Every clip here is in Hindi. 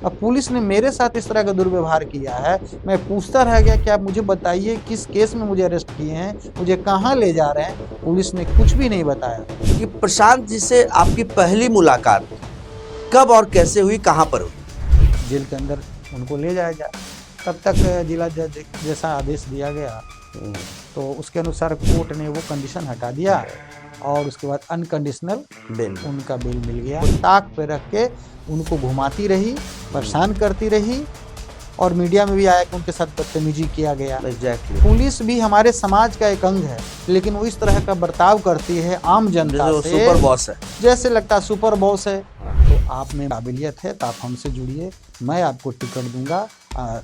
अब पुलिस ने मेरे साथ इस तरह का दुर्व्यवहार किया है, मैं पूछता रह गया कि आप मुझे बताइए किस केस में मुझे अरेस्ट किए हैं, मुझे कहाँ ले जा रहे हैं। पुलिस ने कुछ भी नहीं बताया। कि प्रशांत जी से आपकी पहली मुलाकात कब और कैसे हुई, कहाँ पर हुई? जेल के अंदर उनको ले जाया जाए, तब तक जिला जज जैसा आदेश दिया गया तो उसके अनुसार कोर्ट ने वो कंडीशन हटा दिया और उसके बाद अनकंडीशनल बेल उनका बेल मिल गया। ताक पे रख के उनको घुमाती रही, परेशान करती रही और मीडिया में भी आया कि उनके साथ बदतमीजी किया गया। एग्जैक्टली। पुलिस भी हमारे समाज का एक अंग है, लेकिन वो इस तरह का बर्ताव करती है आम जनता से, सुपर बॉस है, जैसे लगता है सुपर बॉस है। तो आप में काबिलियत है तो आप हमसे जुड़िए, मैं आपको टिकट दूंगा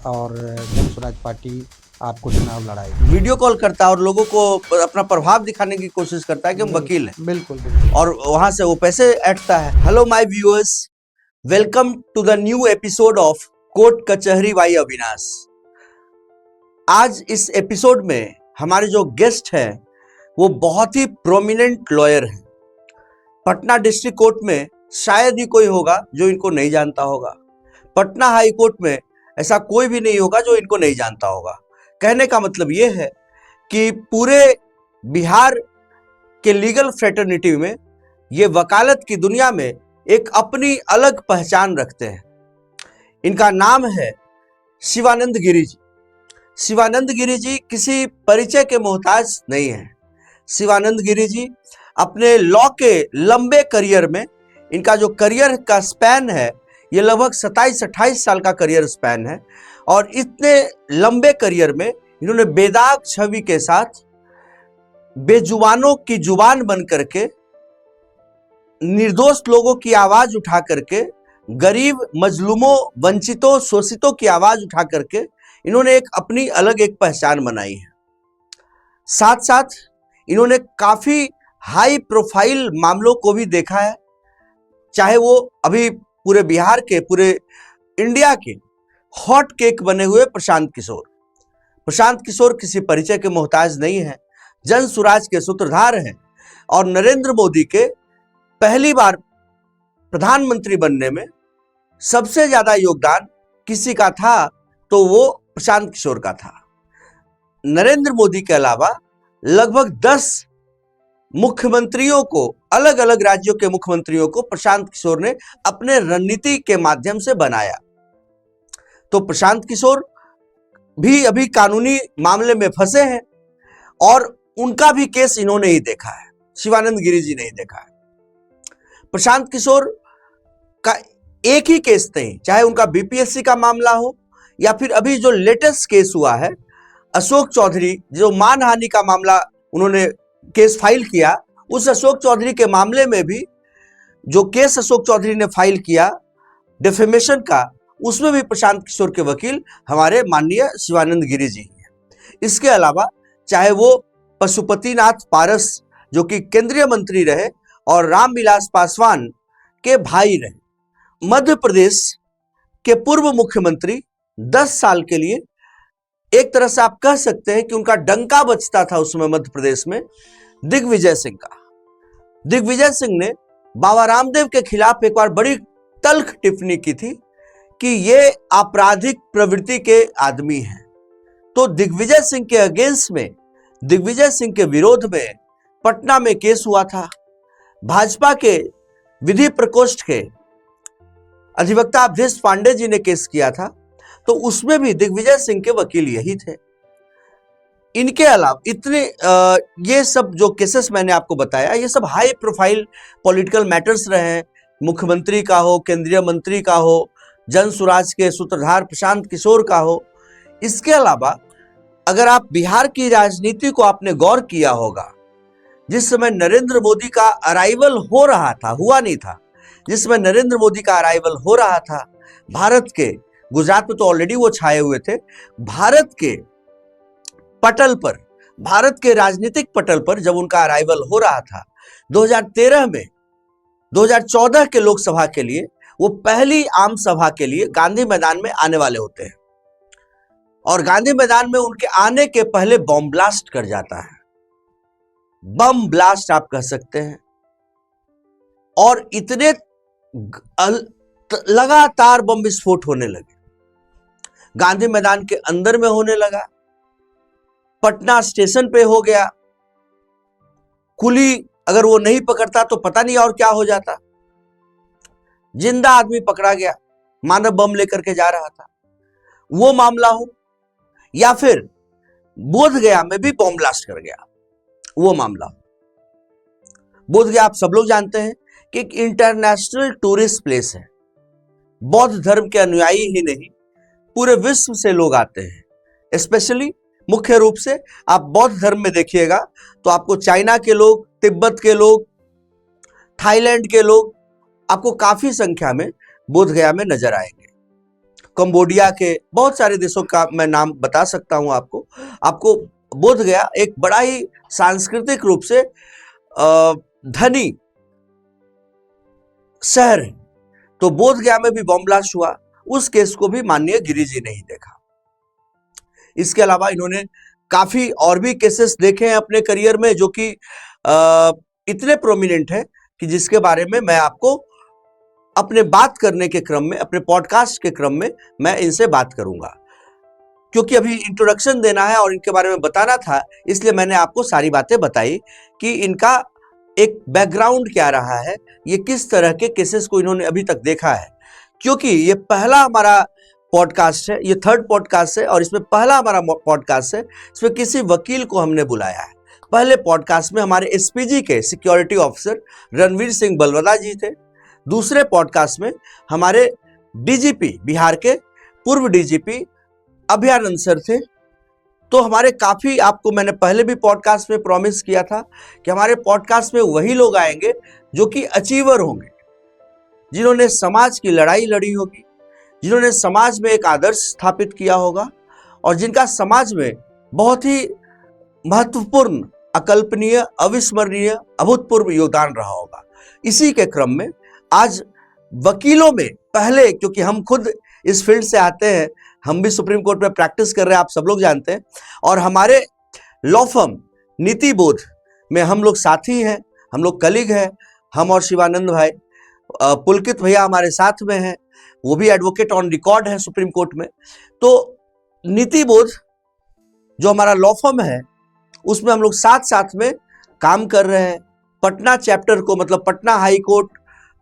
और जन स्वराज पार्टी आपको चुनाव लड़ाएगी। वीडियो कॉल करता है और लोगों को अपना प्रभाव दिखाने की कोशिश करता है कि हम वकील हैं। बिल्कुल बिल्कुल। और वहां से वो पैसे ऐंठता है। Hello my viewers, welcome to the new episode of court कचहरी बाई अविनाश। आज इस एपिसोड में हमारे जो गेस्ट हैं वो बहुत ही प्रोमिनेंट लॉयर हैं। पटना डिस्ट्रिक्ट कोर्ट में शायद ही कोई होगा जो इनको नहीं जानता होगा। पटना हाई कोर्ट में ऐसा कोई भी नहीं होगा जो इनको नहीं जानता होगा। कहने का मतलब ये है कि पूरे बिहार के लीगल फ्रेटर्निटी में ये वकालत की दुनिया में एक अपनी अलग पहचान रखते हैं। इनका नाम है शिवानंद गिरी जी। शिवानंद गिरी जी किसी परिचय के मोहताज नहीं है। शिवानंद गिरी जी अपने लॉ के लंबे करियर में, इनका जो करियर का स्पैन है ये लगभग 27-28 साल का करियर स्पैन है, और इतने लंबे करियर में इन्होंने बेदाग छवि के साथ बेजुबानों की जुबान बन करके, निर्दोष लोगों की आवाज उठा करके, गरीब मजलूमों, वंचितों, शोषितों की आवाज उठा करके इन्होंने एक अपनी अलग एक पहचान बनाई है। साथ साथ इन्होंने काफी हाई प्रोफाइल मामलों को भी देखा है, चाहे वो अभी पूरे बिहार के, पूरे इंडिया के हॉट केक बने हुए प्रशांत किशोर। प्रशांत किशोर किसी परिचय के मोहताज नहीं है, जन सुराज के सूत्रधार हैं और नरेंद्र मोदी के पहली बार प्रधानमंत्री बनने में सबसे ज्यादा योगदान किसी का था तो वो प्रशांत किशोर का था। नरेंद्र मोदी के अलावा लगभग 10 मुख्यमंत्रियों को, अलग अलग राज्यों के मुख्यमंत्रियों को प्रशांत किशोर ने अपने रणनीति के माध्यम से बनाया। तो प्रशांत किशोर भी अभी कानूनी मामले में फंसे हैं और उनका भी केस इन्होंने ही देखा है, शिवानंद गिरी जी ने ही देखा है। प्रशांत किशोर का एक ही केस नहीं, चाहे उनका बीपीएससी का मामला हो या फिर अभी जो लेटेस्ट केस हुआ है अशोक चौधरी, जो मानहानि का मामला उन्होंने केस फाइल किया, उस अशोक चौधरी के मामले में भी जो केस अशोक चौधरी ने फाइल किया डिफेमेशन का, उसमें भी प्रशांत किशोर के वकील हमारे माननीय शिवानंद गिरी जी हैं। इसके अलावा चाहे वो पशुपतिनाथ पारस जो कि केंद्रीय मंत्री रहे और रामविलास पासवान के भाई रहे, मध्य प्रदेश के पूर्व मुख्यमंत्री 10 साल के लिए, एक तरह से आप कह सकते हैं कि उनका डंका बजता था उस समय मध्य प्रदेश में, दिग्विजय सिंह का। दिग्विजय सिंह ने बाबा रामदेव के खिलाफ एक बार बड़ी तल्ख टिप्पणी की थी कि ये आपराधिक प्रवृत्ति के आदमी हैं। तो दिग्विजय सिंह के अगेंस्ट में, दिग्विजय सिंह के विरोध में पटना में केस हुआ था। भाजपा के विधि प्रकोष्ठ के अधिवक्ता अवधेश पांडे जी ने केस किया था, तो उसमें भी दिग्विजय सिंह के वकील यही थे। इनके अलावा इतने ये सब जो केसेस मैंने आपको बताया, ये सब हाई प्रोफाइल पॉलिटिकल मैटर्स रहे हैं। मुख्यमंत्री का हो, केंद्रीय मंत्री का हो, जन सुराज के सूत्रधार प्रशांत किशोर का हो। इसके अलावा अगर आप बिहार की राजनीति को आपने गौर किया होगा, जिस समय नरेंद्र मोदी का अराइवल हो रहा था, हुआ नहीं था, जिस समय नरेंद्र मोदी का अराइवल हो रहा था, भारत के, गुजरात में तो ऑलरेडी वो छाए हुए थे, भारत के पटल पर, भारत के राजनीतिक पटल पर जब उनका अराइवल हो रहा था 2013 में, 2014 के लोकसभा के लिए वो पहली आम सभा के लिए गांधी मैदान में आने वाले होते हैं और गांधी मैदान में उनके आने के पहले बम ब्लास्ट कर जाता है। बम ब्लास्ट आप कह सकते हैं। और इतने लगातार बम विस्फोट होने लगे। गांधी मैदान के अंदर में होने लगा, पटना स्टेशन पे हो गया, कुली अगर वो नहीं पकड़ता तो पता नहीं और क्या हो जाता। जिंदा आदमी पकड़ा गया, मानव बम लेकर के जा रहा था, वो मामला हो, या फिर बोध गया में भी बम ब्लास्ट कर गया, वो मामला हो। बोध गया आप सब लोग जानते हैं कि एक इंटरनेशनल टूरिस्ट प्लेस है। बौद्ध धर्म के अनुयायी ही नहीं, पूरे विश्व से लोग आते हैं। स्पेशली मुख्य रूप से आप बौद्ध धर्म में देखिएगा तो आपको चाइना के लोग, तिब्बत के लोग, थाईलैंड के लोग आपको काफी संख्या में बोध गया में नजर आएंगे। कंबोडिया के बहुत सारे देशों का मैं नाम बता सकता हूं आपको बोध गया एक बड़ा ही सांस्कृतिक रूप से धनी शहर है। तो बोध गया में भी बम ब्लास्ट हुआ, उस केस को भी माननीय गिरी जी ने ही देखा। इसके अलावा इन्होंने काफी और भी केसेस देखे हैं अपने करियर में जो कि इतने प्रोमिनेंट है कि जिसके बारे में मैं आपको अपने बात करने के क्रम में, अपने पॉडकास्ट के क्रम में मैं इनसे बात करूंगा। क्योंकि अभी इंट्रोडक्शन देना है और इनके बारे में बताना था, इसलिए मैंने आपको सारी बातें बताई कि इनका एक बैकग्राउंड क्या रहा है, ये किस तरह के केसेस को इन्होंने अभी तक देखा है। क्योंकि ये पहला हमारा पॉडकास्ट है, ये थर्ड पॉडकास्ट है और इसमें पहला हमारा पॉडकास्ट है, इसमें किसी वकील को हमने बुलाया है। पहले पॉडकास्ट में हमारे एसपीजी के सिक्योरिटी ऑफिसर रणवीर सिंह बलवदा जी थे। दूसरे पॉडकास्ट में हमारे डीजीपी, बिहार के पूर्व डीजीपी अभयानंद सर थे। तो हमारे काफी, आपको मैंने पहले भी पॉडकास्ट में प्रॉमिस किया था कि हमारे पॉडकास्ट में वही लोग आएंगे जो कि अचीवर होंगे, जिन्होंने समाज की लड़ाई लड़ी होगी, जिन्होंने समाज में एक आदर्श स्थापित किया होगा और जिनका समाज में बहुत ही महत्वपूर्ण, अकल्पनीय, अविस्मरणीय, अभूतपूर्व योगदान रहा होगा। इसी के क्रम में आज वकीलों में पहले, क्योंकि हम खुद इस फील्ड से आते हैं, हम भी सुप्रीम कोर्ट में प्रैक्टिस कर रहे हैं, आप सब लोग जानते हैं, और हमारे लॉ फर्म नीति बोध में हम लोग साथी हैं, हम लोग कलीग हैं। हम और शिवानंद भाई, पुलकित भैया हमारे साथ में हैं, वो भी एडवोकेट ऑन रिकॉर्ड है सुप्रीम कोर्ट में। तो नीति बोध जो हमारा लॉ फर्म है, उसमें हम लोग साथ साथ में काम कर रहे हैं। पटना चैप्टर को, मतलब Patna high court,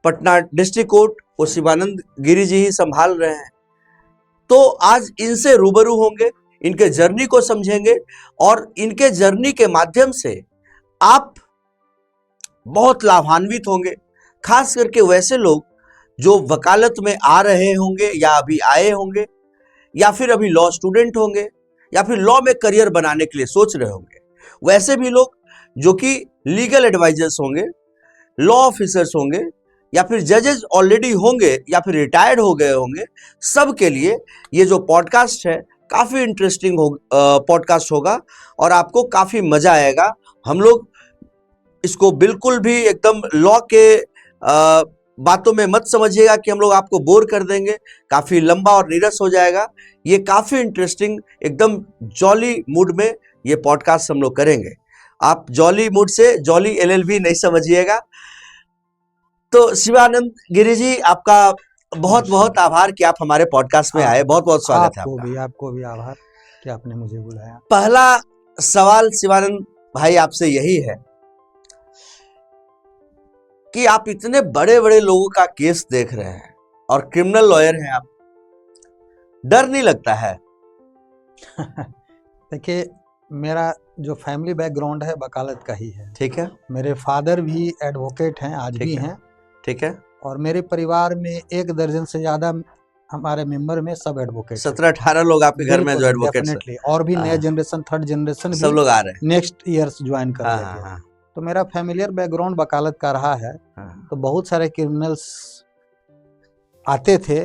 Patna district court को शिवानंद गिरी जी ही संभाल रहे हैं। तो आज इनसे रूबरू होंगे, इनके जर्नी को समझेंगे और इनके जर्नी के माध्यम से आप बहुत लाभान्वित होंगे। खास करके वैसे लोग जो वकालत में आ रहे होंगे या अभी आए होंगे या फिर अभी लॉ स्टूडेंट होंगे या फिर लॉ में करियर बनाने के लिए सोच रहे होंगे, वैसे भी लोग जो कि लीगल एडवाइजर्स होंगे, लॉ ऑफिसर्स होंगे या फिर जजेस ऑलरेडी होंगे या फिर रिटायर्ड हो गए होंगे, सब के लिए ये जो पॉडकास्ट है काफ़ी इंटरेस्टिंग पॉडकास्ट होगा और आपको काफ़ी मज़ा आएगा। हम लोग इसको बिल्कुल भी एकदम लॉ के बातों में मत समझिएगा कि हम लोग आपको बोर कर देंगे, काफ़ी लंबा और नीरस हो जाएगा। ये काफ़ी इंटरेस्टिंग, एकदम जॉली मूड में ये पॉडकास्ट हम लोग करेंगे। आप जॉली मूड से जॉली एलएलबी नहीं समझिएगा। तो शिवानंद गिरी जी, आपका बहुत बहुत आभार कि आप हमारे पॉडकास्ट में आए। बहुत बहुत स्वागत है आपका। आपको भी आभार कि आपने मुझे बुलाया। पहला सवाल शिवानंद भाई आपसे यही है कि आप इतने बड़े बड़े लोगों का केस देख रहे हैं और क्रिमिनल लॉयर हैं आप, डर नहीं लगता है? देखिए, मेरा जो फैमिली बैकग्राउंड है वकालत का ही है। ठीक है। मेरे फादर भी एडवोकेट हैं, आज भी हैं। ठीक है। और मेरे परिवार में 1 दर्जन से ज्यादा हमारे मेंबर में सब एडवोकेट, 17-18 लोग आपके घर में जो एडवोकेट डेफिनेटली, और भी नया जनरेशन, थर्ड जनरेशन सब लोग आ रहे हैं, नेक्स्ट ईयर्स ज्वाइन कर रहे हैं। तो मेरा फैमिलियर बैकग्राउंड वकालत का रहा है। तो बहुत सारे क्रिमिनल्स आते थे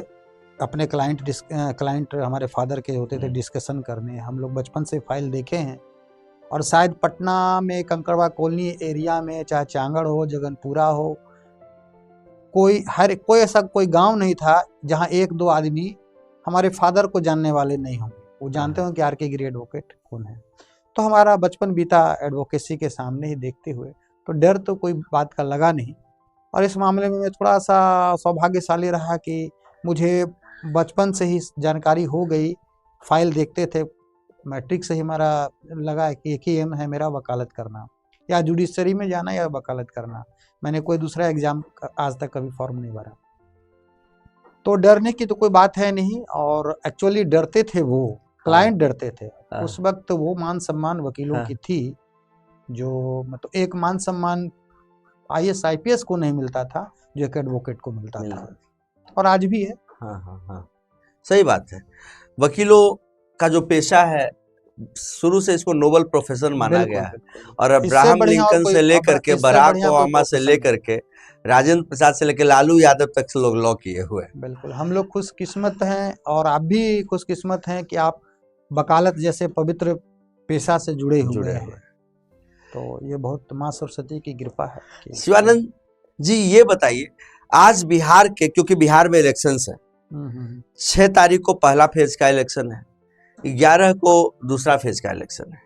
अपने क्लाइंट हमारे फादर के होते थे डिस्कशन करने। हम लोग बचपन से फाइल देखे हैं। और शायद पटना में कंकड़वा कॉलोनी एरिया में, चाहे चांगड़ हो, जगनपुरा हो, कोई ऐसा कोई गांव नहीं था जहां 1-2 आदमी हमारे फादर को जानने वाले नहीं होंगे। वो जानते होंगे कि आर.के. गिरी एडवोकेट कौन है। तो हमारा बचपन बीता एडवोकेसी के सामने ही देखते हुए, तो डर तो कोई बात का लगा नहीं। और इस मामले में मैं थोड़ा सा सौभाग्यशाली रहा कि मुझे बचपन से ही जानकारी हो गई, फाइल देखते थे, मैट्रिक से ही हमारा लगा कि एक ही एम है मेरा, वकालत करना, या जुडिशरी में जाना या वकालत करना। मैंने कोई दूसरा एग्जाम आज तक कभी फॉर्म नहीं भरा। तो डरने की तो कोई बात है नहीं, और एक्चुअली डरते थे वो क्लाइंट, डरते थे उस वक्त। वो मान सम्मान वकीलों की थी जो मतलब एक मान सम्मान IAS IPS को नहीं मिलता था जो एक एडवोकेट को मिलता था, और आज भी है। हाँ, सही बात है। वकीलों का जो पेशा है शुरू से इसको नोबल प्रोफेशन माना गया है, और अब्राहम लिंकन से लेकर के बराक ओबामा से लेकर के राजेंद्र प्रसाद से लेकर लालू यादव तक से लोग लॉ किए हुए हैं। बिल्कुल, हम लोग खुशकिस्मत हैं, और आप भी खुशकिस्मत हैं कि आप वकालत जैसे पवित्र पेशा से जुड़े हुए हैं। तो ये बहुत माँ सरस्वती की कृपा है। शिवानंद जी, ये बताइए, आज बिहार के, क्योंकि बिहार में इलेक्शंस है, 6 तारीख को पहला फेज का इलेक्शन है, 11 को दूसरा फेज का इलेक्शन है,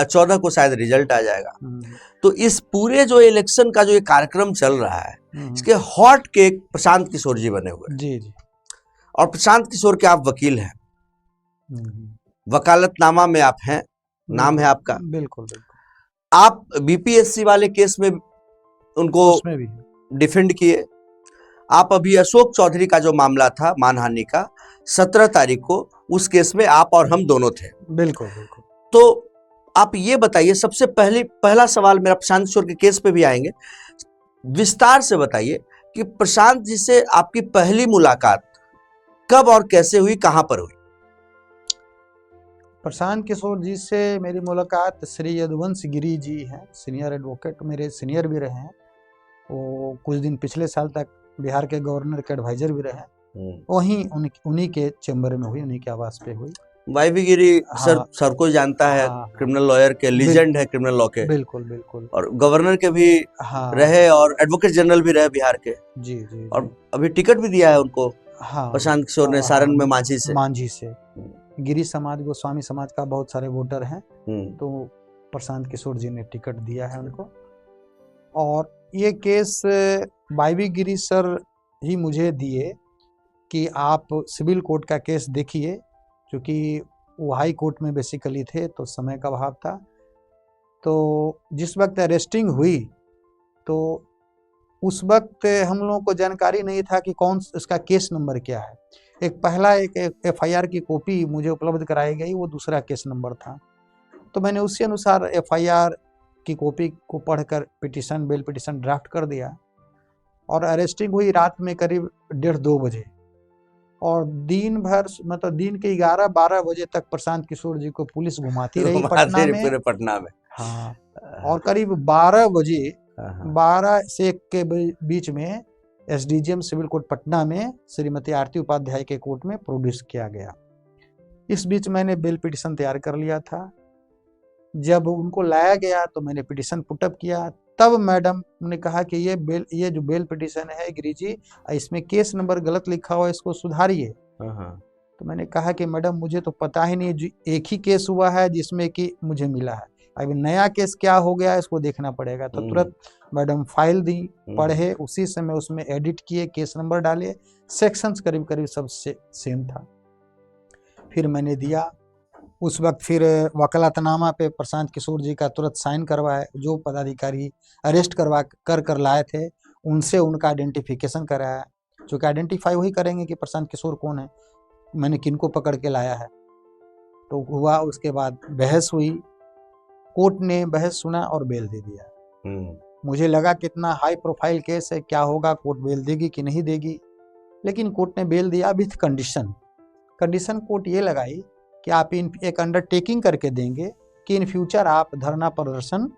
14 को शायद रिजल्ट आ जाएगा। तो इस पूरे जो इलेक्शन का जो ये कार्यक्रम चल रहा है, इसके हॉट केक प्रशांत किशोर जी बने हुए हैं। जी। और प्रशांत किशोर के आप वकील हैं, वकालतनामा में आप हैं, नाम है आपका। बिल्कुल। आप BPSC वाले केस में उनको डिफेंड किए। आप अभी अशोक चौधरी का जो मामला था मानहानि का, 17 तारीख को, उस केस में आप और हम दोनों थे। बिल्कुल। तो आप ये बताइए, सबसे पहला सवाल मेरा प्रशांत किशोर के केस पे भी आएंगे, विस्तार से बताइए कि प्रशांत जी से आपकी पहली मुलाकात कब और कैसे हुई, कहां पर हुई? प्रशांत किशोर जी से मेरी मुलाकात श्री यदुवंश गिरी जी हैं, सीनियर एडवोकेट, मेरे सीनियर भी रहे हैं। वो कुछ दिन पिछले साल तक बिहार के गवर्नर के एडवाइजर भी रहे। वहीं उन्हीं के चैम्बर में हुई, उन्हीं के आवास पे हुई। YV गिरी सर को जानता है, क्रिमिनल लॉयर के लीजेंड है क्रिमिनल लॉ के। बिल्कुल। और गवर्नर के भी रहे, और एडवोकेट जनरल भी रहे बिहार के। जी। और अभी टिकट भी दिया है उनको प्रशांत किशोर ने सारण में मांझी से। गिरी समाज, गोस्वामी समाज का बहुत सारे वोटर हैं, तो प्रशांत किशोर जी ने टिकट दिया है उनको। और ये केस YV गिरी सर ही मुझे दिए कि आप सिविल कोर्ट का केस देखिए, क्योंकि वो हाई कोर्ट में बेसिकली थे, तो समय का अभाव था। तो जिस वक्त अरेस्टिंग हुई, तो उस वक्त हम लोगों को जानकारी नहीं था कि कौन इसका केस नंबर क्या है। एक FIR की कॉपी मुझे उपलब्ध कराई गई, वो दूसरा केस नंबर था। तो मैंने उसी अनुसार FIR की कॉपी को पढ़कर बेल पिटिशन ड्राफ्ट कर दिया, और अरेस्टिंग हुई रात में करीब 1:30-2 बजे, और दिन भर मतलब दिन के 11-12 बजे तक प्रशांत किशोर जी को पुलिस घुमाती रही पटना में। हाँ, और करीब 12 बजे 12 से 1 के बीच में SDGM सिविल कोर्ट पटना में श्रीमती आरती उपाध्याय के कोर्ट में प्रोड्यूस किया गया। इस बीच मैंने बेल पिटिशन तैयार कर लिया था। जब उनको लाया गया तो मैंने पिटिशन पुटअप किया, तब मैडम ने कहा कि ये जो बेल पिटिशन है गिरी जी, इसमें केस नंबर गलत लिखा हुआ है, इसको सुधारिए। तो मैंने कहा कि मैडम मुझे तो पता ही नहीं, एक ही केस हुआ है जिसमें कि मुझे मिला है, अभी नया केस क्या हो गया इसको देखना पड़ेगा। तो तुरंत मैडम फाइल दी, पढ़े, उसी समय उसमें एडिट किए, केस नंबर डाले, सेक्शंस करीब सब सेम था। फिर मैंने दिया। उस वक्त फिर वकालतनामा पे प्रशांत किशोर जी का तुरंत साइन करवाए, जो पदाधिकारी अरेस्ट कर लाए थे उनसे उनका आइडेंटिफिकेशन कराया, क्योंकि आइडेंटिफाई वही करेंगे कि प्रशांत किशोर कौन है, मैंने किनको पकड़ के लाया है। तो हुआ, उसके बाद बहस हुई, कोर्ट ने बहस सुना और बेल दे दिया। मुझे लगा कितना हाई प्रोफाइल केस है, क्या होगा, कोर्ट बेल देगी कि नहीं देगी, लेकिन कोर्ट ने बेल दिया विथ कंडीशन कोर्ट ये लगाई कि आप एक अंडरटेकिंग करके देंगे कि इन फ्यूचर आप धरना प्रदर्शन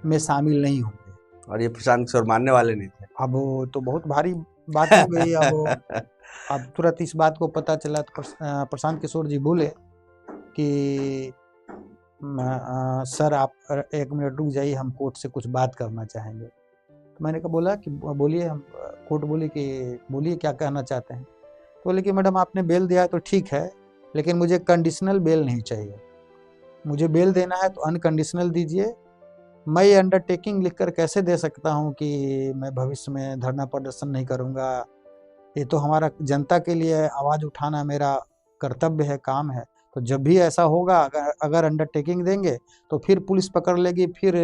में शामिल नहीं होंगे। और ये प्रशांत किशोर मानने वाले नहीं थे। अब तो बहुत भारी बात हो गई। अब तुरंत इस बात को पता चला तो प्रशांत किशोर जी बोले कि सर आप 1 मिनट रुक जाइए, हम कोर्ट से कुछ बात करना चाहेंगे। तो मैंने कहा, बोला कि बोलिए। हम कोर्ट बोले कि बोलिए क्या कहना चाहते हैं। तो बोले कि मैडम आपने बेल दिया तो ठीक है, लेकिन मुझे कंडीशनल बेल नहीं चाहिए, मुझे बेल देना है तो अनकंडीशनल दीजिए, मैं ये अंडरटेकिंग लिखकर कैसे दे सकता हूँ कि मैं भविष्य में धरना प्रदर्शन नहीं करूँगा। ये तो हमारा जनता के लिए आवाज़ उठाना मेरा कर्तव्य है, काम है। तो जब भी ऐसा होगा, अगर अंडरटेकिंग देंगे तो फिर पुलिस पकड़ लेगी, फिर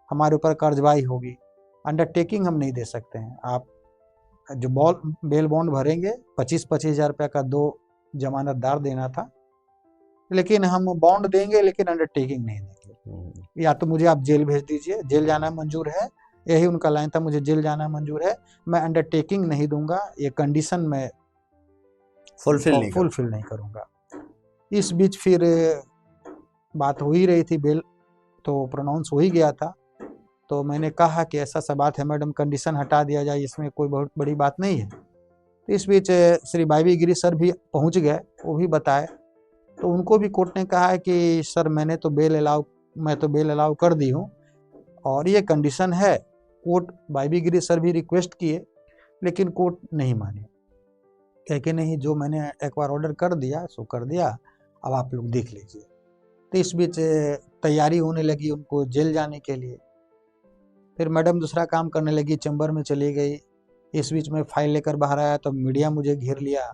हमारे ऊपर कार्रवाई होगी। अंडरटेकिंग हम नहीं दे सकते हैं। आप जो बेल बॉन्ड भरेंगे, 25-25 हज़ार रुपये का 2 जमानतदार देना था, लेकिन हम बॉन्ड देंगे लेकिन अंडरटेकिंग नहीं देंगे। या तो मुझे आप जेल भेज दीजिए, जेल जाना मंजूर है, यही उनका लाइन था, मुझे जेल जाना मंजूर है, मैं अंडरटेकिंग नहीं दूंगा, ये कंडीशन मैं फुलफिल नहीं करूंगा। इस बीच फिर बात हो ही रही थी, बेल तो प्रोनाउंस हो ही गया था। तो मैंने कहा कि ऐसा सा बात है मैडम, कंडीशन हटा दिया जाए, इसमें कोई बहुत बड़ी बात नहीं है। तो इस बीच श्री वाईवी गिरी सर भी पहुंच गए, वो भी बताए। तो उनको भी कोर्ट ने कहा है कि सर मैं तो बेल अलाउ कर दी हूँ और ये कंडीशन है। कोर्ट वाईवी गिरी सर भी रिक्वेस्ट किए, लेकिन कोर्ट नहीं माने, कह के नहीं, जो मैंने एक बार ऑर्डर कर दिया सो कर दिया, अब आप लोग देख लीजिए। तो इस बीच तैयारी होने लगी उनको जेल जाने के लिए। फिर मैडम दूसरा काम करने लगी, चैम्बर में चली गई। इस बीच में फाइल लेकर बाहर आया तो मीडिया मुझे घेर लिया,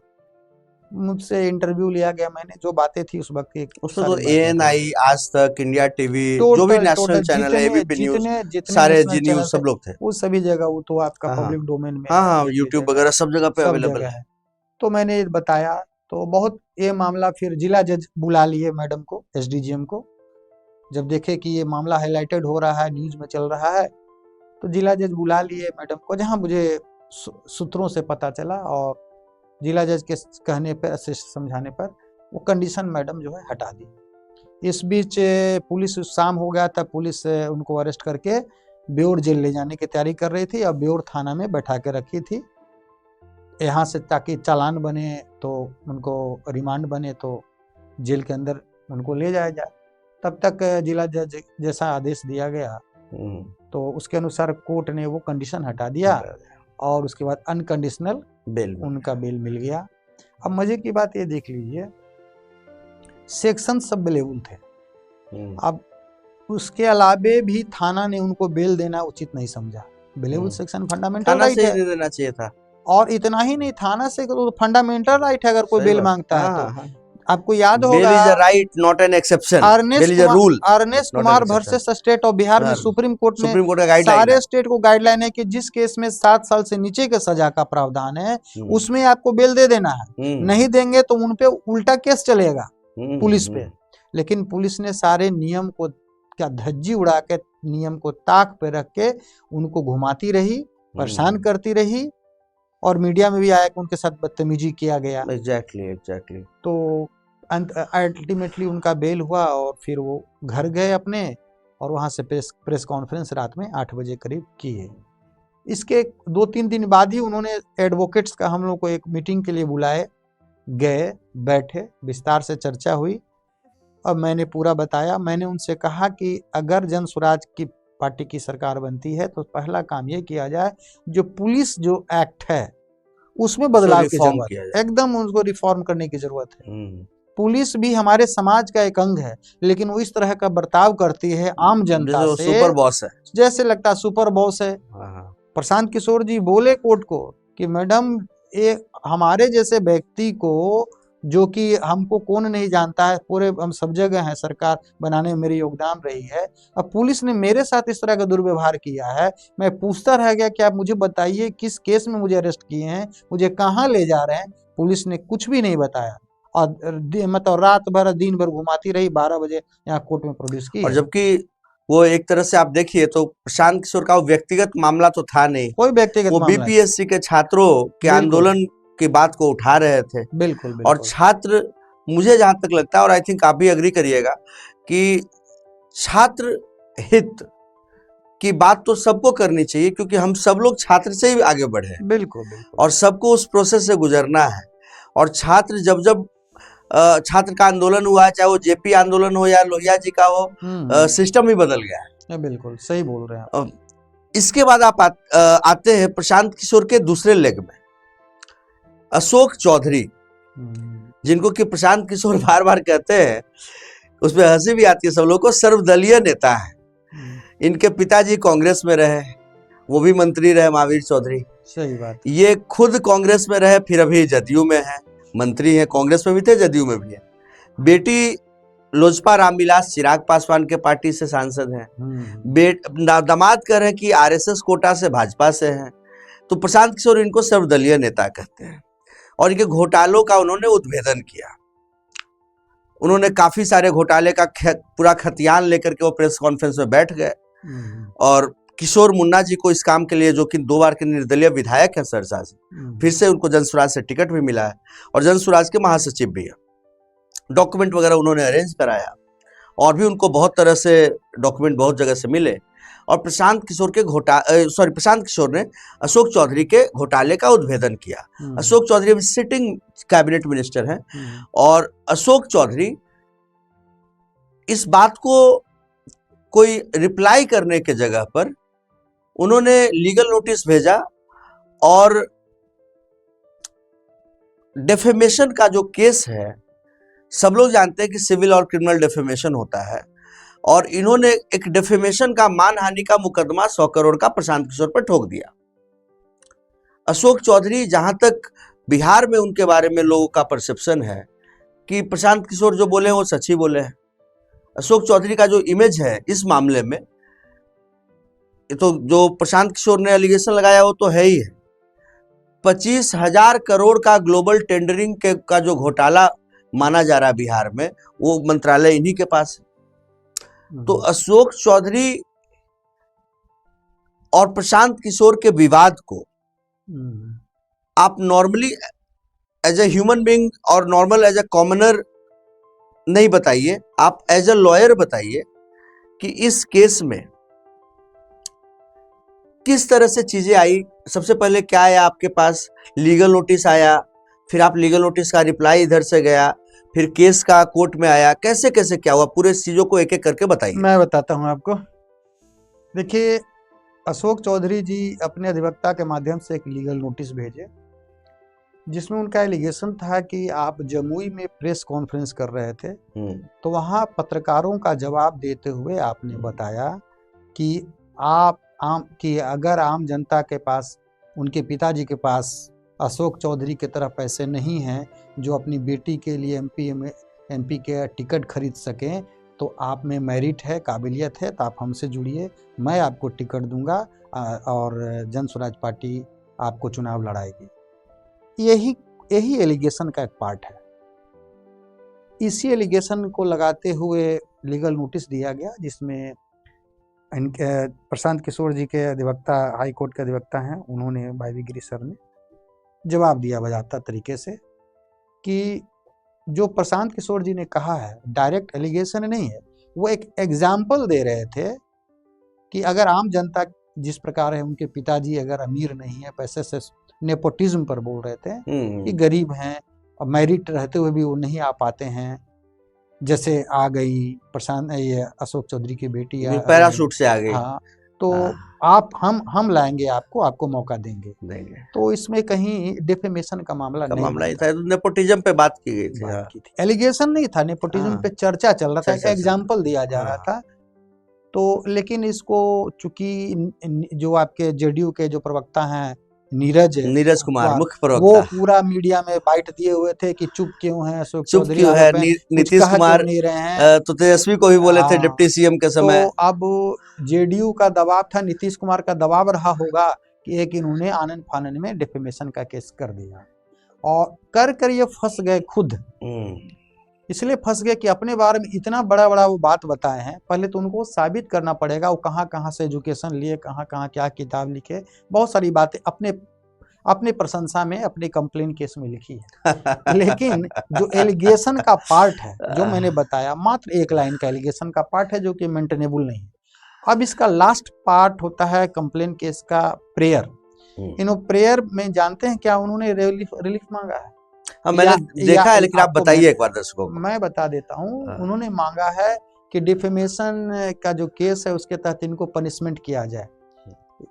मुझसे इंटरव्यू लिया गया। मैंने जो बातें थी उस वक्त की, उसमें तो ANI, आज तक, इंडिया टीवी, जो भी नेशनल चैनल है, ABP न्यूज़, सारे जी न्यूज़, सब लोग थे, वो सभी जगह। वो तो आपका पब्लिक डोमेन में, हाँ, यूट्यूब वगैरह सब जगह पे अवेलेबल है। तो मैंने बताया, तो बहुत ये मामला फिर जिला जज बुला लिए मैडम को, SDGM को। जब देखे कि ये मामला हाईलाइटेड हो रहा है, न्यूज में चल रहा है, तो जिला जज बुला लिए मैडम को, जहां मुझे सूत्रों से पता चला। और जिला जज के कहने पर, समझाने पर वो कंडीशन मैडम जो है हटा दी। इस बीच पुलिस, शाम हो गया था, पुलिस उनको अरेस्ट करके ब्योर जेल ले जाने की तैयारी कर रही थी और ब्योर थाना में बैठा के रखी थी, यहाँ से, ताकि चालान बने तो उनको रिमांड बने तो जेल के अंदर उनको ले जाया जाए। तब तक जिला जज जैसा आदेश दिया गया तो उसके अनुसार कोर्ट ने वो कंडीशन हटा दिया और उसके बाद अनकंडीशनल उनका बेल मिल गया। अब मजे की बात ये देख लीजिए, सेक्शन सब अवेलेबल थे। अब उसके अलावे भी थाना ने उनको बेल देना उचित नहीं समझा। अवेलेबल सेक्शन फंडामेंटल राइट है, देना चाहिए था। और इतना ही नहीं, थाना से फंडामेंटल राइट है, अगर कोई बेल मांगता है तो। आपको याद होगा, bail is a right, not an exception, bail is a rule. Arnesh Kumar versus state of Bihar में सुप्रीम कोर्ट में सारे स्टेट को गाइडलाइन है कि जिस केस में 7 साल से नीचे के सजा का प्रावधान है उसमें आपको बेल दे देना है, नहीं देंगे तो उन पे उल्टा केस चलेगा पुलिस पे। लेकिन पुलिस ने सारे नियम को क्या धज्जी उड़ा के, नियम को ताक पे रख के उनको घुमाती रही, परेशान करती रही, और मीडिया में भी आया कि उनके साथ बदतमीजी किया गया। एग्जैक्टली। तो अल्टीमेटली उनका बेल हुआ और फिर वो घर गए अपने, और वहाँ से प्रेस कॉन्फ्रेंस रात में 8 बजे करीब किए। इसके 2-3 दिन बाद ही उन्होंने एडवोकेट्स का हम लोग को एक मीटिंग के लिए बुलाए, गए, बैठे, विस्तार से चर्चा हुई और मैंने पूरा बताया। मैंने उनसे कहा कि अगर जन स्वराज की पार्टी की सरकार बनती है तो पहला काम ये किया जाए, जो पुलिस जो एक्ट है उसमें बदलाव की जरूरत है, एकदम उनको रिफॉर्म करने की जरूरत है। पुलिस भी हमारे समाज का एक अंग है, लेकिन वो इस तरह का बर्ताव करती है आम जनता से, सुपर बॉस है, जैसे लगता है सुपर बॉस है। प्रशांत किशोर जी बोले कोर्ट को कि मैडम, ये हमारे जैसे व्यक्ति को, जो कि हमको कौन नहीं जानता है, पूरे हम सब जगह हैं, सरकार बनाने में मेरी योगदान रही है, अब पुलिस ने मेरे साथ इस तरह का दुर्व्यवहार किया है, मैं पूछता रह गया कि आप मुझे बताइए किस केस में मुझे अरेस्ट किए हैं, मुझे कहाँ ले जा रहे हैं। पुलिस ने कुछ भी नहीं बताया और मतलब रात भर दिन भर घुमाती रही, 12 बजे यहाँ कोर्ट में प्रोड्यूस की। और जबकि वो एक तरह से आप देखिए तो प्रशांत किशोर का व्यक्तिगत मामला तो था नहीं, कोई व्यक्तिगत, वो BPSC के छात्रों के आंदोलन की बात को उठा रहे थे। बिल्कुल। और छात्र, मुझे जहां तक लगता है, और आई थिंक आप भी अग्री करिएगा, कि छात्र हित की बात तो सबको करनी चाहिए, क्योंकि हम सब लोग छात्र से ही आगे बढ़े हैं। बिल्कुल। और सबको उस प्रोसेस से गुजरना है। और छात्र जब छात्र का आंदोलन हुआ, चाहे वो JP आंदोलन हो या लोहिया जी का हो, सिस्टम ही बदल गया है। बिल्कुल सही बोल रहे हैं। इसके बाद आप आते हैं प्रशांत किशोर के दूसरे लेग में, अशोक चौधरी, जिनको कि प्रशांत किशोर बार बार कहते हैं, उसमें हंसी भी आती है सब लोग को, सर्वदलीय नेता है। इनके पिताजी कांग्रेस में रहे, वो भी मंत्री रहे महावीर चौधरी। सही बात। ये खुद कांग्रेस में रहे, फिर अभी जदयू में है, मंत्री है, कांग्रेस में भी थे जदयू में भी है। बेटी लोजपा रामविलास चिराग पासवान के पार्टी से सांसद हैं। दामाद कह रहे हैं कि आरएसएस कोटा से भाजपा से हैं। तो प्रशांत किशोर इनको सर्वदलीय नेता कहते हैं और इनके घोटालों का उन्होंने उद्भेदन किया। उन्होंने काफी सारे घोटाले का पूरा खतियान लेकर के वो प्रेस कॉन्फ्रेंस में बैठ गए और किशोर मुन्ना जी को इस काम के लिए, जो कि 2 बार के निर्दलीय विधायक हैं सरसा से, फिर से उनको जनसुराज से टिकट भी मिला है और जनसुराज के महासचिव भी है। डॉक्यूमेंट वगैरह उन्होंने अरेंज कराया और भी उनको बहुत तरह से डॉक्यूमेंट बहुत जगह से मिले। और प्रशांत किशोर ने अशोक चौधरी के घोटाले का उद्भेदन किया। अशोक चौधरी अभी सिटिंग कैबिनेट मिनिस्टर हैं और अशोक चौधरी इस बात को कोई रिप्लाई करने के जगह पर उन्होंने लीगल नोटिस भेजा और डेफेमेशन का जो केस है, सब लोग जानते हैं कि सिविल और क्रिमिनल डेफेमेशन होता है, और इन्होंने एक डेफेमेशन का मानहानि का मुकदमा 100 करोड़ का प्रशांत किशोर पर ठोक दिया। अशोक चौधरी, जहां तक बिहार में उनके बारे में लोगों का परसेप्शन है कि प्रशांत किशोर जो बोले वो सच ही बोले हैं। अशोक चौधरी का जो इमेज है इस मामले में, तो जो प्रशांत किशोर ने एलिगेशन लगाया वो तो है ही है। 25,000 करोड़ का ग्लोबल टेंडरिंग का जो घोटाला माना जा रहा है बिहार में, वो मंत्रालय इन्हीं के पास है। तो अशोक चौधरी और प्रशांत किशोर के विवाद को आप normally as a human being और नॉर्मल एज ए कॉमनर नहीं बताइए, आप एज ए लॉयर बताइए कि इस केस में किस तरह से चीजें आई। सबसे पहले क्या आया आपके पास, लीगल नोटिस आया, फिर आप लीगल नोटिस का रिप्लाई इधर से गया, फिर केस का कोर्ट में आया, कैसे कैसे क्या हुआ, पूरे चीजों को एक एक करके बताइए। मैं बताता हूं आपको। देखिए, अशोक चौधरी जी अपने अधिवक्ता के माध्यम से एक लीगल नोटिस भेजे जिसमें उनका एलिगेशन था कि आप जमुई में प्रेस कॉन्फ्रेंस कर रहे थे, तो वहां पत्रकारों का जवाब देते हुए आपने बताया कि अगर आम जनता के पास, उनके पिताजी के पास अशोक चौधरी की तरह पैसे नहीं हैं जो अपनी बेटी के लिए एमपी के टिकट खरीद सकें, तो आप में मेरिट है, काबिलियत है, तो आप हमसे जुड़िए, मैं आपको टिकट दूंगा और जन स्वराज पार्टी आपको चुनाव लड़ाएगी। यही एलिगेशन का एक पार्ट है। इसी एलिगेशन को लगाते हुए लीगल नोटिस दिया गया जिसमें प्रशांत किशोर जी के अधिवक्ता, हाई कोर्ट के अधिवक्ता हैं, उन्होंने भाई गिरी सर ने जवाब दिया बजाता तरीके से कि जो प्रशांत किशोर जी ने कहा है डायरेक्ट एलिगेशन नहीं है, वो एक एग्जाम्पल दे रहे थे कि अगर आम जनता जिस प्रकार है, उनके पिताजी अगर अमीर नहीं है, पैसे से नेपोटिज्म पर बोल रहे थे कि गरीब हैं और मेरिट रहते हुए भी वो नहीं आ पाते हैं, जैसे आ गई ये अशोक चौधरी की बेटी पैराशूट से आ गई। हाँ, तो आप हम लाएंगे, आपको मौका देंगे। तो इसमें कहीं डिफेमेशन का मामला नहीं था, नेपोटिज्म पे बात की गई थी। एलिगेशन नहीं था, नेपोटिज्म पे चर्चा चल रहा था, एक एग्जाम्पल दिया जा रहा था। तो लेकिन इसको चूंकि जो आपके जेडीयू के जो प्रवक्ता हैं नीरज कुमार मुख्य प्रवक्ता, वो पूरा मीडिया में बाइट दिए हुए थे कि चुप क्यों है अशोक चौधरी, नीतीश कुमार नहीं रहे हैं, तो तेजस्वी को भी बोले थे डिप्टी सीएम के समय। तो अब जेडीयू का दबाव था, नीतीश कुमार का दबाव रहा होगा कि एक इन्होंने आनन फानन में डिफेमेशन का केस कर दिया और कर ये फंस गए खुद। इसलिए फंस गए कि अपने बारे में इतना बड़ा वो बात बताए हैं, पहले तो उनको साबित करना पड़ेगा वो कहाँ से एजुकेशन लिए, कहाँ क्या किताब लिखे, बहुत सारी बातें अपने प्रशंसा में, अपने कंप्लेन केस में लिखी है। लेकिन जो एलिगेशन का पार्ट है, जो मैंने बताया, मात्र 1 लाइन का एलिगेशन का पार्ट है जो कि मेंटेनेबल नहीं है। अब इसका लास्ट पार्ट होता है कंप्लेन केस का प्रेयर। प्रेयर में जानते हैं क्या उन्होंने रिलीफ मांगा है? मैंने देखा है, लेकिन आप बताइए एक बार दर्शकों को। मैं बता देता हूँ। उन्होंने मांगा है कि डिफेमेशन का जो केस है उसके तहत इनको पनिशमेंट किया जाए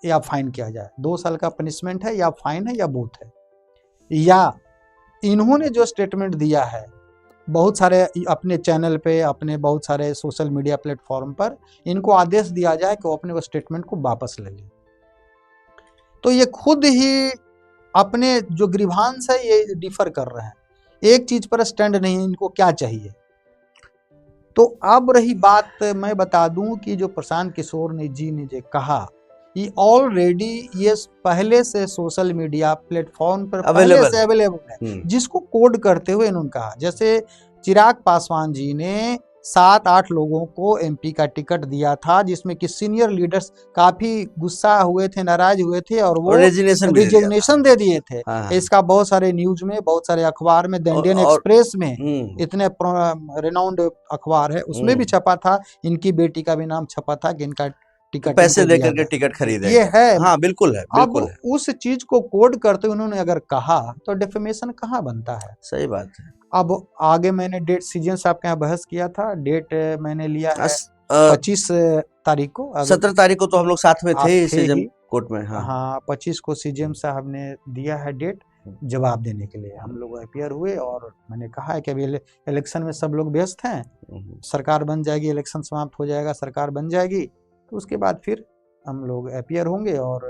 या फाइन किया जाए। 2 साल का पनिशमेंट है या फाइन है या बोथ है। या इन्होंने जो स्टेटमेंट दिया है बहुत सारे अपने चैनल पे, अपने बहुत सारे सोशल मीडिया प्लेटफॉर्म पर इनको आदेश दिया जाए कि वो अपने वो स्टेटमेंट को वापस ले लें। तो ये खुद ही अपने जो ग्रीवांस है ये डिफर कर रहे हैं, एक चीज पर स्टैंड नहीं है, इनको क्या चाहिए। तो अब रही बात, मैं बता दूं कि जो प्रशांत किशोर ने जी ने जो कहा, ये ऑलरेडी ये पहले से सोशल मीडिया प्लेटफॉर्म पर पहले से अवेलेबल है, जिसको कोड करते हुए इन्होंने कहा। जैसे चिराग पासवान जी ने 7-8 लोगों को एमपी का टिकट दिया था, जिसमें कि सीनियर लीडर्स काफी गुस्सा हुए थे, नाराज हुए थे और वो रिजिग्नेशन दे दिए थे। इसका बहुत सारे न्यूज में, बहुत सारे अखबार में, द इंडियन एक्सप्रेस में, इतने रिनाउंड अखबार है उसमें भी छपा था, इनकी बेटी का भी नाम छपा था कि इनका टिकट पैसे देकर के टिकट खरीदे। ये है। हाँ बिल्कुल है, बिल्कुल अब है। उस चीज को कोड करते उन्होंने अगर कहा तो डिफेमेशन कहाँ बनता है? सही बात है। अब आगे मैंने डेट सीजन साहब के यहाँ बहस किया था, डेट मैंने लिया है 25 तारीख को। 17 तारीख को तो हम लोग साथ में थे सीजेम कोर्ट में। हाँ 25 को सीजेम साहब ने दिया है डेट जवाब देने के लिए। हम लोग अपीयर हुए और मैंने कहा है कि अभी इलेक्शन में सब लोग व्यस्त हैं, सरकार बन जाएगी, इलेक्शन समाप्त हो जाएगा, सरकार बन जाएगी, तो उसके बाद फिर हम लोग अपीयर होंगे और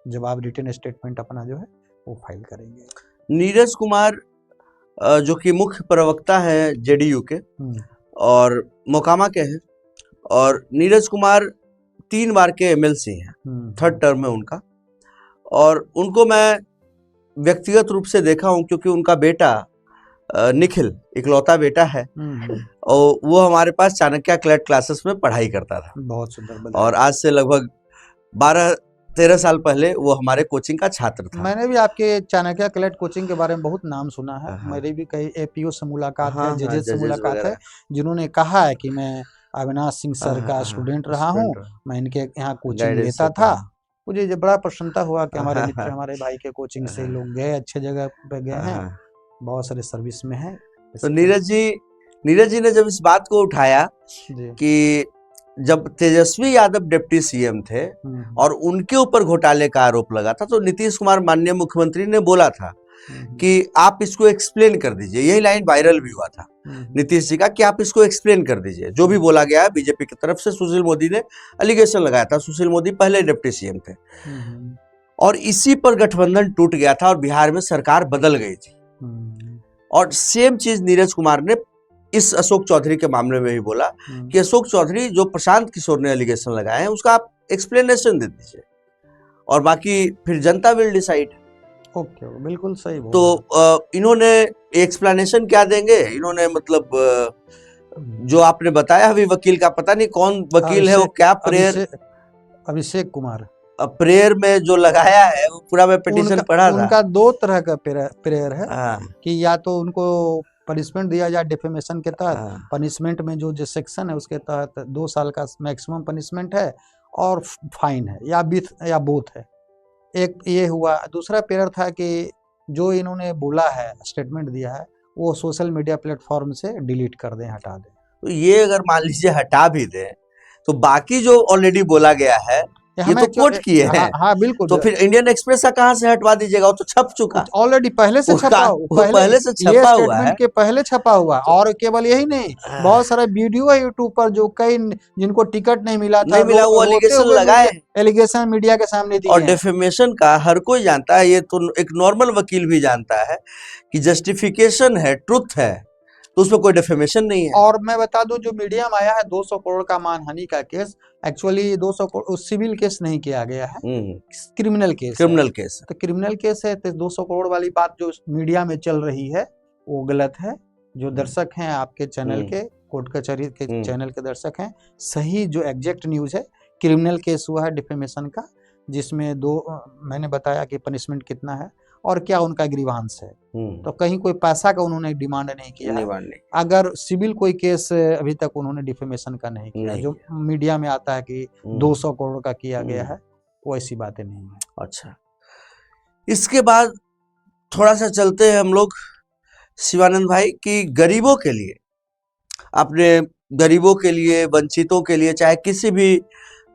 जवाब रिटन स्टेटमेंट अपना जो है वो फाइल करेंगे। नीरज कुमार जो कि मुख्य प्रवक्ता है जेडीयू के और मोकामा के हैं, और नीरज कुमार 3 बार के एमएलसी हैं, 3rd टर्म है उनका, और उनको मैं व्यक्तिगत रूप से देखा हूं क्योंकि उनका बेटा निखिल इकलौता बेटा है और वो हमारे पास चाणक्य क्लैट क्लासेस में पढ़ाई करता था। बहुत सुंदर। और आज से लगभग 12-13 साल पहले वो हमारे कोचिंग का छात्र था। मैंने भी आपके चाणक्य क्लैट कोचिंग के बारे में बहुत नाम सुना है। मेरी भी कई एपीओ से मुलाकात है, जजेस से मुलाकात है, जिन्होंने कहा है कि मैं अविनाश सिंह सर का स्टूडेंट रहा हूँ, मैं इनके यहाँ कोचिंग लेता था। मुझे बड़ा प्रसन्नता हुआ कि हमारे मित्र, हमारे भाई के कोचिंग से लोग गए, अच्छे जगह पे गए हैं, बहुत सारे सर्विस में हैं। तो नीरज जी ने जब इस बात को उठाया कि जब तेजस्वी यादव डिप्टी सीएम थे और उनके ऊपर घोटाले का आरोप लगा था, तो नीतीश कुमार माननीय मुख्यमंत्री ने बोला था कि आप इसको एक्सप्लेन कर दीजिए। यही लाइन वायरल भी हुआ था नीतीश जी का कि आप इसको एक्सप्लेन कर दीजिए, जो भी बोला गया है बीजेपी की तरफ से। सुशील मोदी ने एलिगेशन लगाया था, सुशील मोदी पहले डिप्टी सीएम थे, और इसी पर गठबंधन टूट गया था और बिहार में सरकार बदल गई थी। और सेम चीज नीरज कुमार ने इस अशोक चौधरी के मामले में भी बोला कि अशोक चौधरी जो प्रशांत किशोर ने एलिगेशन लगाए हैं उसका आप एक्सप्लेनेशन दे दीजिए और बाकी फिर जनता विल डिसाइड। ओके, बिल्कुल सही बोला। तो इन्होंने एक्सप्लेनेशन क्या देंगे? इन्होंने मतलब जो आपने बताया अभी वकील का, पता नहीं कौन वकील है वो, क्या प्रेयर, अभिषेक कुमार, प्रेयर में जो लगाया है वो पूरा मैं पिटीशन पढ़ा था। उनका 2 तरह का प्रेयर है कि या तो उनको पनिशमेंट दिया जाए डिफेमेशन के तहत। पनिशमेंट में जो सेक्शन है उसके तहत 2 साल का मैक्सिमम पनिशमेंट है और फाइन है, या बोथ है। एक ये हुआ। दूसरा प्रेयर था कि जो इन्होंने बोला है, स्टेटमेंट दिया है, वो सोशल मीडिया प्लेटफॉर्म से डिलीट कर दें, हटा दें। तो ये अगर मान लीजिए हटा भी दें तो बाकी जो ऑलरेडी बोला गया है ये तो कोट किए हैं। हाँ बिल्कुल। तो फिर इंडियन एक्सप्रेस का कहां से हटवा दीजिएगा? वो तो छप चुका, ऑलरेडी पहले से छपा हुआ है, के पहले छपा हुआ। और केवल यही नहीं, बहुत सारा वीडियो है यूट्यूब पर जो कई जिनको टिकट नहीं मिला था, वो एलिगेशन लगाए, एलिगेशन मीडिया के सामने दिए। और डिफेमेशन का हर कोई जानता है, ये तो एक नॉर्मल वकील भी जानता है कि जस्टिफिकेशन है, ट्रुथ है, तो उसमें कोई डिफेमेशन नहीं है। और मैं बता दूं, जो मीडिया में आया है 200 करोड़ का मानहानि का case, actually 200 crore civil case नहीं किया गया है, क्रिमिनल केस है। तो क्रिमिनल केस है, तो 200 करोड़ वाली बात जो मीडिया में चल रही है वो गलत है। जो दर्शक हैं आपके चैनल के, कोर्ट कचहरी के चैनल के दर्शक हैं, सही जो एग्जैक्ट न्यूज है, क्रिमिनल केस हुआ है डिफेमेशन का, जिसमें मैंने बताया कि पनिशमेंट कितना है और क्या उनका ग्रीवांस है। तो कहीं कोई पैसा का उन्होंने डिमांड नहीं किया। अगर सिविल कोई केस अभी तक उन्होंने डिफेमेशन का नहीं किया, जो मीडिया में आता है कि 200 करोड़ का किया गया है, वो ऐसी बातें नहीं है। अच्छा, इसके बाद थोड़ा सा चलते हैं हम लोग शिवानंद भाई कि गरीबों के लिए, अपने गरीबों के लिए, वंचितों के लिए, चाहे किसी भी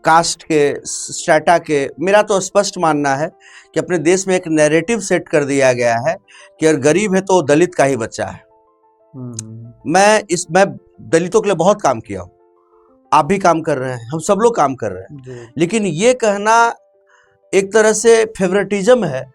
कास्ट के, स्ट्रेटा के, मेरा तो स्पष्ट मानना है कि अपने देश में एक नैरेटिव सेट कर दिया गया है कि अगर गरीब है तो दलित का ही बच्चा है। मैं दलितों के लिए बहुत काम किया हूँ, आप भी काम कर रहे हैं, हम सब लोग काम कर रहे हैं, लेकिन ये कहना एक तरह से फेवरेटिज्म है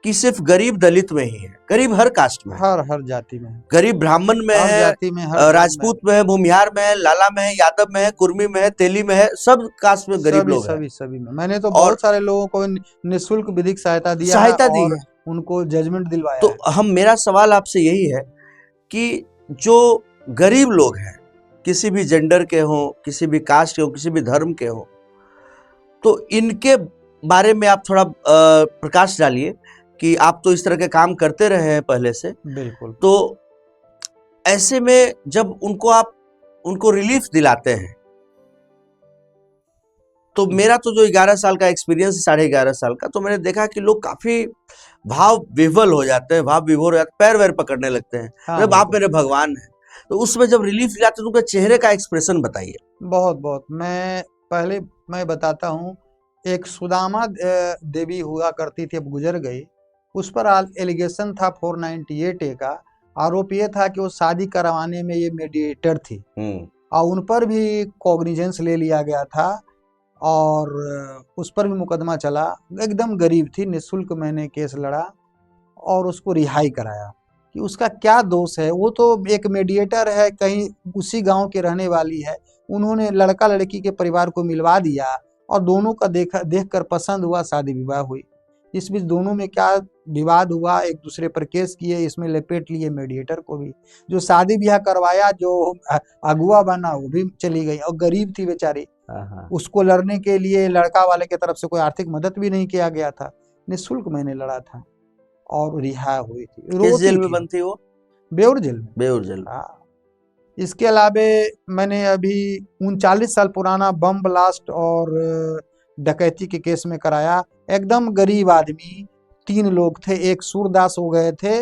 कि सिर्फ गरीब दलित में ही है। गरीब हर कास्ट में, हर जाति में, गरीब ब्राह्मण में हर है, जाति में, हर राजपूत में है, भूमिहार में है, लाला में है, यादव में है, कुर्मी में है, तेली में है, सब कास्ट में गरीब लोग हैं। सभी में। मैंने तो बहुत सारे लोगों को निःशुल्क विधिक सहायता दिया है और उनको जजमेंट दिलवाया तो है। मेरा सवाल आपसे यही है कि जो गरीब लोग हैं, किसी भी जेंडर के हों, किसी भी कास्ट के हों, किसी भी धर्म के हों, तो इनके बारे में आप थोड़ा प्रकाश डालिए कि आप तो इस तरह के काम करते रहे हैं पहले से। बिल्कुल। तो ऐसे में जब उनको रिलीफ दिलाते हैं, तो मेरा तो जो 11 साल का एक्सपीरियंस, 11.5 साल का, तो मैंने देखा कि लोग काफी भाव विह्वल हो जाते हैं, भाव विभोर हो जाते हैं, पैर वैर पकड़ने लगते हैं। मतलब आप मेरे भगवान हैं। तो उसमें जब रिलीफ दिलाते हैं तो उनके चेहरे का एक्सप्रेशन बताइए। बहुत मैं बताता हूँ। एक सुदामा देवी हुआ करती थी, अब गुजर गई। उस पर एलिगेशन था 498 ए का। आरोप ये था कि वो शादी करवाने में ये मीडिएटर थी और उन पर भी कॉग्निजेंस ले लिया गया था और उस पर भी मुकदमा चला। एकदम गरीब थी, निःशुल्क मैंने केस लड़ा और उसको रिहाई कराया कि उसका क्या दोष है। वो तो एक मीडिएटर है, कहीं उसी गांव के रहने वाली है। उन्होंने लड़का लड़की के परिवार को मिलवा दिया और दोनों का देखकर पसंद हुआ, शादी विवाह हुई। इस बीच दोनों में क्या विवाद हुआ, एक दूसरे पर केस किए, इसमें लपेट लिए मीडिएटर को भी। जो शादी ब्याह करवाया, जो अगुआ बना, वो भी चली गई और गरीब थी बेचारी। उसको लड़ने के लिए लड़का वाले की तरफ से कोई आर्थिक मदद भी नहीं किया गया था। निःशुल्क मैंने लड़ा था और रिहा हुई थी। किस जेल में बंद थी वो? बेउर जेल में। बेउर जेल। इसके अलावे मैंने अभी 39 साल पुराना बम ब्लास्ट और डकैती के केस में कराया। एकदम गरीब आदमी, 3 लोग थे, एक सूरदास हो गए थे,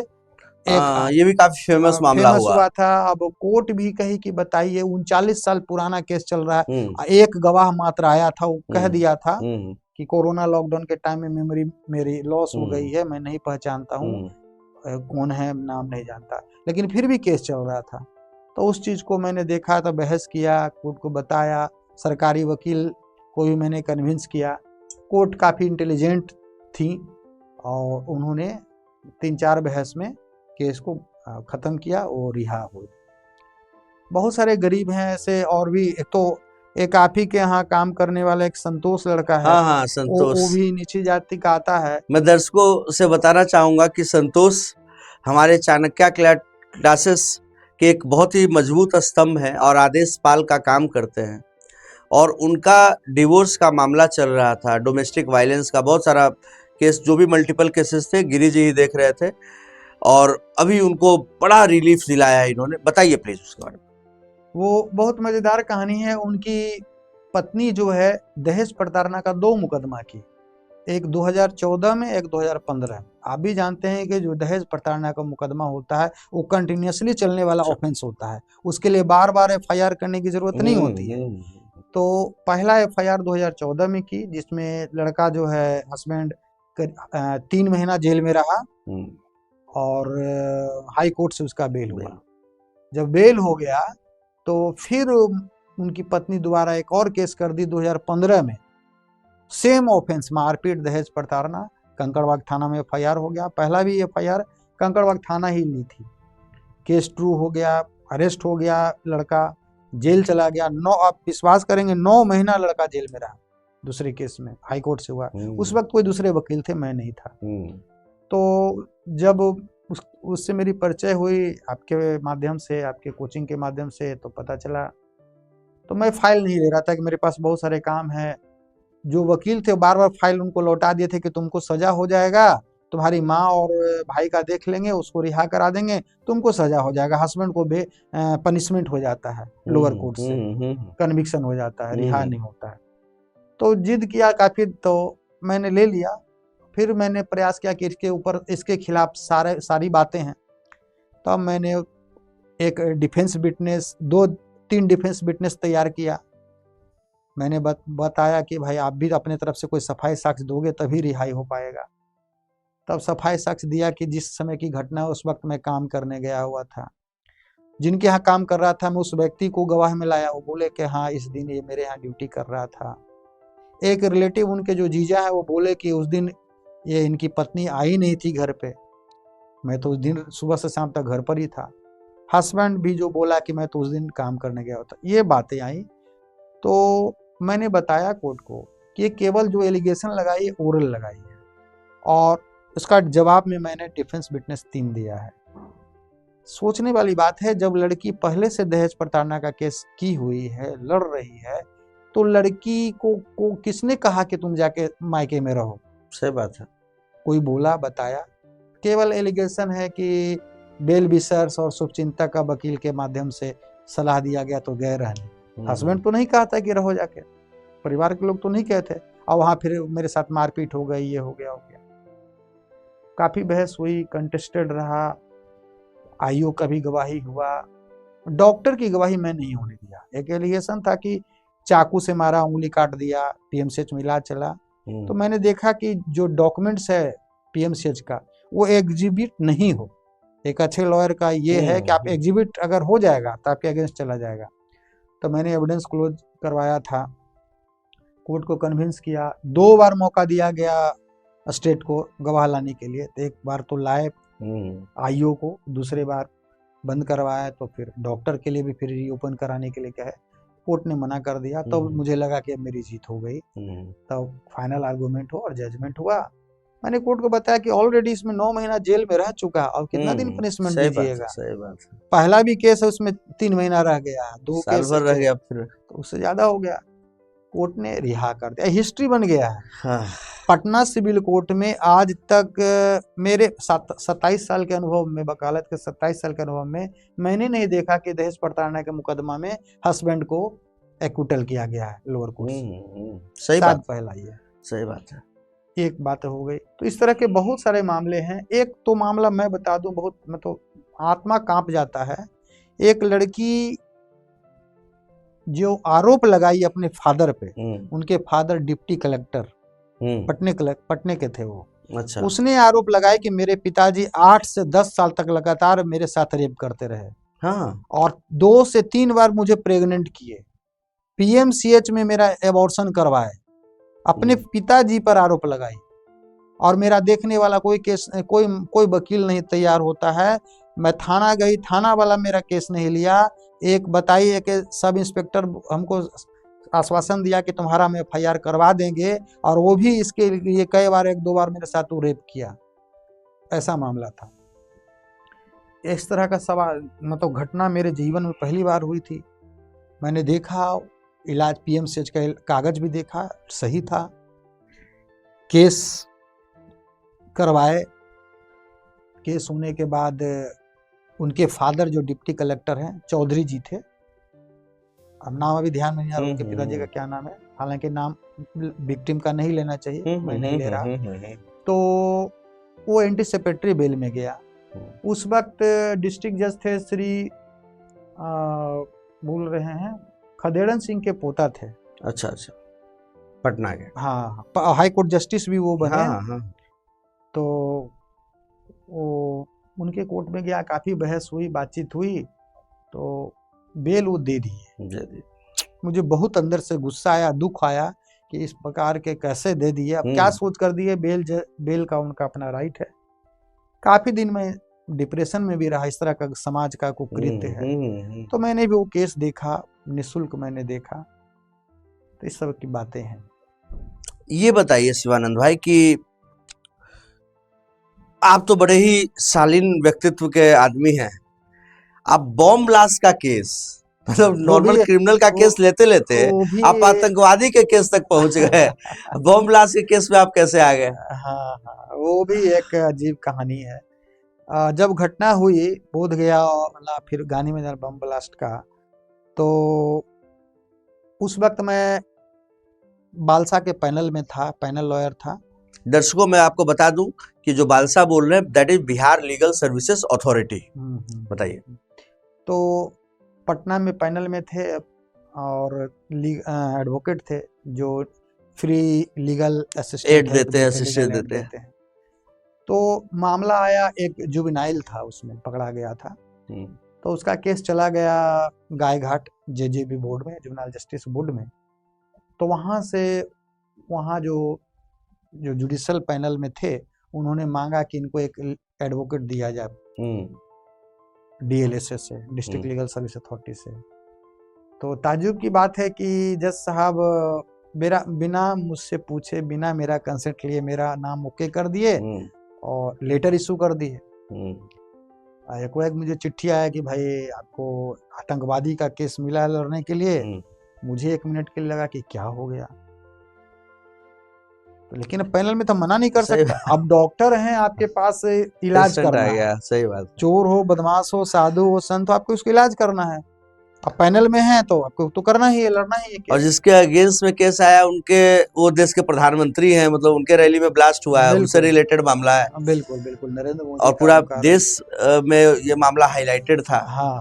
ये भी काफी फेमस मामला हुआ था। अब कोर्ट भी कही कि बताइए, 39 साल पुराना केस चल रहा है। एक गवाह मात्र आया था, वो कह दिया था कि कोरोना लॉकडाउन के टाइम में मेमोरी मेरी लॉस हो गई है, मैं नहीं पहचानता हूँ, कौन है नाम नहीं जानता, लेकिन फिर भी केस चल रहा था। तो उस चीज को मैंने देखा, तो बहस किया, कोर्ट को बताया, सरकारी वकील को भी मैंने कन्विंस किया। कोर्ट काफी इंटेलिजेंट थी और उन्होंने 3-4 बहस में केस को खत्म किया और रिहा हुए। बहुत सारे गरीब हैं ऐसे और भी। एक आप ही के यहाँ काम करने वाला एक संतोष लड़का है। हाँ, संतोष। वो भी नीची जाति का आता है। मैं दर्शकों से बताना चाहूंगा कि संतोष हमारे चाणक्य क्लासेस के एक बहुत ही मजबूत स्तंभ है और आदेश पाल का काम करते हैं। और उनका डिवोर्स का मामला चल रहा था, डोमेस्टिक वायलेंस का बहुत सारा केस, जो भी मल्टीपल केसेस थे, गिरी जी ही देख रहे थे और अभी उनको बड़ा रिलीफ दिलाया है इन्होंने। बताइए प्लीज उसके बारे में। वो बहुत मजेदार कहानी है। उनकी पत्नी जो है दहेज प्रताड़ना का 2 मुकदमा की, एक 2014 में, एक 2015 में। आप भी जानते हैं कि जो दहेज प्रताड़ना का मुकदमा होता है वो कंटिन्यूसली चलने वाला ऑफेंस होता है, उसके लिए बार बार FIR करने की जरूरत नहीं होती है। तो पहला FIR 2014 में की, जिसमें लड़का जो है हस्बैंड 3 महीना जेल में रहा और हाई कोर्ट से उसका बेल हुआ। जब बेल हो गया तो फिर उनकी पत्नी दोबारा एक और केस कर दी 2015 में, सेम ऑफेंस, मारपीट, दहेज प्रताड़ना। कंकड़बाग थाना में FIR हो गया। पहला भी FIR कंकड़बाग थाना ही ली थी। केस ट्रू हो गया, अरेस्ट हो गया, लड़का जेल चला गया। आप विश्वास करेंगे 9 महीना लड़का जेल में रहा। दूसरे केस में हाई कोर्ट से हुआ। उस वक्त कोई दूसरे वकील थे, मैं नहीं था। तो जब उससे मेरी परिचय हुई आपके माध्यम से, आपके कोचिंग के माध्यम से, तो पता चला। तो मैं फाइल नहीं ले रहा था कि मेरे पास बहुत सारे काम है। जो वकील थे बार बार फाइल उनको लौटा दिए थे कि तुमको सजा हो जाएगा, तुम्हारी माँ और भाई का देख लेंगे, उसको रिहा करा देंगे, तुमको सजा हो जाएगा। हस्बैंड को भी पनिशमेंट हो जाता है लोअर कोर्ट से, कन्विक्शन हो जाता है, रिहा नहीं होता है। तो जिद किया काफी, तो मैंने ले लिया। फिर मैंने प्रयास किया कि इसके खिलाफ सारी बातें हैं। तब मैंने एक डिफेंस विटनेस, 2-3 डिफेंस विटनेस तैयार किया। मैंने बताया कि भाई आप भी अपने तरफ से कोई सफाई साक्ष्य दोगे तभी रिहाई हो पाएगा। तब सफाई साक्ष्य दिया कि जिस समय की घटना उस वक्त मैं काम करने गया हुआ था। जिनके यहाँ काम कर रहा था मैं उस व्यक्ति को गवाह में लाया, वो बोले कि हाँ इस दिन ये मेरे यहाँ ड्यूटी कर रहा था। एक रिलेटिव उनके जो जीजा है वो बोले कि उस दिन ये इनकी पत्नी आई नहीं थी घर पे, मैं तो उस दिन सुबह से शाम तक घर पर ही था। हस्बैंड भी जो बोला कि मैं तो उस दिन काम करने गया होता। ये बातें आई तो मैंने बताया कोर्ट को कि ये केवल जो एलिगेशन लगाई है ओरल लगाई है, और उसका जवाब में मैंने डिफेंस विटनेस 3 दिया है। सोचने वाली बात है, जब लड़की पहले से दहेज प्रताड़ना का केस की हुई है, लड़ रही है, तो लड़की को किसने कहा कि तुम जाके मायके में रहो? सही बात है। कोई बोला, बताया? केवल एलिगेशन है कि बेल विसर्स और शुभचिंतक का वकील के माध्यम से सलाह दिया गया तो गए रहने। हस्बैंड तो नहीं कहा था कि रहो जाके, परिवार के लोग तो नहीं कहते। और वहां फिर मेरे साथ मारपीट हो गई, ये हो गया हो गया। काफी बहस हुई, कंटेस्टेड रहा, आईओ का भी गवाही हुआ, डॉक्टर की गवाही मैं नहीं होने दिया। एक एलिगेशन था कि चाकू से मारा, उंगली काट दिया, पीएमसीएच में इलाज चला। तो मैंने देखा कि जो डॉक्यूमेंट्स है पीएमसीएच का वो एग्जिबिट नहीं हो। एक अच्छे लॉयर का ये है कि आप एग्जिबिट अगर हो जाएगा तो आपके अगेंस्ट चला जाएगा। तो मैंने एविडेंस क्लोज करवाया था, कोर्ट को कन्विंस किया। 2 बार मौका दिया गया स्टेट को गवाह लाने के लिए, तो एक बार तो लाए आईओ को, दूसरे बार बंद करवाया, तो फिर डॉक्टर के लिए भी फिर रीओपन कराने के लिए कहे, कोर्ट ने मना कर दिया। तो मुझे लगा कि अब मेरी जीत हो गई। तो फाइनल आर्गुमेंट हो और जजमेंट हुआ। मैंने कोर्ट को बताया कि ऑलरेडी इसमें 9 महीना जेल में रह चुका, और कितना दिन पनिशमेंट दीजिएगा? सही बात है। पहला भी केस है उसमें 3 महीना रह गया, 2 साल केस भर रह गया, फिर तो उससे ज्यादा हो गया। कोर्ट ने रिहा कर दिया, हिस्ट्री बन गया है। हाँ। पटना सिविल कोर्ट में आज तक मेरे 27 साल के अनुभव में, वकालत के 27 साल के अनुभव में, मैंने नहीं देखा कि दहेज प्रताड़ना के मुकदमा में हस्बैंड को एक्विटल किया गया है लोअर कोर्ट से। सही बात, पहला ये सही बात है। एक बात हो गई। तो इस तरह के बहुत सारे मामले हैं। एक तो मामला मैं बता दूं, बहुत मतलब आत्मा कांप जाता है। एक लड़की जो आरोप लगाई अपने फादर पे, उनके फादर डिप्टी कलेक्टर पटने के थे वो। अच्छा। उसने आरोप लगाया कि मेरे पिताजी 8 से 10 साल तक लगातार मेरे साथ रेप करते रहे। हाँ। और 2 से 3 बार मुझे प्रेग्नेंट किए, पीएमसीएच में मेरा एबॉर्शन करवाए, अपने पिताजी पर आरोप लगाई। और मेरा देखने वाला कोई केस, कोई वकील नहीं तैयार होता है। मैं थाना गई, थाना वाला मेरा केस नहीं लिया। एक बताइए कि सब इंस्पेक्टर हमको आश्वासन दिया कि तुम्हारा हम एफआईआर करवा देंगे, और वो भी इसके लिए कई बार 1-2 बार मेरे साथ वो रेप किया। ऐसा मामला था। इस तरह का सवाल मतलब घटना मेरे जीवन में पहली बार हुई थी। मैंने देखा, इलाज पीएमसीएच का कागज भी देखा, सही था। केस करवाए। केस होने के बाद उनके फादर जो डिप्टी कलेक्टर हैं, चौधरी जी थे, अब नाम अभी ध्यान में नहीं आ रहा उनके पिताजी का क्या नाम है, हालांकि नाम विक्टिम का नहीं लेना चाहिए, मैं नहीं ले रहा। तो वो एंटीसिपेटरी बेल में गया। उस वक्त डिस्ट्रिक्ट जज थे श्री बोल रहे हैं खदेड़न सिंह के पोता थे। अच्छा अच्छा, पटना के। हाँ, हाई कोर्ट जस्टिस भी वो बने। हाँ। तो वो उनके कोर्ट में गया, काफी बहस हुई, बातचीत हुई, तो बेल वो दे दिए। मुझे बहुत अंदर से गुस्सा आया, दुख आया कि इस प्रकार के कैसे दे दिए। अब क्या सोच कर दिए? बेल का उनका अपना राइट है। काफी दिन में डिप्रेशन में भी रहा, इस तरह का समाज का कुकृत्य है। तो मैंने भी वो केस देखा, निःशुल्क मैंने देखा। तो इस सब की बातें हैं। ये बताइए शिवानंद भाई कि आप तो बड़े ही शालीन व्यक्तित्व के आदमी हैं। आप बॉम्ब ब्लास्ट का केस, मतलब नॉर्मल क्रिमिनल का केस लेते लेते आप आतंकवादी के केस तक पहुंच गए। बॉम्ब ब्लास्ट के केस में आप कैसे आ गए? हाँ, वो भी एक अजीब कहानी है। जब घटना हुई बोध गया मतलब फिर गानी में बम ब्लास्ट का, तो उस वक्त मैं बालसा के पैनल में था, पैनल लॉयर था। दर्शकों मैं आपको बता दूं कि जो बालसा बोल रहे हैं that is Bihar legal services authority. बताइए। तो पटना में पैनल में थे और एडवोकेट थे जो फ्री लीगल असिस्टेंट देते हैं। तो मामला आया, एक जुवेनाइल था उसमें पकड़ा गया था। तो उसका केस चला गया गायघाट जेजेबी बोर्ड में, जुवेनाइल जस्टिस बोर्ड में। तो वहाँ जो जुडिशल पैनल में थे, उन्होंने मांगा कि इनको एक एडवोकेट दिया जाए DLSA से, डिस्ट्रिक्ट लीगल सर्विस अथॉरिटी से। तो ताज्जुब की बात है कि जज साहब मेरा बिना मुझसे पूछे, बिना मेरा कंसेंट लिए मेरा नाम ओके कर दिए और लेटर इशू कर दिए। एक मुझे चिट्ठी आया कि भाई आपको आतंकवादी का केस मिला है लड़ने के लिए। मुझे 1 मिनट के लिए लगा कि क्या हो गया, तो लेकिन पैनल में तो मना नहीं कर सकता। अब डॉक्टर हैं, आपके पास इलाज करना है। सही बात। चोर हो, बदमाश हो, साधु हो, संत हो, आपको उसका इलाज करना है। अब पैनल में है तो आपको तो करना ही है, लड़ना ही है। और जिसके अगेंस्ट में केस आया, उनके वो देश के प्रधानमंत्री हैं, मतलब उनके रैली में ब्लास्ट हुआ है, उनसे रिलेटेड मामला है। बिल्कुल बिल्कुल, नरेंद्र मोदी और पूरा देश में ये मामला हाईलाइटेड था। हाँ,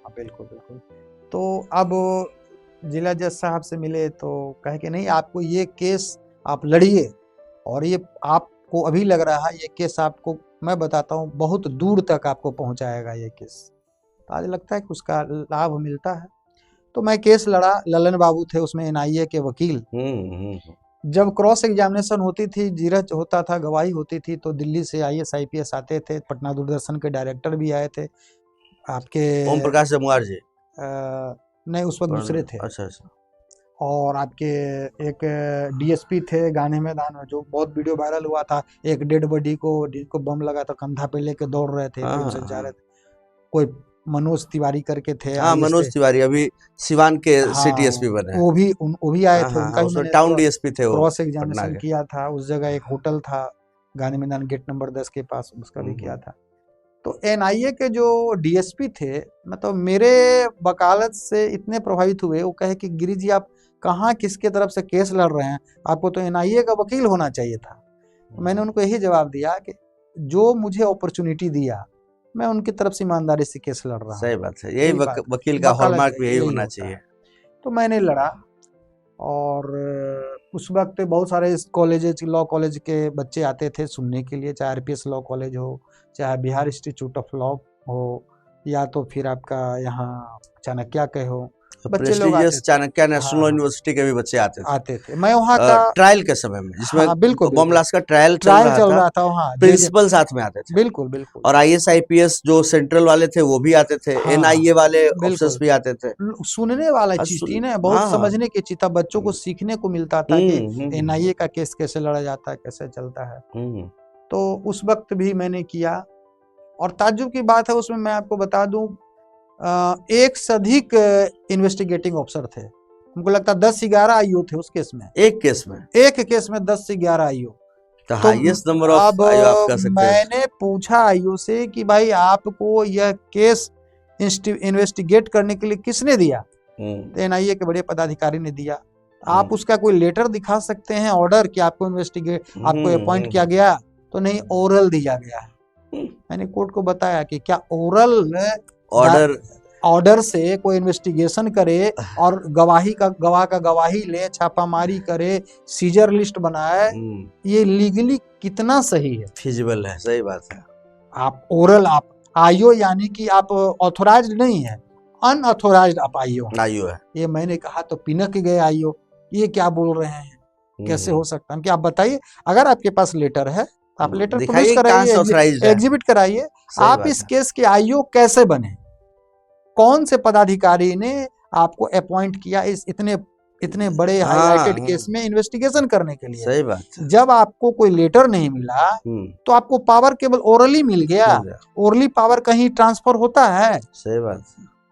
बिल्कुल बिल्कुल। तो अब जिला जज साहब से मिले तो कहे कि नहीं, आपको ये केस आप लड़िए, और ये आपको अभी लग रहा है ये केस आपको, मैं बताता हूँ, बहुत दूर तक आपको पहुंचाएगा ये केस। तो आज लगता है कि उसका लाभ मिलता है। तो मैं केस लड़ा, ललन बाबू थे उसमें NIA के वकील। जब क्रॉस एग्जामिनेशन होती थी, जीरज होता था, गवाही होती थी, तो दिल्ली से IAS IPS आते थे, पटना दूरदर्शन के डायरेक्टर भी आए थे, आपके ओम प्रकाश जमुआर जी नहीं, उस वक्त दूसरे थे। अच्छा। और आपके एक DSP थे गाने मैदान में, जो बहुत वीडियो वायरल हुआ था, एक डेड बॉडी को बम लगा था, कंधा पे लेके दौड़ रहे थे, जा रहे थे। कोई मनोज तिवारी करके थे। मनोज तिवारी अभी सिवान के सिटी SP बने। वो भी आए थे, उनका भी टाउन DSP थे। क्रॉस एग्जामिनेशन किया था। उस जगह एक होटल था गाने मैदान गेट नंबर 10 के पास, उसका भी किया था। तो NIA के जो DSP थे, मतलब मेरे वकालत से इतने प्रभावित हुए, वो कहे कि गिरी जी आप कहाँ किसके तरफ से केस लड़ रहे हैं, आपको तो NIA का वकील होना चाहिए था। तो मैंने उनको यही जवाब दिया कि जो मुझे अपॉर्चुनिटी दिया, मैं उनकी तरफ से ईमानदारी से केस लड़ रहा हूँ। सही बात है, यही वकील का हॉलमार्क भी यही होना चाहिए। तो मैंने लड़ा, और उस वक्त बहुत सारे कॉलेज, लॉ कॉलेज के बच्चे आते थे सुनने के लिए, चाहे RPS लॉ कॉलेज हो, चाहे बिहार इंस्टीट्यूट ऑफ लॉ हो, या तो फिर आपका यहाँ चाणक्य के हो, बच्चे लोग आते थे। चाणक्य नेशनल लॉ यूनिवर्सिटी के भी बच्चे आते थे। मैं वहाँ का ट्रायल के समय में, जिसमें बिल्कुल बम ब्लास्ट का ट्रायल चल रहा था, वहाँ प्रिंसिपल साथ में आते थे। बिल्कुल। और IAS IPS जो सेंट्रल वाले थे वो भी आते थे, NIA वाले ऑफिसर्स भी आते थे। सुनने वाला चीज थी ना, बहुत समझने की चीज था, बच्चों को सीखने को मिलता था कि NIA का केस कैसे लड़ा जाता है, कैसे चलता है। तो उस वक्त भी मैंने किया। और ताज्जुब की बात है, उसमें मैं आपको बता दूं, 1 से अधिक इन्वेस्टिगेटिंग ऑफिसर थे। हमको लगता 10-11 IO थे उस केस में। एक केस में 10 से 11 IO। तो हाईएस्ट नंबर ऑफ IO आप कह सकते हैं। मैंने पूछा IO से कि भाई आपको यह केस इन्वेस्टिगेट करने के लिए किसने दिया? तो NIA के बड़े पदाधिकारी ने दिया। आप उसका कोई लेटर दिखा सकते हैं, ऑर्डर, कि आपको आपको अपॉइंट किया गया? तो नहीं, ओरल दिया गया है। मैंने कोर्ट को बताया कि क्या ओरल ऑर्डर से कोई इन्वेस्टिगेशन करे और गवाह का गवाही ले, छापामारी करे, सीजर लिस्ट बनाए, ये लीगली कितना सही है, फिजिबल है? सही बात है। आप ओरल, आप IO यानी कि आप ऑथोराइज्ड नहीं है, अनऑथोराइज्ड आप IO है। ये मैंने कहा तो पिनक गए IO, ये क्या बोल रहे हैं, कैसे हो सकता है? कि आप बताइए, अगर आपके पास लेटर है, आप लेटर प्रोड्यूस कराइए, एग्जिबिट कराइए। आप इस केस के IO कैसे बने? कौन से पदाधिकारी ने आपको अपॉइंट किया इस इतने बड़े हाईलाइटेड केस में इन्वेस्टिगेशन करने के लिए? सही बात। जब आपको कोई लेटर नहीं मिला तो आपको पावर केवल ओरली मिल गया। ओरली पावर कहीं ट्रांसफर होता है? सही बात।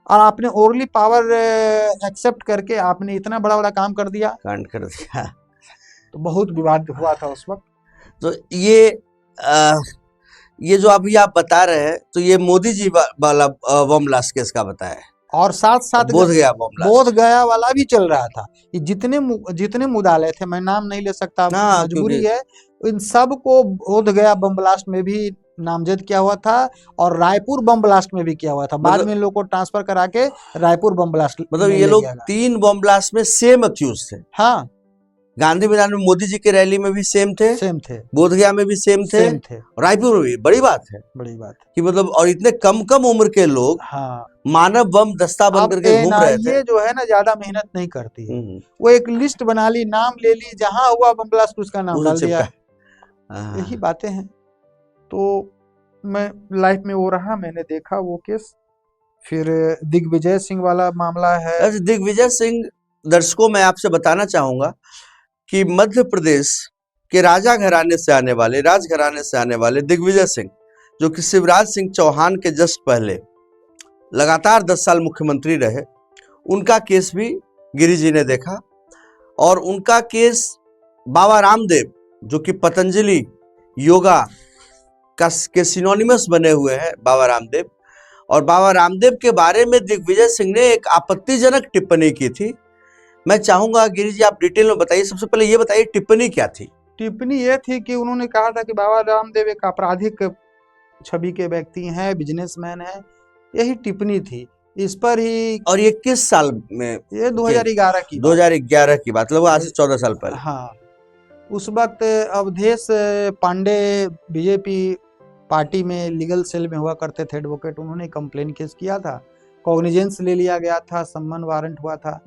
और आपने ओरली पावर एक्सेप्ट करके आपने इतना बड़ा काम कर दिया, कांड कर दिया। तो बहुत विवाद हुआ था उस वक्त। तो ये जो अभी आप बता रहे हैं, तो ये मोदी जी वाला बम ब्लास्ट केस का बताया, और साथ बोध गया वाला भी चल रहा था। ये जितने मुद्दालय थे, मैं नाम नहीं ले सकता, मजबूरी है, इन सब को बोध गया बम ब्लास्ट में भी नामजद किया हुआ था, और रायपुर बम ब्लास्ट में भी किया हुआ था। बाद में इन लोगों को ट्रांसफर करा के रायपुर बम ब्लास्ट, मतलब ये लोग 3 बम ब्लास्ट में सेम अक्यूज थे। हाँ, गांधी मैदान में मोदी जी के रैली में भी सेम थे, बोधगया में भी सेम थे, रायपुर में भी। बड़ी बात है कि मतलब, और इतने कम उम्र के लोग मानव बम दस्ता बन करके घूम रहे थे। ये जो है ना, ज्यादा मेहनत नहीं करती है, वो एक लिस्ट बना ली, नाम ले ली, जहां हुआ बम ब्लास्ट उसका नाम डाल दिया। यही बातें हैं। तो मैं लाइफ में वो रहा, मैंने देखा वो केस। फिर दिग्विजय सिंह वाला मामला है। दिग्विजय सिंह, दर्शकों मैं आपसे बताना चाहूंगा कि मध्य प्रदेश के राजघराने से आने वाले दिग्विजय सिंह, जो कि शिवराज सिंह चौहान के जस्ट पहले लगातार 10 साल मुख्यमंत्री रहे, उनका केस भी गिरी जी ने देखा। और उनका केस बाबा रामदेव, जो कि पतंजलि योगा के सिनोनिमस बने हुए हैं बाबा रामदेव, और बाबा रामदेव के बारे में दिग्विजय सिंह ने एक आपत्तिजनक टिप्पणी की थी। मैं चाहूंगा गिरी जी आप डिटेल में बताइए। सबसे पहले ये बताइए टिप्पणी क्या थी? टिप्पणी ये थी कि उन्होंने कहा था कि बाबा रामदेव एक आपराधिक छवि के व्यक्ति हैं, बिजनेसमैन हैं। यही टिप्पणी थी इस पर ही। और ये किस साल में? ये 2011 की 2011 की बात, मतलब आज से 14 साल पहले। हाँ, उस वक्त अवधेश पांडे बीजेपी पार्टी में लीगल सेल में हुआ करते थे, एडवोकेट। उन्होंने कंप्लेन केस किया था, कॉग्निजेंस ले लिया गया था, सम्मन वारंट हुआ था।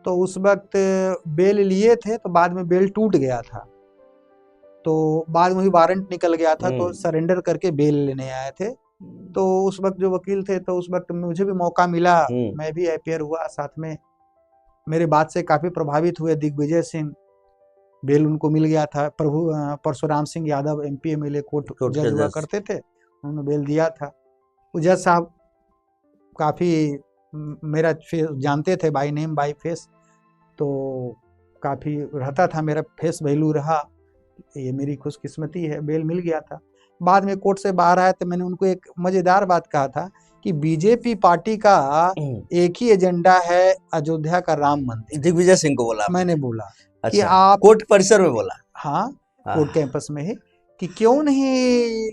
तो उस वक्त बेल लिए थे, तो बाद में बेल टूट गया था, तो बाद में ही वारंट निकल गया था, तो सरेंडर करके बेल लेने आए थे। तो उस वक्त जो वकील थे, तो उस वक्त मुझे भी मौका मिला, मैं भी अपियर हुआ साथ में। मेरे बात से काफी प्रभावित हुए दिग्विजय सिंह। बेल उनको मिल गया था। Parshuram Singh Yadav MP MLA court जज हुआ करते थे, उन्होंने बेल दिया था। जज साहब काफी मेरा फेस जानते थे, बाई नेम बाई फेस, तो काफी रहता था, मेरा फेस वैल्यू रहा। ये मेरी खुशकिस्मती है, बेल मिल गया था। बाद में कोर्ट से बाहर आया तो मैंने उनको एक मजेदार बात कहा था कि बीजेपी पार्टी का एक ही एजेंडा है, अयोध्या का राम मंदिर। दिग्विजय सिंह को बोला? मैंने बोला कि आप कोर्ट परिसर में बोला? हाँ, कोर्ट कैंपस में ही, कि क्यों नहीं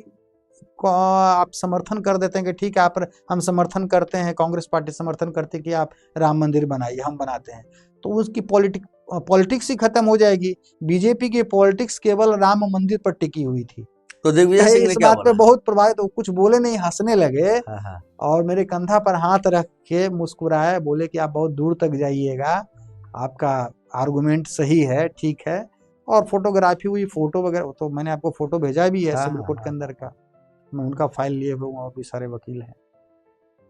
आप समर्थन कर देते हैं कि ठीक है, आप हम समर्थन करते हैं, कांग्रेस पार्टी समर्थन करती है कि आप राम मंदिर बनाइए, हम बनाते हैं, तो उसकी पॉलिटिक्स ही खत्म हो जाएगी। बीजेपी की पॉलिटिक्स केवल राम मंदिर पर टिकी हुई थी। तो दिग्विजय सिंह ने इस बात पे बहुत प्रभावित, तो कुछ बोले नहीं, हंसने लगे और मेरे कंधा पर हाथ रख के मुस्कुराए, बोले कि आप बहुत दूर तक जाइएगा, आपका आर्गुमेंट सही है, ठीक है। और फोटोग्राफी हुई, फोटो वगैरह, तो मैंने आपको फोटो भेजा भी है सिविल कोर्ट के अंदर का, मैं उनका फाइल लिए हुए और भी सारे वकील हैं।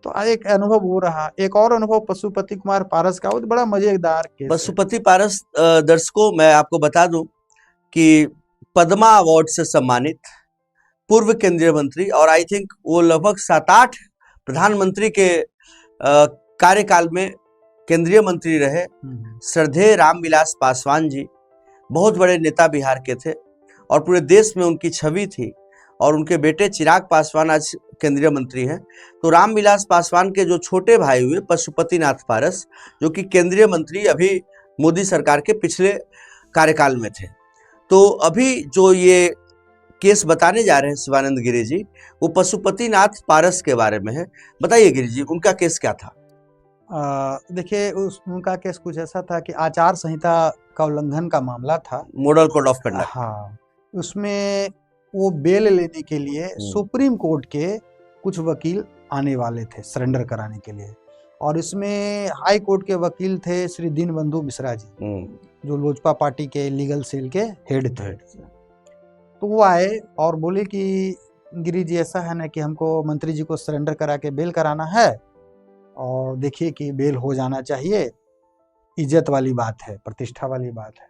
तो एक अनुभव वो रहा। एक और अनुभव पशुपति कुमार पारस का, वो बड़ा मजेदार केस। पशुपति पारस, दर्शकों मैं आपको बता दूं कि पद्मा अवार्ड से सम्मानित पूर्व केंद्रीय मंत्री, और आई थिंक वो लगभग 7-8 प्रधानमंत्री के कार्यकाल में केंद्रीय मंत्री रहे। श्रद्धेय रामविलास पासवान जी बहुत बड़े नेता बिहार के थे और पूरे देश में उनकी छवि थी, और उनके बेटे चिराग पासवान आज केंद्रीय मंत्री हैं। तो रामविलास पासवान के जो छोटे भाई हुए पशुपतिनाथ पारस, जो कि केंद्रीय मंत्री अभी मोदी सरकार के पिछले कार्यकाल में थे। तो अभी जो ये केस बताने जा रहे हैं शिवानंद गिरी जी, वो पशुपतिनाथ पारस के बारे में है। बताइए गिरी जी, उनका केस क्या था? देखिए, उनका केस कुछ ऐसा था कि आचार संहिता का उल्लंघन का मामला था, मॉडल कोड ऑफ कंडक्ट। हाँ, उसमें वो बेल लेने के लिए सुप्रीम कोर्ट के कुछ वकील आने वाले थे सरेंडर कराने के लिए, और इसमें हाई कोर्ट के वकील थे श्री दीनबंधु मिश्रा जी, जो लोजपा पार्टी के लीगल सेल के हेड थे। तो वो आए और बोले कि गिरी जी, ऐसा है ना कि हमको मंत्री जी को सरेंडर करा के बेल कराना है, और देखिए कि बेल हो जाना चाहिए, इज्जत वाली बात है, प्रतिष्ठा वाली बात है।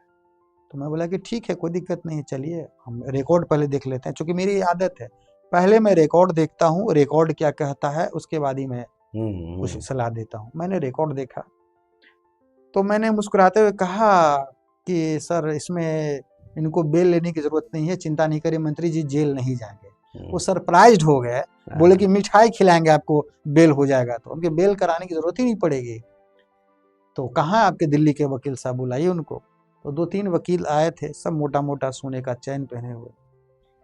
तो मैं बोला कि ठीक है, कोई दिक्कत नहीं है, चलिए हम रिकॉर्ड पहले देख लेते हैं, क्योंकि मेरी आदत है, पहले मैं रिकॉर्ड देखता हूँ, रिकॉर्ड क्या कहता है उसके बाद ही मैं कुछ सलाह देता हूँ। मैंने रिकॉर्ड देखा तो मैंने मुस्कुराते हुए कहा कि सर, इसमें इनको बेल लेने की जरूरत नहीं है, चिंता नहीं करिए, मंत्री जी जेल नहीं जाएंगे। वो सरप्राइज्ड हो गए, बोले कि मिठाई खिलाएंगे आपको, बेल हो जाएगा। तो उनके बेल कराने की जरूरत ही नहीं पड़ेगी। तो कहाँ आपके दिल्ली के वकील साहब, बुलाइए उनको। तो 2-3 वकील आए थे, सब मोटा मोटा सोने का चैन पहने हुए,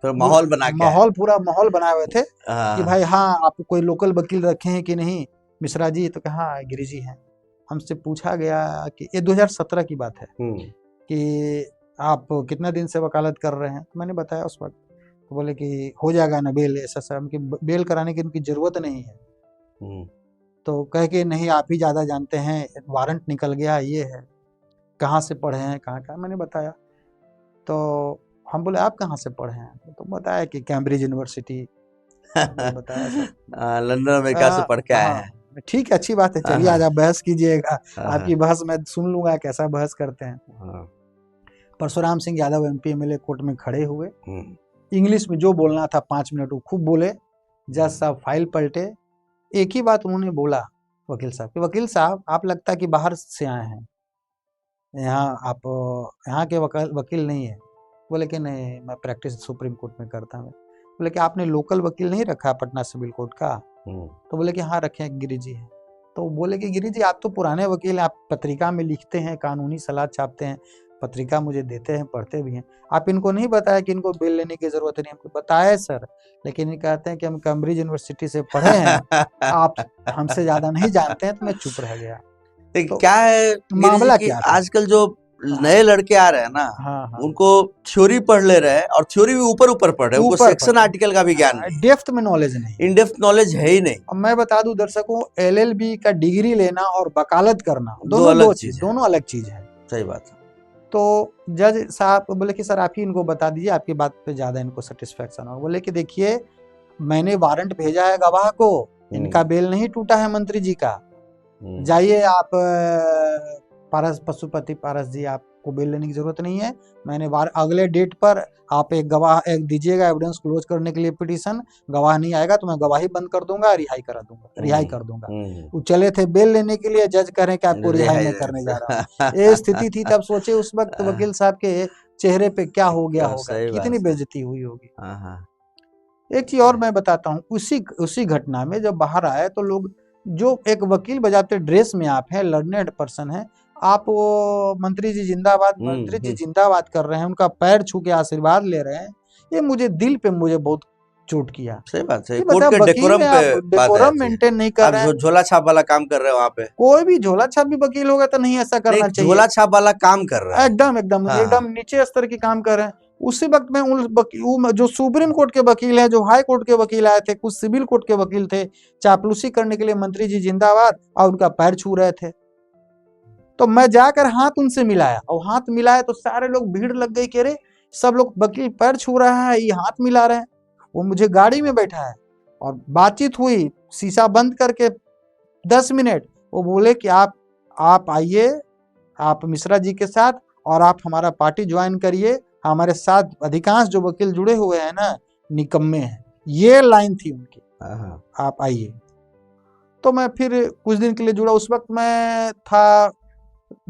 तो माहौल बना के, पूरा माहौल बनाए हुए थे कि भाई हाँ, आप कोई लोकल वकील रखे हैं कि नहीं मिश्रा जी? तो कहा गिरी जी हैं। हमसे पूछा गया कि ये 2017 की बात है कि आप कितना दिन से वकालत कर रहे हैं? तो मैंने बताया उस वक्त। तो बोले कि हो जाएगा ना बेल, ऐसा ऐसा। कि बेल कराने की इनकी ज़रूरत नहीं है। तो कह के नहीं, आप ही ज़्यादा जानते हैं, वारंट निकल गया, ये है। कहाँ से पढ़े हैं, कहाँ कहाँ, मैंने बताया। तो हम बोले आप कहाँ से पढ़े हैं? तो बताया कि कैम्ब्रिज यूनिवर्सिटी। बताया सर लंदन अमेरिका से पढ़ के आया है। ठीक है, अच्छी बात है, चलिए आज आप बहस कीजिएगा, आपकी बहस मैं सुन लूंगा, कैसा बहस करते हैं। Parshuram Singh Yadav MP MLA court में खड़े हुए, इंग्लिश में जो बोलना था 5 मिनट वो खूब बोले। जज साहब फाइल पलटे, एक ही बात उन्होंने बोला वकील साहब कि वकील साहब आप लगता है कि बाहर से आए हैं, यहाँ आप यहाँ के वकील नहीं है। बोले कि नहीं, मैं प्रैक्टिस सुप्रीम कोर्ट में करता हूँ। बोले कि आपने लोकल वकील नहीं रखा पटना सिविल कोर्ट का? तो बोले कि हाँ रखे हैं, गिरी जी है। तो बोले कि गिरी जी आप तो पुराने वकील हैं, आप पत्रिका में लिखते हैं, कानूनी सलाह छापते हैं, पत्रिका मुझे देते हैं, पढ़ते भी हैं, आप इनको नहीं बताया कि इनको बिल लेने की जरूरत नहीं? हमको बताया सर, लेकिन ये कहते हैं कि हम कैम्ब्रिज यूनिवर्सिटी से पढ़े हैं, आप हमसे ज्यादा नहीं जानते हैं। तो मैं चुप रह गया। तो क्या है मामला क्या था? आजकल जो नए लड़के आ रहे हैं ना, उनको थ्योरी पढ़ ले रहे हैं, और थ्योरी भी ऊपर ऊपर पढ़ रहे हैं, उनको सेक्शन आर्टिकल का भी ज्ञान नहीं, डेप्थ में नॉलेज नहीं, इन डेप्थ नॉलेज है ही नहीं। अब मैं बता दूं दर्शकों, LLB का डिग्री लेना और वकालत करना दोनों अलग चीज है। सही बात है। तो जज साहब बोले कि सर आप ही इनको बता दीजिए, आपकी बात पे ज्यादा इनको सेटिस्फेक्शन हो। बोले कि देखिए मैंने वारंट भेजा है गवाह को, इनका बेल नहीं टूटा है मंत्री जी का, जाइए आप पारस पशुपति पारस जी, आपको बेल लेने की जरूरत नहीं है। मैंने अगले डेट पर आप एक गवाह एक दीजिएगा, एविडेंस क्लोज करने के लिए पिटीशन, गवाह नहीं आएगा तो मैं गवाही बंद कर दूंगा, रिहाई कर दूंगा। वो चले थे बेल लेने के लिए, जज कह रहे हैं कि आपको रिहाई नहीं करने जा रहा हूँ। ये स्थिति थी। तब सोचे उस वक्त वकील साहब के चेहरे पे क्या हो गया होगा, कितनी बेइज्जती हुई होगी। एक चीज और मैं बताता हूँ, उसी घटना में जब बाहर आए तो लोग, जो एक वकील बजाते ड्रेस में आप हैं, लर्नेड पर्सन है, आप वो मंत्री जी जिंदाबाद, मंत्री जी जिंदाबाद कर रहे हैं, उनका पैर छू के आशीर्वाद ले रहे हैं, ये मुझे दिल पे बहुत चोट किया। सही बात है। कोर्ट के डेकोरम मेंटेन नहीं कर रहे हैं, झोला छाप वाला काम कर रहे हो वहाँ पे। कोई भी झोला छाप भी वकील होगा तो नहीं ऐसा करना चाहिए। झोला छाप वाला काम कर रहा है, एकदम नीचे स्तर की काम कर रहे हैं। उसी वक्त में उन जो सुप्रीम कोर्ट के वकील हैं, जो हाई कोर्ट के वकील आए थे, कुछ सिविल कोर्ट के वकील थे, चापलूसी करने के लिए मंत्री जी जिंदाबाद और उनका पैर छू रहे थे। तो मैं जाकर हाथ उनसे मिलाया, और हाथ मिलाया तो सारे लोग, भीड़ लग गई कि अरे सब लोग वकील पैर छू रहा है, ये हाथ मिला रहे हैं। वो मुझे गाड़ी में बैठा है और बातचीत हुई, शीशा बंद करके 10 मिनट। वो बोले कि आप आइए, आप मिश्रा जी के साथ, और आप हमारा पार्टी ज्वाइन करिए, हमारे साथ अधिकांश जो वकील जुड़े हुए हैं ना निकम्मे हैं, ये लाइन थी उनकी, आप आइए। तो मैं फिर कुछ दिन के लिए जुड़ा। उस वक्त मैं था,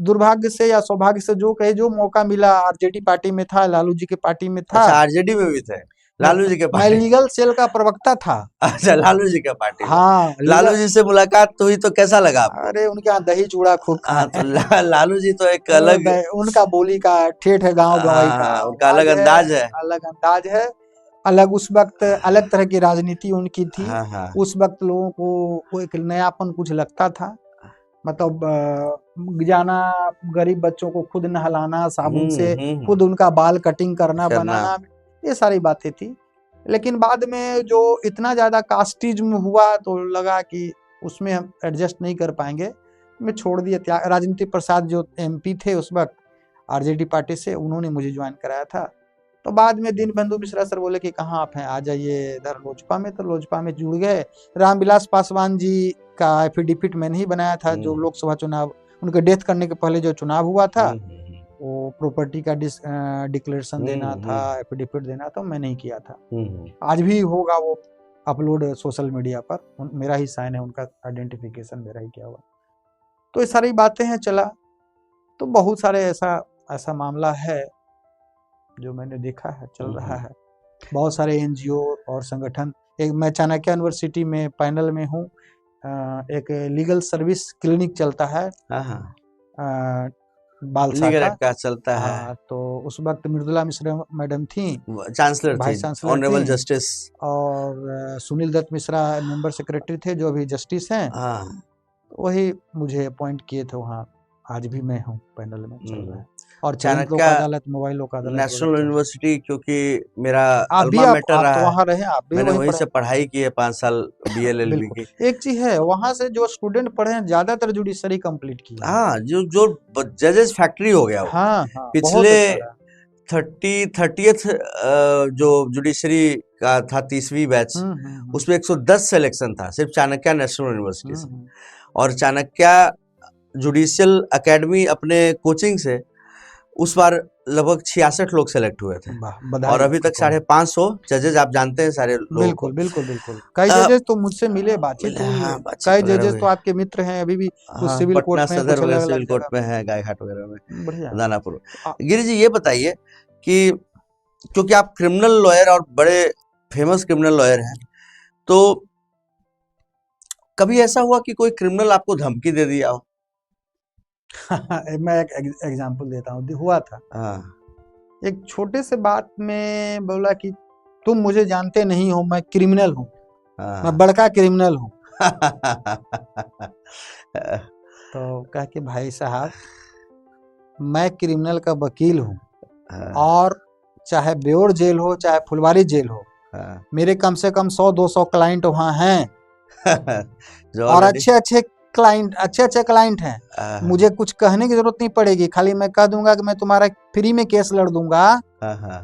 दुर्भाग्य से या सौभाग्य से जो कहे, जो मौका मिला, RJD पार्टी में था, लालू जी के पार्टी में था। अच्छा, RJD में भी थे लालू जी के पार्टी? मैं लीगल सेल का प्रवक्ता था। अच्छा, लालू जी के पार्टी। हाँ, लालू जी से मुलाकात हुई तो कैसा लगा आपको? अरे उनके यहाँ दही चूड़ा खूब तो लालू जी तो एक अलग, उनका बोली का ठेठ है, गाँव गवाई का उनका अलग अंदाज है, अलग उस वक्त अलग तरह की राजनीति उनकी थी। उस वक्त लोगों को एक नयापन कुछ लगता था, मतलब जाना, गरीब बच्चों को खुद नहलाना साबुन से, खुद उनका बाल कटिंग करना बनाना, ये सारी बातें थी। लेकिन बाद में जो इतना ज्यादा कास्टिज्म हुआ तो लगा कि उसमें हम एडजस्ट नहीं कर पाएंगे, मैं छोड़ दिया। राजनीति प्रसाद जो MP थे उस वक्त RJD पार्टी से, उन्होंने मुझे ज्वाइन कराया था। तो बाद में दीनबंधु मिश्रा सर बोले कि कहाँ आप हैं, आ जाइए इधर लोजपा में। तो लोजपा में जुड़ गए। रामविलास पासवान जी का एफिडेविट मैंने ही बनाया था, जो लोकसभा चुनाव, उनके डेथ करने के पहले जो चुनाव हुआ था, वो प्रॉपर्टी का डिक्लेरेशन देना था, एफिडेविट देना था, मैंने ही किया था। आज भी होगा वो अपलोड सोशल मीडिया पर, मेरा ही साइन है, उनका आइडेंटिफिकेशन मेरा ही किया हुआ। तो ये सारी बातें हैं, चला। तो बहुत सारे ऐसा मामला है जो मैंने देखा है, चल रहा है। बहुत सारे NGO और संगठन, एक मैं चाणक्य यूनिवर्सिटी में पैनल में हूँ, एक लीगल सर्विस क्लिनिक चलता है, बालसा का चलता है। तो उस वक्त मृदुला मिश्रा मैडम थी, chancellor vice chancellor, honourable justice, और सुनील दत्त मिश्रा मेंबर सेक्रेटरी थे, जो अभी जस्टिस हैं। वही मुझे अपॉइंट किए थे वहाँ। आज भी मैं हूँ पैनल में, चल रहा है। और चैलेंज लोक चाणक्य अदालत, मोबाइल लोक अदालत नेशनल वगैरह। यूनिवर्सिटी, क्योंकि मेरा आप भी अल्मा मेटर आप रहा तो है, वहाँ रहे, आप भी मैंने वहीं वहीं से पढ़े। पढ़ाई की है 5 साल BL-LLB बिल्कुल, की। एक चीज है, वहां से जो स्टूडेंट पढ़े हैं ज्यादातर जुडिशरी कंप्लीट किए हैं। हाँ, जो जो जजेस फैक्ट्री हो गया वो। हाँ हाँ, बहुत पिछले अच्छा रहा। 30th जो जुडिशरी का था 30वीं बैच, उसमें 110 सिलेक्शन था सिर्फ चाणक्य नेशनल यूनिवर्सिटी से। और चाणक्य जुडिशियल एकेडमी अपने कोचिंग से उस बार लगभग 66 लोग सेलेक्ट हुए थे, और अभी तक 550 जजेस, आप जानते हैं सारे लोगों को। बिल्कुल बिल्कुल बिल्कुल, कई जजेस तो मुझसे मिले, बातचीत हुई है, कई जजेस तो आपके मित्र हैं अभी भी, कुछ सिविल कोर्ट में, सदर कुछ वगैरह अलग सिविल अलग कोर्ट जगह में है, गायघाट वगैरह में, बढ़िया। दानापुर। गिरी जी ये बताइए कि क्योंकि आप क्रिमिनल लॉयर और बड़े फेमस क्रिमिनल लॉयर हैं, तो कभी ऐसा हुआ कि कोई क्रिमिनल आपको धमकी दे दिया हो? मैं एक एग्जांपल देता हूँ, हुआ था। एक छोटे से बात में बोला कि तुम मुझे जानते नहीं हो, मैं क्रिमिनल हूँ, मैं बड़का क्रिमिनल हूँ। तो कहा कि भाई साहब, मैं क्रिमिनल का वकील हूँ, और चाहे बेउर जेल हो चाहे फुलवारी जेल हो, मेरे कम से कम 100-200 क्लाइंट वहाँ हैं और अच्छे अच्छे क्लाइंट हैं। मुझे कुछ कहने की जरूरत नहीं पड़ेगी, खाली मैं कह दूंगा कि मैं तुम्हारा फ्री में केस लड़ दूंगा,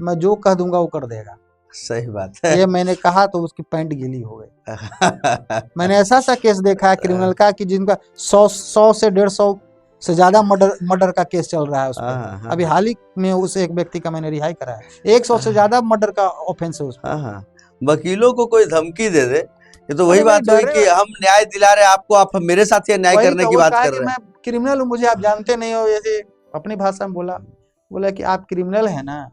मैं जो कह दूंगा वो कर देगा। सही बात है। ये मैंने कहा तो उसकी पैंट गीली हो गई। मैंने ऐसा केस देखा है क्रिमिनल का कि जिनका 100 से 150 से ज्यादा मर्डर का केस चल रहा है उस पर। अभी हाल ही में उस एक व्यक्ति का मैंने रिहाई करा है, 100 से ज्यादा मर्डर का ऑफेंस है उस पर। वकीलों को कोई धमकी दे दे, ये तो वही बात हुई कि हम न्याय दिला रहे आपको, आप मेरे साथ ये न्याय करने की बात कर रहे हैं। मैं क्रिमिनल हूँ, मुझे आप जानते नहीं हो, ऐसे अपनी भाषा में बोला कि आप क्रिमिनल है ना,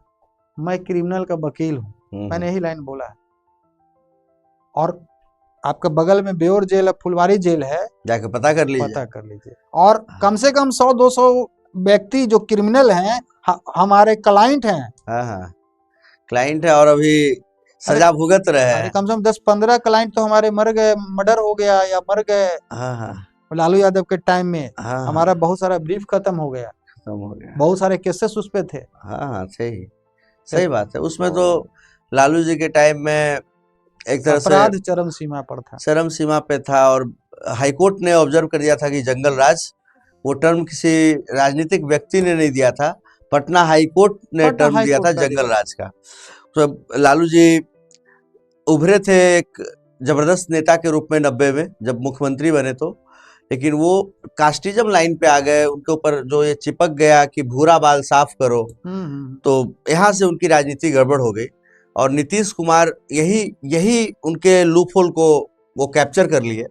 मैं क्रिमिनल का वकील हूँ, मैंने यही लाइन बोला। और आपका बगल में बेउर जेल है, फुलवारी जेल है, जाके पता कर लीजिए। और कम से कम 100-200 व्यक्ति जो क्रिमिनल हैं हमारे क्लाइंट हैं। क्लाइंट है और अभी सजा भुगत रहे हैं। कम से कम 10-15 क्लाइंट तो हमारे मर गए, मर्डर हो गया या मर गए। लालू यादव के टाइम में हमारा बहुत सारा ब्रीफ खत्म हो गया, बहुत सारे केसेस उस पे थे। सही बात है। उसमें तो लालू जी के टाइम में एक तरह से अपराध चरम सीमा पे था, और हाईकोर्ट ने ऑब्जर्व कर दिया था कि जंगल राज, वो टर्म किसी राजनीतिक व्यक्ति ने नहीं दिया था, पटना हाईकोर्ट ने टर्म दिया था जंगल राज का। तो लालू जी उभरे थे एक जबरदस्त नेता के रूप में 90 में जब मुख्यमंत्री बने, तो लेकिन वो कास्टिज्म लाइन पे आ गए, उनके ऊपर जो ये चिपक गया कि भूरा बाल साफ करो, तो यहाँ से उनकी राजनीति गड़बड़ हो गई। और नीतीश कुमार यही उनके लूपहोल को वो कैप्चर कर लिए,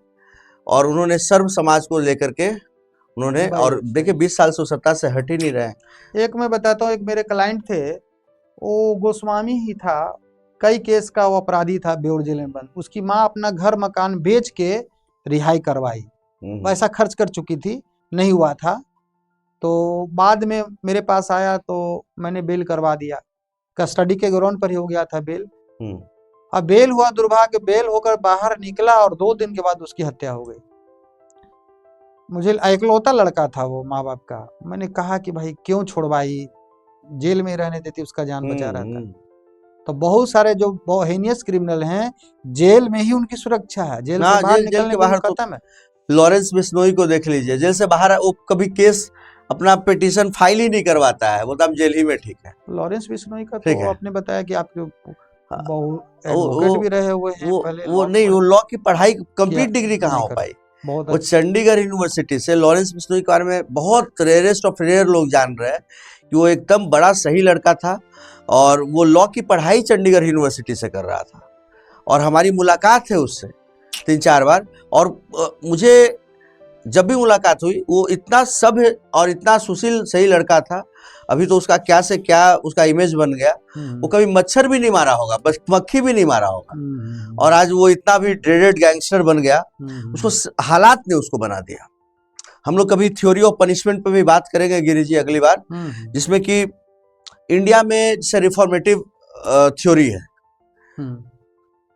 और उन्होंने सर्व समाज को लेकर के उन्होंने, और देखिए 20 साल से सत्ता से हट ही नहीं रहे। एक मैं बताता हूँ, एक मेरे क्लाइंट थे, वो गोस्वामी ही था, कई केस का वो अपराधी था, बेउर जेल में बंद। उसकी माँ अपना घर मकान बेच के रिहाई करवाई, पैसा खर्च कर चुकी थी, नहीं हुआ था, तो बाद में मेरे पास आया तो मैंने बेल करवा दिया, कस्टडी के ग्राउंड पर ही हो गया था बेल। अब बेल हुआ, दुर्भाग्य बेल होकर बाहर निकला और 2 दिन के बाद उसकी हत्या हो गई। मुझे इकलौता लड़का था वो माँ बाप का, मैंने कहा कि भाई क्यों छोड़वाई, जेल में रहने देती, उसका जान बचा रहा था। तो बहुत सारे जो हेनियस क्रिमिनल हैं, जेल में ही उनकी सुरक्षा है, जेल से बाहर निकलने के बाद खत्म है। लॉरेंस बिश्नोई को देख लीजिए, जेल से बाहर वो कभी केस अपना पिटीशन फाइल ही नहीं करवाता है, वो तो जेल ही में ठीक है। लॉरेंस बिश्नोई का तो आपने बताया कि आपके एडवोकेट भी रहे हुए हैं पहले। वो नहीं, वो लॉ की पढ़ाई कंप्लीट डिग्री कहाँ हो पाई। वो चंडीगढ़ यूनिवर्सिटी से लॉरेंस बिश्नोई के बारे में बहुत रेयरेस्ट ऑफ रेयर लोग जान रहे हैं कि वो एकदम बड़ा सही लड़का था, और वो लॉ की पढ़ाई चंडीगढ़ यूनिवर्सिटी से कर रहा था, और हमारी मुलाकात है उससे 3-4 बार। और मुझे जब भी मुलाकात हुई, वो इतना सभ्य और इतना सुशील सही लड़का था। अभी तो उसका क्या से क्या उसका इमेज बन गया, वो कभी मच्छर भी नहीं मारा होगा, बस मक्खी भी नहीं मारा होगा, और आज वो इतना भी ड्रेडेड गैंगस्टर बन गया, उसको हालात ने उसको बना दिया। हम लोग कभी थ्योरी ऑफ पनिशमेंट पे भी बात करेंगे गिरी जी अगली बार, जिसमें कि इंडिया में जैसे रिफॉर्मेटिव थ्योरी है,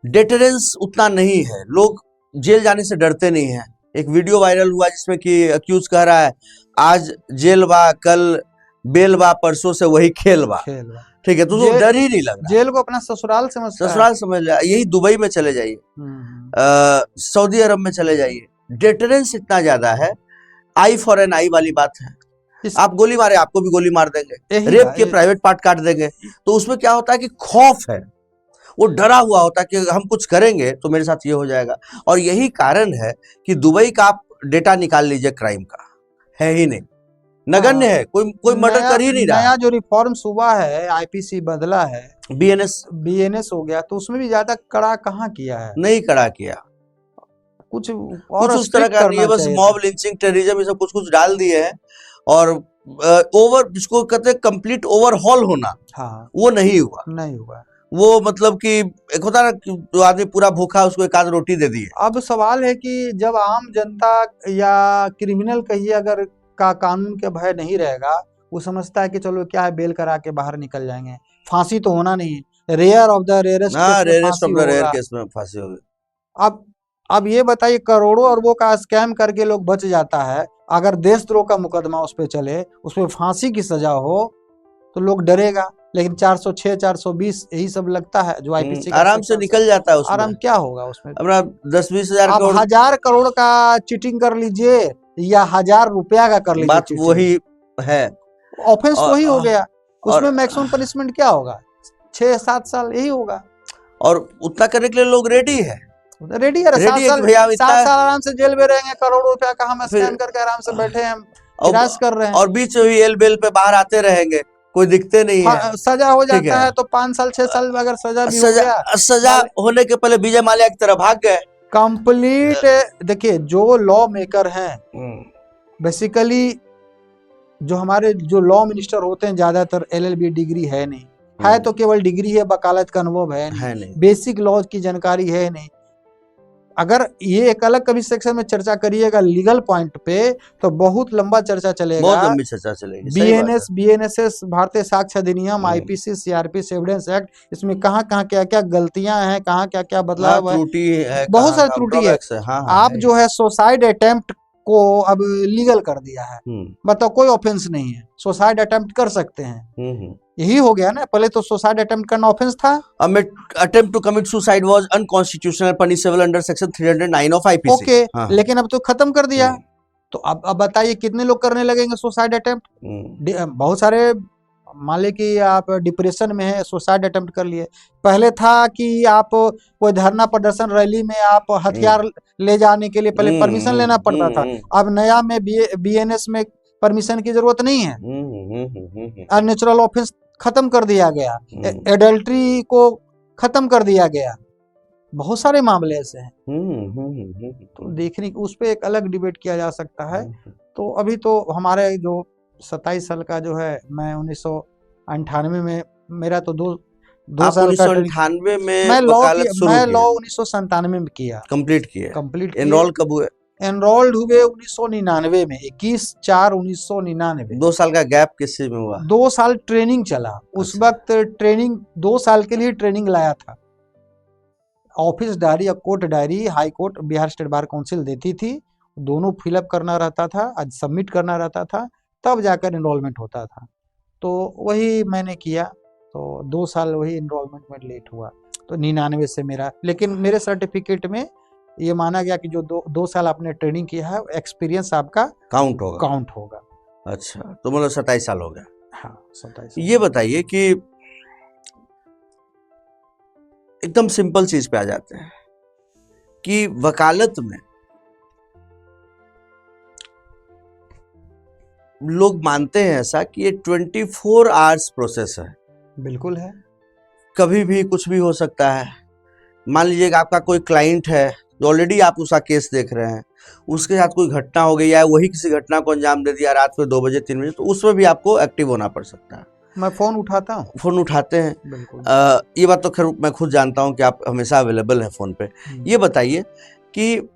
डेटरेंस उतना नहीं है, लोग जेल जाने से डरते नहीं है। एक वीडियो वायरल हुआ जिसमें कि अक्यूज कह रहा है आज जेल बा, कल बेल बा परसों से वही खेल बा, ठीक है, तो डर ही नहीं लग रहा। जेल को अपना ससुराल समझता है। ससुराल समझ लिया। यही दुबई में चले जाइए, सऊदी अरब में चले जाइए, डेटरेंस इतना ज्यादा है, आई फॉर एन आई वाली बात है। आप गोली मारे आपको भी गोली मार देंगे, रेप के प्राइवेट पार्ट काट देंगे। तो उसमें क्या होता है कि खौफ है, वो डरा हुआ होता है कि हम कुछ करेंगे तो मेरे साथ ये हो जाएगा। और यही कारण है कि दुबई का आप डेटा निकाल लीजिए, क्राइम का है ही नहीं, नगण्य है, कोई मर्डर कर ही नहीं रहा। नया जो रिफॉर्म्स हुआ है, आईपीसी बदला है, बीएनएस हो गया, तो उसमें भी ज्यादा कड़ा कहाँ किया है, नहीं कड़ा किया, कुछ उस तरह का नहीं है, बस मॉब लिंचिंग, टेररिज्म, ये सब कुछ कुछ डाल दिए हैं। और ओवर जिसको कहते हैं कंप्लीट ओवरहॉल होना, हाँ, वो नहीं हुआ। वो मतलब कि एक होता है ना, जो आदमी पूरा भूखा उसको एक आध रोटी दे दी। अब सवाल है कि जब आम जनता या क्रिमिनल कहिए अगर का कानून के भय नहीं रहेगा, वो समझता है कि चलो क्या है, बेल करा के बाहर निकल जाएंगे, फांसी तो होना नहीं है, rare of the rarest case में फांसी होगी। अब ये बताइए, करोड़ों अरबों का स्कैम करके लोग बच जाता है, अगर देशद्रोह का मुकदमा उस पर चले, उस पर फांसी की सजा हो, तो लोग डरेगा। लेकिन 406, 420 यही सब लगता है, जो आईपीसी आराम से निकल जाता है उसमें। आराम क्या होगा उसमें, अपना 10-20 हजार आप 1000 करोड़ का चिटिंग कर लीजिए या 1000 रुपया का कर लीजिए, बात वही है, ऑफेंस वही हो गया। उसमें मैक्सिमम पनिशमेंट क्या होगा, 6-7 साल यही होगा। और उतना करने के लिए लोग रेडी है, 7 साल आराम से जेल में रहेंगे, करोड़ों रुपया का हम स्कैम करके आराम से बैठे हैं, विराज कर रहे हैं, और बीच में एल बेल पे बाहर आते रहेंगे, कोई दिखते नहीं है, सजा हो जाता है तो 5 साल 6 साल में अगर सजा भी हो गया, सजा होने के पहले विजय माल्या की तरह भाग गए कंप्लीट। देखिए, जो लॉ मेकर हैं, बेसिकली जो हमारे जो लॉ मिनिस्टर होते हैं, ज्यादातर एलएलबी डिग्री है नहीं, है तो केवल डिग्री है, वकालत का अनुभव है नहीं, बेसिक लॉ की जानकारी है नहीं। अगर ये एक अलग कभी सेक्शन में चर्चा करिएगा लीगल पॉइंट पे, तो बहुत लंबा चर्चा चलेगा, बहुत लंबी चर्चा चलेगी। बीएनएस, भारतीय साक्ष्य अधिनियम, आईपीसी, सीआरपीसी, एविडेंस एक्ट, इसमें कहाँ कहाँ क्या क्या गलतियां हैं, कहाँ क्या क्या बदलाव है, बहुत सारी त्रुटि है। आप जो है सुसाइड अटेम्प्ट को अब लीगल कर दिया है, मतलब कोई ऑफेंस नहीं है, सुसाइड अटेम्प्ट कर सकते हैं, यही हो गया ना। पहले तो सुसाइड अटेम्प्ट करना ऑफेंस था। Attempt to commit suicide was unconstitutional, punishable under section 309 of IPC. Okay, लेकिन अब तो खत्म कर दिया। तो अब बताइए कितने लोग करने लगेंगे सुसाइड अटेम्प्ट? बहुत सारे, मान ले कि आप डिप्रेशन में है, सुसाइड अटेम्प्ट कर लिए। पहले था कि आप कोई धरना प्रदर्शन रैली में आप हथियार ले जाने के लिए पहले परमिशन लेना पड़ता था। अब नया में बीएनएस में परमिशन की जरूरत नहीं है। अननेचुरल ऑफेंस खत्म कर दिया गया, एडल्ट्री को खत्म कर दिया गया, बहुत सारे मामले ऐसे हैं। तो देखने की उस पर एक अलग डिबेट किया जा सकता है। तो अभी तो हमारे जो 27 साल का जो है, मैं 1998 में, मेरा तो दो साल का 1998 में मैं लॉ 1997 में किया, कंप्लीट एनरोल कब हुए? एनरोल्ड हुए 1999 में, 21/4/1999। 2 साल का गैप किस चीज में हुआ? 2 साल ट्रेनिंग चला। उस वक्त ट्रेनिंग 2 साल के लिए ट्रेनिंग लाया था। ऑफिस डायरी या court diary high court, Bihar state bar council देती थी, दोनों फिलअप करना रहता था, आज सबमिट करना रहता था, तब जाकर एनरोलमेंट होता था। तो वही मैंने किया, तो 2 साल वही एनरोलमेंट में लेट हुआ, तो 99 से मेरा, लेकिन मेरे सर्टिफिकेट में ये माना गया कि जो 2 साल आपने ट्रेनिंग किया है, एक्सपीरियंस आपका काउंट होगा। अच्छा, तो मतलब 27 साल हो गया। हाँ, 27। ये बताइए कि एकदम सिंपल चीज पे आ जाते हैं कि वकालत में लोग मानते हैं ऐसा कि ये 24 आवर्स प्रोसेस है। बिल्कुल है, कभी भी कुछ भी हो सकता है। मान लीजिए आपका कोई क्लाइंट है, ऑलरेडी आप उसका केस देख रहे हैं, उसके साथ कोई घटना हो गई या वही किसी घटना को अंजाम दे दिया रात में 2 बजे 3 बजे, तो उसमें भी आपको एक्टिव होना पड़ सकता है। मैं फोन उठाता हूँ, फोन उठाते हैं, ये बात तो खैर मैं खुद जानता हूँ कि आप हमेशा अवेलेबल है फोन पे। ये बताइए कि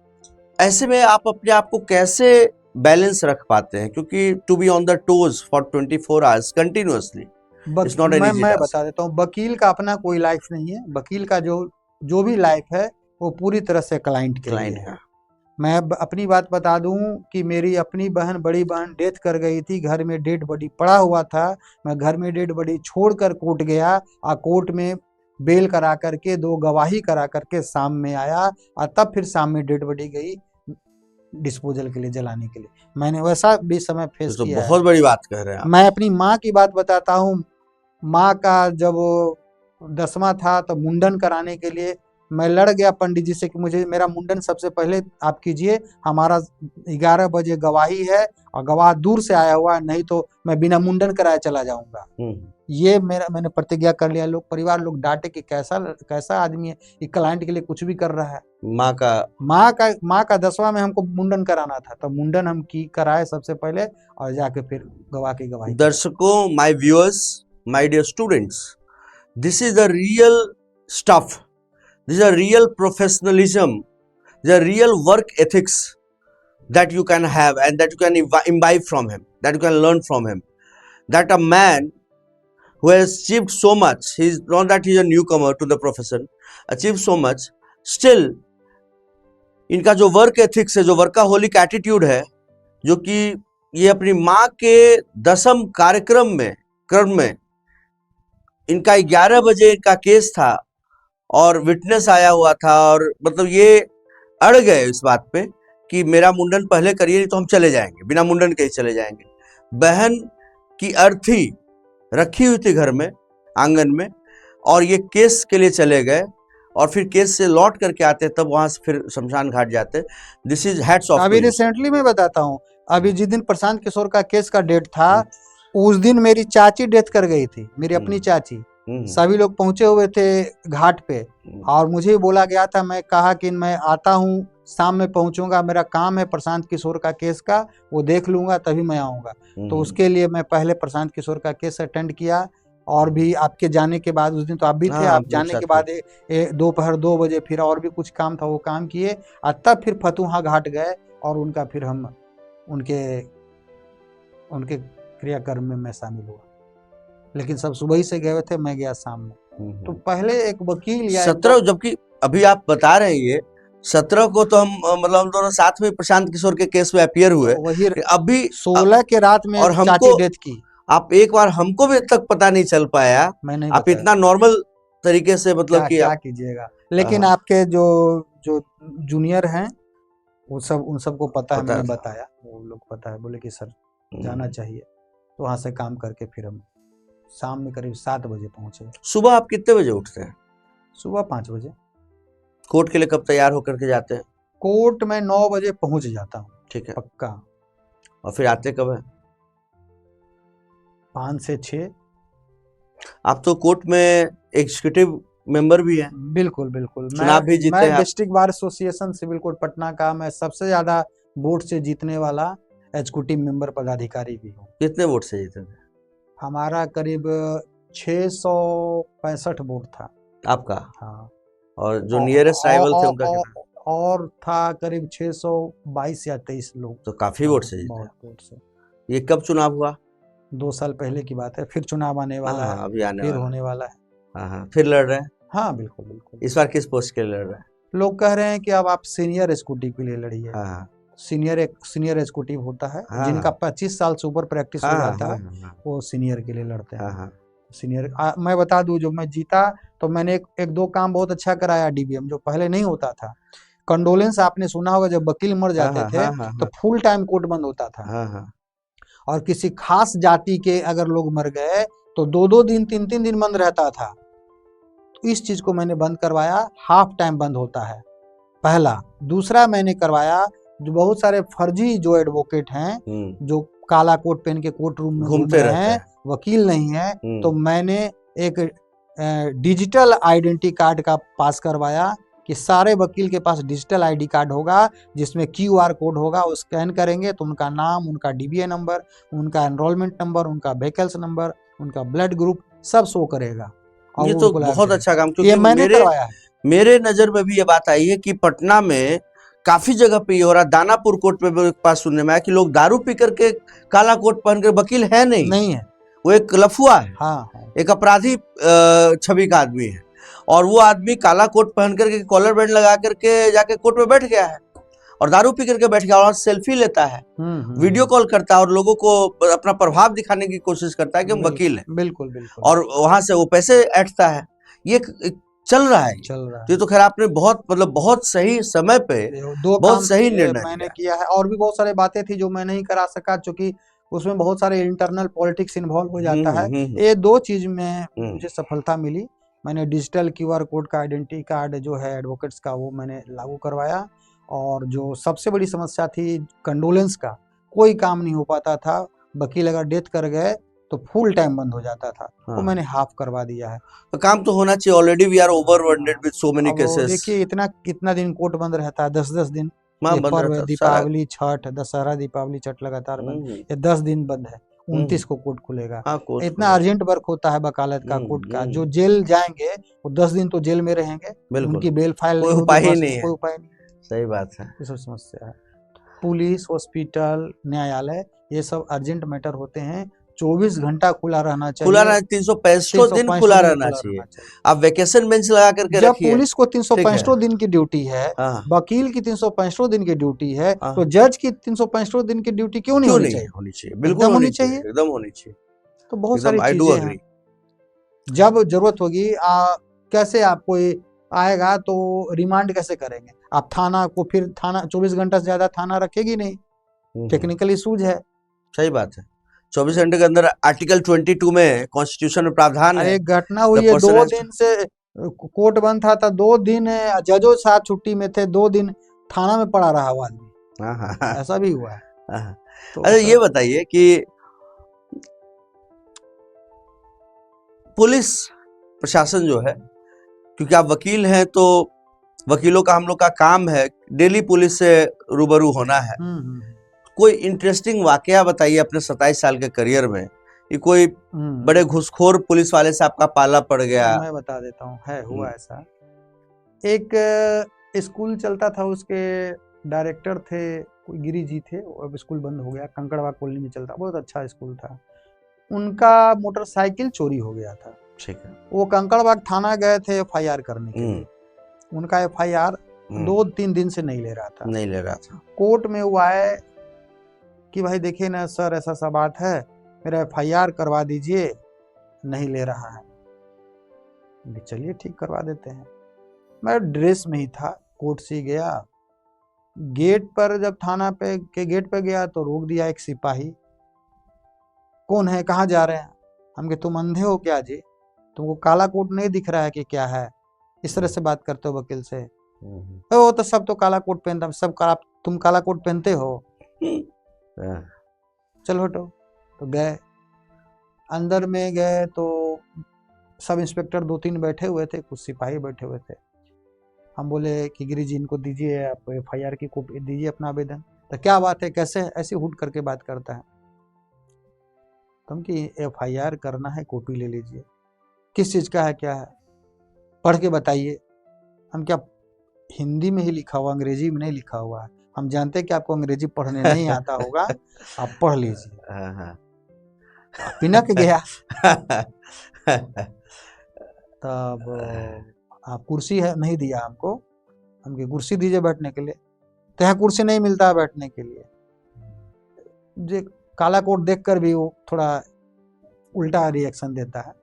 ऐसे में आप अपने आप को कैसे बैलेंस रख पाते हैं, क्योंकि to be on the toes for 24 hours continuously it's not an easy. मैं बता देता हूँ, वकील का अपना कोई लाइफ नहीं है। वकील का जो भी लाइफ है वो पूरी तरह से क्लाइंट के लिए है। मैं अपनी बात बता दूं कि मेरी अपनी बहन, बड़ी बहन डेथ कर गई थी, घर में डेड बॉडी पड़ा हुआ था। मैं घर में डेड बॉडी छोड़कर कोर्ट गया और कोर्ट में बेल करा करके 2 गवाही करा करके शाम में आया और तब फिर शाम में डेड बॉडी गई डिस्पोजल के लिए, जलाने के लिए। मैंने वैसा भी समय फेस तो किया बहुत बड़ी बात कह रहे हैं आप। मैं अपनी माँ की बात बताता हूँ। माँ का जब 10वां था तो मुंडन कराने के लिए मैं लड़ गया पंडित जी से कि मुझे मेरा मुंडन सबसे पहले आप कीजिए, हमारा 11 बजे गवाही है और गवाह दूर से आया हुआ है, नहीं तो मैं बिना मुंडन कराए चला जाऊंगा। ये मैंने प्रतिज्ञा कर लिया। लोग, परिवार लोग डांटे कि कैसा आदमी है, ये क्लाइंट के लिए कुछ भी कर रहा है। माँ का 10वां में हमको मुंडन कराना था, तो मुंडन हम कराए सबसे पहले और जाके फिर गवाह की गवाही। दर्शकों, my viewers, my dear students, this is the real stuff, this is a real professionalism, the real work ethics that you can have and that you can imbibe from him, that you can learn from him. That a man who has achieved so much, he's not that he's a newcomer to the profession, achieved so much, still इनका जो वर्क एथिक्स है, जो वर्काहोलिक एटीट्यूड है, जो कि ये अपनी माँ के 10म क्रम में इनका 11 बजे का केस था और विटनेस आया हुआ था और मतलब ये अड़ गए इस बात पे कि मेरा मुंडन पहले करिए नहीं तो हम चले जाएंगे, बिना मुंडन के ही चले जाएंगे। बहन की अर्थी रखी हुई थी घर में, आंगन में, और ये केस के लिए चले गए और फिर केस से लौट करके आते तब वहां से फिर शमशान घाट जाते। This is hats off. अभी रिसेंटली मैं बताता हूँ, अभी जिस दिन प्रशांत किशोर का केस का डेट था उस दिन मेरी चाची डेथ कर गई थी, मेरी अपनी चाची। सभी लोग पहुंचे हुए थे घाट पे और मुझे बोला गया था, मैं कहा कि मैं आता हूं, शाम में पहुंचूंगा, मेरा काम है प्रशांत किशोर का केस का, वो देख लूंगा तभी मैं आऊंगा। तो उसके लिए मैं पहले प्रशांत किशोर का केस अटेंड किया और भी आपके जाने के बाद, उस दिन तो आप भी थे, आप जाने के बाद दोपहर 2 बजे फिर और भी कुछ काम था, वो काम किए और तब फिर फतुहा घाट गए और उनका फिर हम उनके क्रियाक्रम में मैं शामिल हुआ। लेकिन सब सुबह ही से गए थे, मैं गया शाम में। तो पहले एक वकील या 17, जबकि अभी आप बता रहे हैं ये 17 को तो हम मतलब हम दोनों साथ में प्रशांत किशोर के केस में अपीयर हुए, वही अभी 16 के रात में और चाची डेथ की। आप एक बार हमको भी तक पता नहीं चल पाया, आप इतना नॉर्मल तरीके से मतलब कि क्या कीजिएगा। लेकिन आपके जो जूनियर हैं वो सब, उन सबको पता है, मैंने बताया, वो लोग पता है, बोले कि सर जाना चाहिए। तो वहां से काम करके फिर हम शाम में करीब 7 बजे पहुंचे। सुबह आप कितने बजे उठते हैं? सुबह 5 बजे। कोर्ट के लिए कब तैयार होकर के जाते हैं? कोर्ट में 9 बजे पहुंच जाता हूँ। ठीक है, पक्का। और फिर आते कब है? 5 से 6। आप तो कोर्ट में एग्जीक्यूटिव मेंबर भी हैं। बिल्कुल बिल्कुल। चुनाव भी जीते हैं। मैं district bar association civil court Patna का मैं सबसे ज्यादा वोट से जीतने वाला एग्जीक्यूटिव मेंबर पदाधिकारी भी हूँ। कितने वोट से जीते थे? हमारा करीब 665 वोट था। आपका? हाँ। और जो नियरेस्ट राइवल थे उनका कितना? और था करीब 622 या 23 लोग। तो काफी वोट से जीते। बहुत वोट से। ये कब चुनाव हुआ? 2 साल पहले की बात है। फिर चुनाव आने वाला है, अभी आने फिर वाला होने वाला है। हाँ, फिर लड़ रहे हैं? हाँ बिल्कुल बिल्कुल। इस बार किस पोस्ट के लिए लड़ रहे हैं? लोग कह रहे हैं कि अब आप सीनियर एग्जीक्यूटिव के लिए लड़िए। सीनियर एग्जीक्यूटिव होता है, जिनका 25 साल से ऊपर प्रैक्टिस हो जाता है, वो सीनियर के लिए लड़ते हैं। सीनियर मैं बता दूं, जो मैं जीता तो मैंने एक 2 काम बहुत अच्छा कराया डीबीएम, जो पहले नहीं होता था। कंडोलेंस आपने सुना होगा, जब वकील मर जाते थे तो फुल टाइम कोर्ट बंद होता था। और किसी खास जाति के अगर लोग मर गए तो 2-2 दिन 3-3 दिन बंद रहता था। तो इस चीज को मैंने बंद करवाया, हाफ टाइम बंद होता है, पहला। दूसरा मैंने करवाया, जो बहुत सारे फर्जी जो एडवोकेट हैं, जो काला कोट पहन के कोर्ट रूम में घूमते हैं, वकील नहीं है, तो मैंने एक डिजिटल आइडेंटिटी कार्ड का पास करवाया कि सारे वकील के पास डिजिटल आईडी कार्ड होगा, जिसमें QR कोड होगा। वो स्कैन करेंगे तो उनका नाम, उनका DBA नंबर, उनका एनरोलमेंट नंबर, उनका व्हीकल्स नंबर, उनका ब्लड ग्रुप सब शो करेगा। ये तो बहुत अच्छा काम, क्योंकि मैंने करवाया है। मेरे नजर में भी ये बात आई है कि पटना में काफी जगह पे ये हो रहा। दानापुर कोर्ट में पास सुनने में आया कि लोग दारू पी करके काला कोट पहन कर, वकील है नहीं है, वो एक लफुआ है। एक अपराधी छवि का आदमी है और वो आदमी काला कोट पहन करके कॉलर बैंड लगा करके जाके कोर्ट में बैठ गया है। और दारू पी करके बैठ गया और सेल्फी लेता है, वीडियो कॉल करता है और लोगों को अपना प्रभाव दिखाने की कोशिश करता है कि हम वकील हैं। बिल्कुल बिल्कुल। और वहां से वो पैसे ऐंठता है। ये चल रहा है। ये तो खैर आपने बहुत मतलब बहुत सही समय पे बहुत सही निर्णय मैंने किया है। और भी बहुत सारी बातें थी जो मैं नहीं करा सका, क्योंकि उसमें बहुत सारे इंटरनल पॉलिटिक्स इन्वॉल्व हो जाता है। ये 2 चीज में मुझे सफलता मिली। मैंने डिजिटल QR कोड का आइडेंटिटी कार्ड जो है एडवोकेट्स का, वो मैंने लागू करवाया। और जो सबसे बड़ी समस्या थी कंडोलेंस का, कोई काम नहीं हो पाता था। वकील अगर डेथ कर गए तो फुल टाइम बंद हो जाता था, वो मैंने हाफ करवा दिया है। तो काम तो होना चाहिए। Already we are overburdened with so many cases. देखिए कितना दिन कोर्ट बंद रहता है, 10-10 दिन। पर्व, दीपावली, छठ, दशहरा, दीपावली, छठ लगातार बंद। ये 10 दिन बंद है। 29 को कोर्ट खुलेगा। इतना अर्जेंट वर्क होता है वकालत का, कोर्ट का। जो जेल जाएंगे वो 10 दिन तो जेल में रहेंगे, उनकी बेल फाइल नहीं होगी, कोई उपाय नहीं। सही बात है। ये सब समस्या है। पुलिस, हॉस्पिटल, न्यायालय, ये सब अर्जेंट मैटर होते हैं। 24 घंटा खुला रहना चाहिए। खुला रहना, 365 दिन खुला रहना चाहिए। आप वेकेशन बेंच लगा करके रखिए। जब पुलिस को 365 दिन की ड्यूटी है, वकील की 365 दिन की ड्यूटी है, तो जज की 365 दिन की ड्यूटी क्यों नहीं होनी चाहिए? बिल्कुल होनी चाहिए, एकदम होनी चाहिए। तो बहुत सारी चीजें हैं। जब जरूरत होगी कैसे आप कोई आएगा तो रिमांड कैसे करेंगे आप? थाना को फिर 24 घंटा से ज्यादा थाना रखेगी नहीं। टेक्निकल इशूज है। सही बात है। 24 घंटे के अंदर आर्टिकल 22 में कॉन्स्टिट्यूशन में प्रावधान है। एक घटना हुई है, 2 दिन से कोर्ट बंद था, 2 दिन जजों साहब छुट्टी में थे, 2 दिन थाना में पड़ा रहा वो आदमी। ऐसा भी हुआ है। तो अच्छा ये बताइए कि पुलिस प्रशासन जो है, क्योंकि आप वकील हैं तो वकीलों का, हम लोग का काम है डेली पुलिस से रूबरू होना है। कोई इंटरेस्टिंग वाकया बताइए अपने 27 साल के करियर में, कि कोई बड़े घुसखोर पुलिस वाले से आपका पाला पड़ गया। मैं बता देता हूँ, है हुआ ऐसा। एक स्कूल चलता था, उसके डायरेक्टर थे कोई गिरी जी थे। अब स्कूल बंद हो गया, कंकड़वा कॉलोनी में चलता, बहुत अच्छा स्कूल था। उनका मोटरसाइकिल चोरी हो गया था। ठीक है। वो कंकड़बाग थाना गए थे FIR करने के लिए। उनका FIR 2-3 दिन से नहीं ले रहा था। कोर्ट में वो आए कि भाई देखिए ना सर, ऐसा सा बात है, मेरा FIR करवा दीजिए, नहीं ले रहा है। चलिए ठीक करवा देते हैं। मैं ड्रेस में ही था, कोर्ट से गया। गेट पर जब थाना पे के गेट पे गया तो रोक दिया एक सिपाही। कौन है, कहाँ जा रहे हैं? हम कहे तुम अंधे हो क्या जी? तुमको काला कोट नहीं दिख रहा है कि क्या है? इस तरह से बात करते हो वकील से। वो तो सब तो काला कोट पहनता, सब तुम काला कोट पहनते हो। चलो हटो। तो गए, अंदर में गए तो सब इंस्पेक्टर 2-3 बैठे हुए थे, कुछ सिपाही बैठे हुए थे। हम बोले कि गिरी जी इनको दीजिए, आप FIR की कॉपी दीजिए, अपना आवेदन। तो क्या बात है, कैसे ऐसे हुट करके बात करता है? तुम कि FIR करना है, कॉपी ले लीजिए। किस चीज का है, क्या है, पढ़ के बताइए। हम क्या, हिंदी में ही लिखा हुआ, अंग्रेजी में नहीं लिखा हुआ है। हम जानते हैं कि आपको अंग्रेजी पढ़ने नहीं आता होगा, आप पढ़ लीजिए। पिनक गया। तब आप कुर्सी है नहीं दिया हमको, हमके कुर्सी दीजिए बैठने के लिए। तो यहाँ कुर्सी नहीं मिलता है बैठने के लिए। जो काला कोट देखकर भी वो थोड़ा उल्टा रिएक्शन देता है।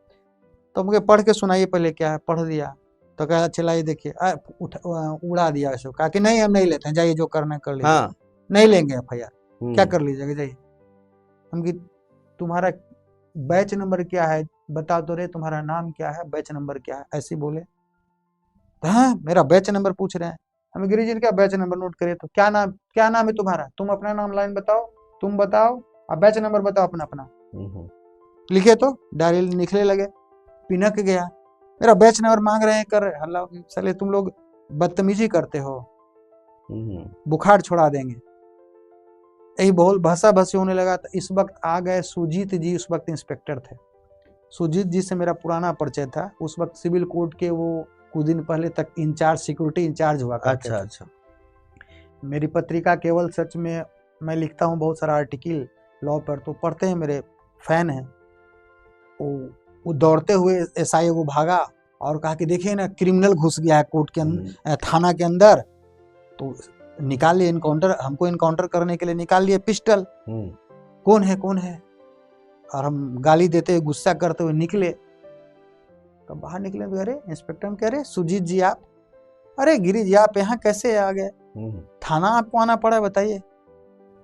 तो मुझे पढ़ के सुनाइए पहले, क्या है। पढ़ दिया तो कहा चलाइए देखिए, उड़ा दिया उसको। कहा कि नहीं हम नहीं लेते हैं, जाइए जो करना कर लीजिए। नहीं लेंगे FIR, क्या कर लीजिएगा, जाइए। हम कि तुम्हारा बैच नंबर क्या है, बता तो रहे, तुम्हारा नाम क्या है, बैच नंबर क्या है, ऐसे बोले। तो हाँ मेरा बैच नंबर पूछ रहे हैं। हम गिरी जी क्या बैच नंबर नोट करिए। तो क्या नाम है तुम्हारा? तुम अपना नाम लाइन बताओ, तुम बताओ, अब बैच नंबर बताओ अपना। लिखे तो डायरी लिखने लगे। पिनक गया, मेरा बैच नंबर मांग रहे हैं, कर हल्ला। साले तुम लोग बदतमीजी करते हो, बुखार छोड़ा देंगे। यही बहुत भाषा भसी होने लगा। तो इस वक्त आ गए सुजीत जी, उस वक्त इंस्पेक्टर थे। सुजीत जी से मेरा पुराना परिचय था। उस वक्त सिविल कोर्ट के वो कुछ दिन पहले तक इंचार्ज, सिक्योरिटी इंचार्ज हुआ करते थे। अच्छा। मेरी पत्रिका केवल सच में मैं लिखता हूँ बहुत सारा आर्टिकल लॉ पर, तो पढ़ते हैं, मेरे फैन हैं। वो दौड़ते हुए SI वो भागा और कहा कि देखिए ना क्रिमिनल घुस गया है कोर्ट के अंदर, थाना के अंदर। तो निकाल लिए इनकाउंटर, हमको इनकाउंटर करने के लिए निकाल लिए पिस्टल। कौन है कौन है, और हम गाली देते हुए गुस्सा करते हुए निकले। तो बाहर निकले तो अरे इंस्पेक्टर हम कह रहे सुजीत जी आप, अरे गिरी जी आप यहाँ कैसे आ गए, थाना आपको आना पड़ा बताइए,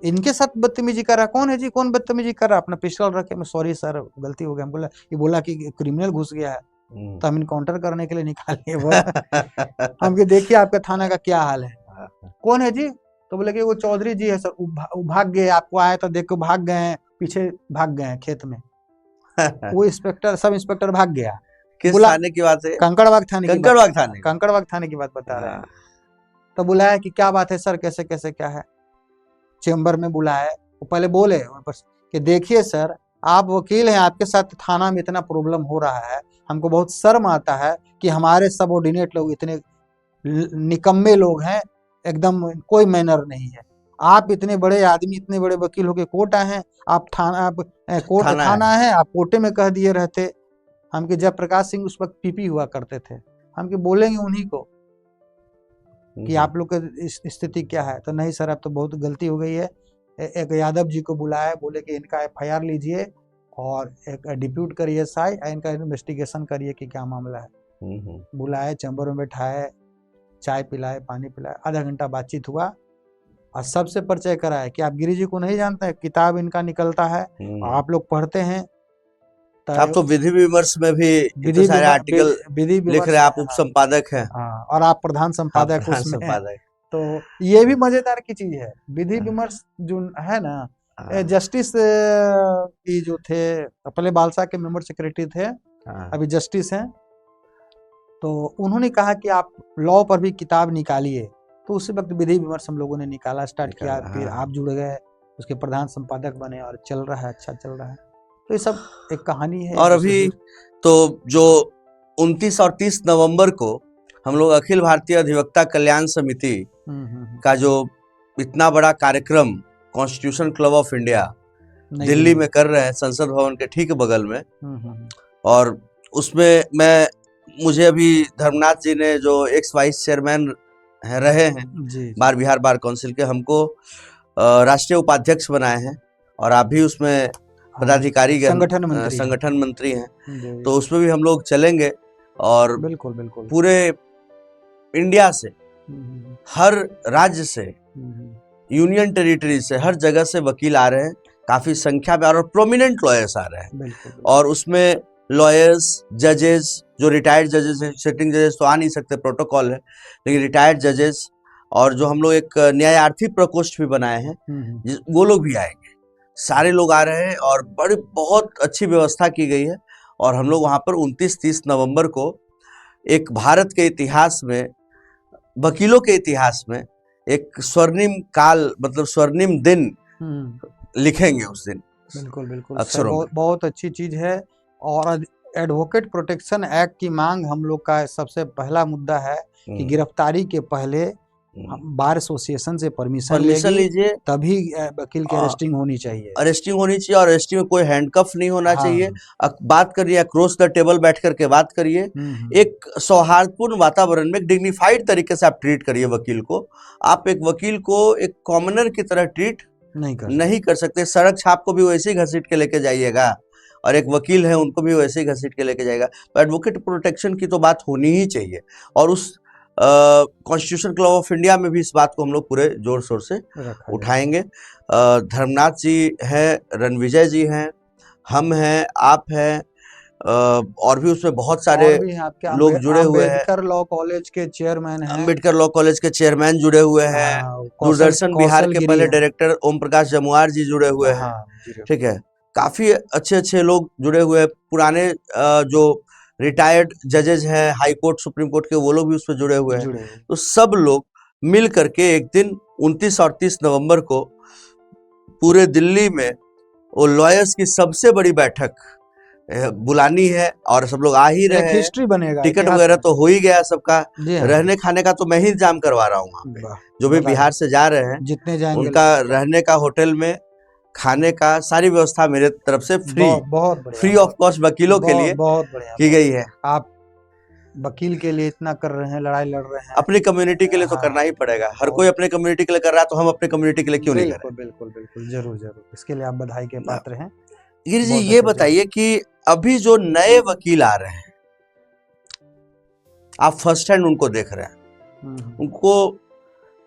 इनके साथ बदतमीजी कर रहा, कौन है जी, कौन बदतमीजी कर रहा, अपना पिस्टल रखे। मैं सॉरी सर गलती हो गया, हम बोला, ये बोला कि क्रिमिनल घुस गया है, तो हम इनकाउंटर करने के लिए निकाले। हम देखिए आपका थाना का क्या हाल है, कौन है जी, तो बोले कि वो चौधरी जी है सर, वो भाग गए, आपको आए तो देख के भाग गए हैं, पीछे भाग गए हैं खेत में। वो इंस्पेक्टर, सब इंस्पेक्टर भाग गया। किस थाने की बात है? कंकड़बाग थाने की, कंकड़बाग थाने की बात बता रहे हैं। तो बुलाया कि क्या बात है सर, कैसे कैसे क्या है, चेंबर में बुलाया। वो पहले बोले कि देखिए सर आप वकील हैं, आपके साथ थाना में इतना प्रॉब्लम हो रहा है, हमको बहुत शर्म आता है कि हमारे सबऑर्डिनेट लोग इतने निकम्मे लोग हैं, एकदम कोई मैनर नहीं है। आप इतने बड़े आदमी, इतने बड़े वकील होके कोर्ट आए हैं, आप थाना, आप कोर्ट थाना है, आप कोर्टे में कह दिए रहते। हम के जयप्रकाश सिंह उस वक्त पीपी हुआ करते थे, हम के बोलेंगे उन्हीं को कि आप लोग की स्थिति क्या है। तो नहीं सर अब तो बहुत गलती हो गई है। एक यादव जी को बुलाया, बोले कि इनका FIR लीजिए और एक डिप्यूट करिए SI, इनका इन्वेस्टिगेशन करिए कि क्या मामला है। बुलाए, चैम्बर में बैठाए, चाय पिलाए, पानी पिलाए, आधा घंटा बातचीत हुआ और सबसे परिचय कराया कि आप गिरी जी को नहीं जानते हैं, किताब इनका निकलता है, आप लोग पढ़ते हैं। आप तो विधि विमर्श में भी इतने सारे आर्टिकल लिख रहे हैं, आप उप संपादक हैं। और आप प्रधान संपादक उसमें। तो ये भी मजेदार की चीज है, विधि विमर्श जो है ना, जस्टिस की जो थे, पहले बालसा के मेंबर सेक्रेटरी थे, अभी जस्टिस हैं, तो उन्होंने कहा कि आप लॉ पर भी किताब निकालिए। तो उसी वक्त विधि विमर्श हम लोगों ने निकाला, स्टार्ट किया, फिर आप जुड़ गए, उसके प्रधान संपादक बने और चल रहा है, अच्छा चल रहा है। तो ये सब एक कहानी है। और अभी तो जो 29 और 30 नवंबर को हम लोग अखिल भारतीय अधिवक्ता कल्याण समिति का जो इतना बड़ा कार्यक्रम constitution club of India Delhi में कर रहे हैं, संसद भवन के ठीक बगल में, और उसमें मुझे अभी धर्मनाथ जी ने जो एक्स वाइस चेयरमैन रहे हैं बार बिहार बार काउंसिल के, हमको राष्ट्रीय उपाध्यक्ष बनाए हैं, और आप भी उसमें पदाधिकारी संगठन मंत्री हैं। तो उसमें भी हम लोग चलेंगे और बिल्कुल बिल्कुल पूरे इंडिया से, हर राज्य से, यूनियन टेरिटरी से, हर जगह से वकील आ रहे हैं, काफी संख्या में, और प्रोमिनेंट लॉयर्स आ रहे हैं। और उसमें लॉयर्स, जजेस, जो रिटायर्ड जजेस हैं, सिटिंग जजेस तो आ नहीं सकते, प्रोटोकॉल है, लेकिन रिटायर्ड जजेस, और जो हम लोग एक न्यायार्थी प्रकोष्ठ भी बनाए हैं, वो लोग भी आएंगे। सारे लोग आ रहे हैं और बड़ी बहुत अच्छी व्यवस्था की गई है। और हम लोग वहाँ पर 29-30 नवंबर को एक भारत के इतिहास में, वकीलों के इतिहास में एक स्वर्णिम काल, मतलब स्वर्णिम दिन लिखेंगे उस दिन। बिल्कुल बिल्कुल, बहुत अच्छी चीज है। और एडवोकेट प्रोटेक्शन एक्ट की मांग हम लोग का सबसे पहला मुद्दा है कि गिरफ्तारी के पहले बार एसोसिएशन से परमिशन लीजिए, तभी वकील की अरेस्टिंग होनी चाहिए। और अरेस्टिंग में कोई हैंडकफ नहीं होना चाहिए। बात करिए, क्रॉस द टेबल बैठ करके बात करिए, एक सौहार्दपूर्ण वातावरण में, एक डिग्निफाइड तरीके से आप ट्रीट करिए वकील को। आप एक वकील को एक कॉमनर की तरह ट्रीट नहीं कर सकते। सड़क छाप को भी वैसे ही घसीट के लेके जाइएगा, और एक वकील है उनको भी वैसे ही घसीट के लेके जाएगा। तो एडवोकेट प्रोटेक्शन की तो बात होनी ही चाहिए, और उस कॉन्स्टिट्यूशन क्लब ऑफ इंडिया में भी इस बात को हम लोग पूरे जोर शोर से उठाएंगे। धर्मनाथ जी हैं, रणविजय जी हैं, हम हैं, आप हैं, और भी उसमें बहुत सारे लोग जुड़े हुए हैं। अम्बेडकर लॉ कॉलेज के चेयरमैन हैं, अम्बेडकर लॉ कॉलेज के चेयरमैन जुड़े हुए हैं, दूरदर्शन बिहार के पहले डायरेक्टर ओम प्रकाश जमुआर जी जुड़े हुए हैं, ठीक है, काफी अच्छे अच्छे लोग जुड़े हुए हैं। पुराने जो रिटायर्ड जजेज हैं हाई कोर्ट, सुप्रीम कोर्ट के, वो लोग भी उसमें जुड़े हुए हैं। तो सब लोग मिल करके एक दिन 29 और 30 नवंबर को पूरे दिल्ली में वो लॉयर्स की सबसे बड़ी बैठक बुलानी है, और सब लोग आ ही रहे हैं। हिस्ट्री बनेगा, टिकट वगैरह तो हो ही गया सबका, रहने खाने का तो मैं ही इंतजाम करवा रहा हूँ वहाँ पे। जो भी बिहार से जा रहे हैं, जितने जाएंगे, उनका रहने का, होटल में खाने का सारी व्यवस्था मेरे तरफ से फ्री ऑफ कॉस्ट वकीलों के लिए बहुत बढ़िया की गई है। आप वकील के लिए इतना कर रहे हैं, लड़ाई लड़ रहे हैं, अपनी कम्युनिटी के लिए तो करना ही पड़ेगा। हर कोई अपने कम्युनिटी के लिए कर रहा है, तो हम अपने कम्युनिटी के लिए क्यों नहीं करें? बिल्कुल बिल्कुल, जरूर जरूर, इसके लिए आप बधाई के पात्र हैं। गिरी जी, ये बताइए कि अभी जो नए वकील आ रहे हैं, आप फर्स्ट हैंड उनको देख रहे हैं, उनको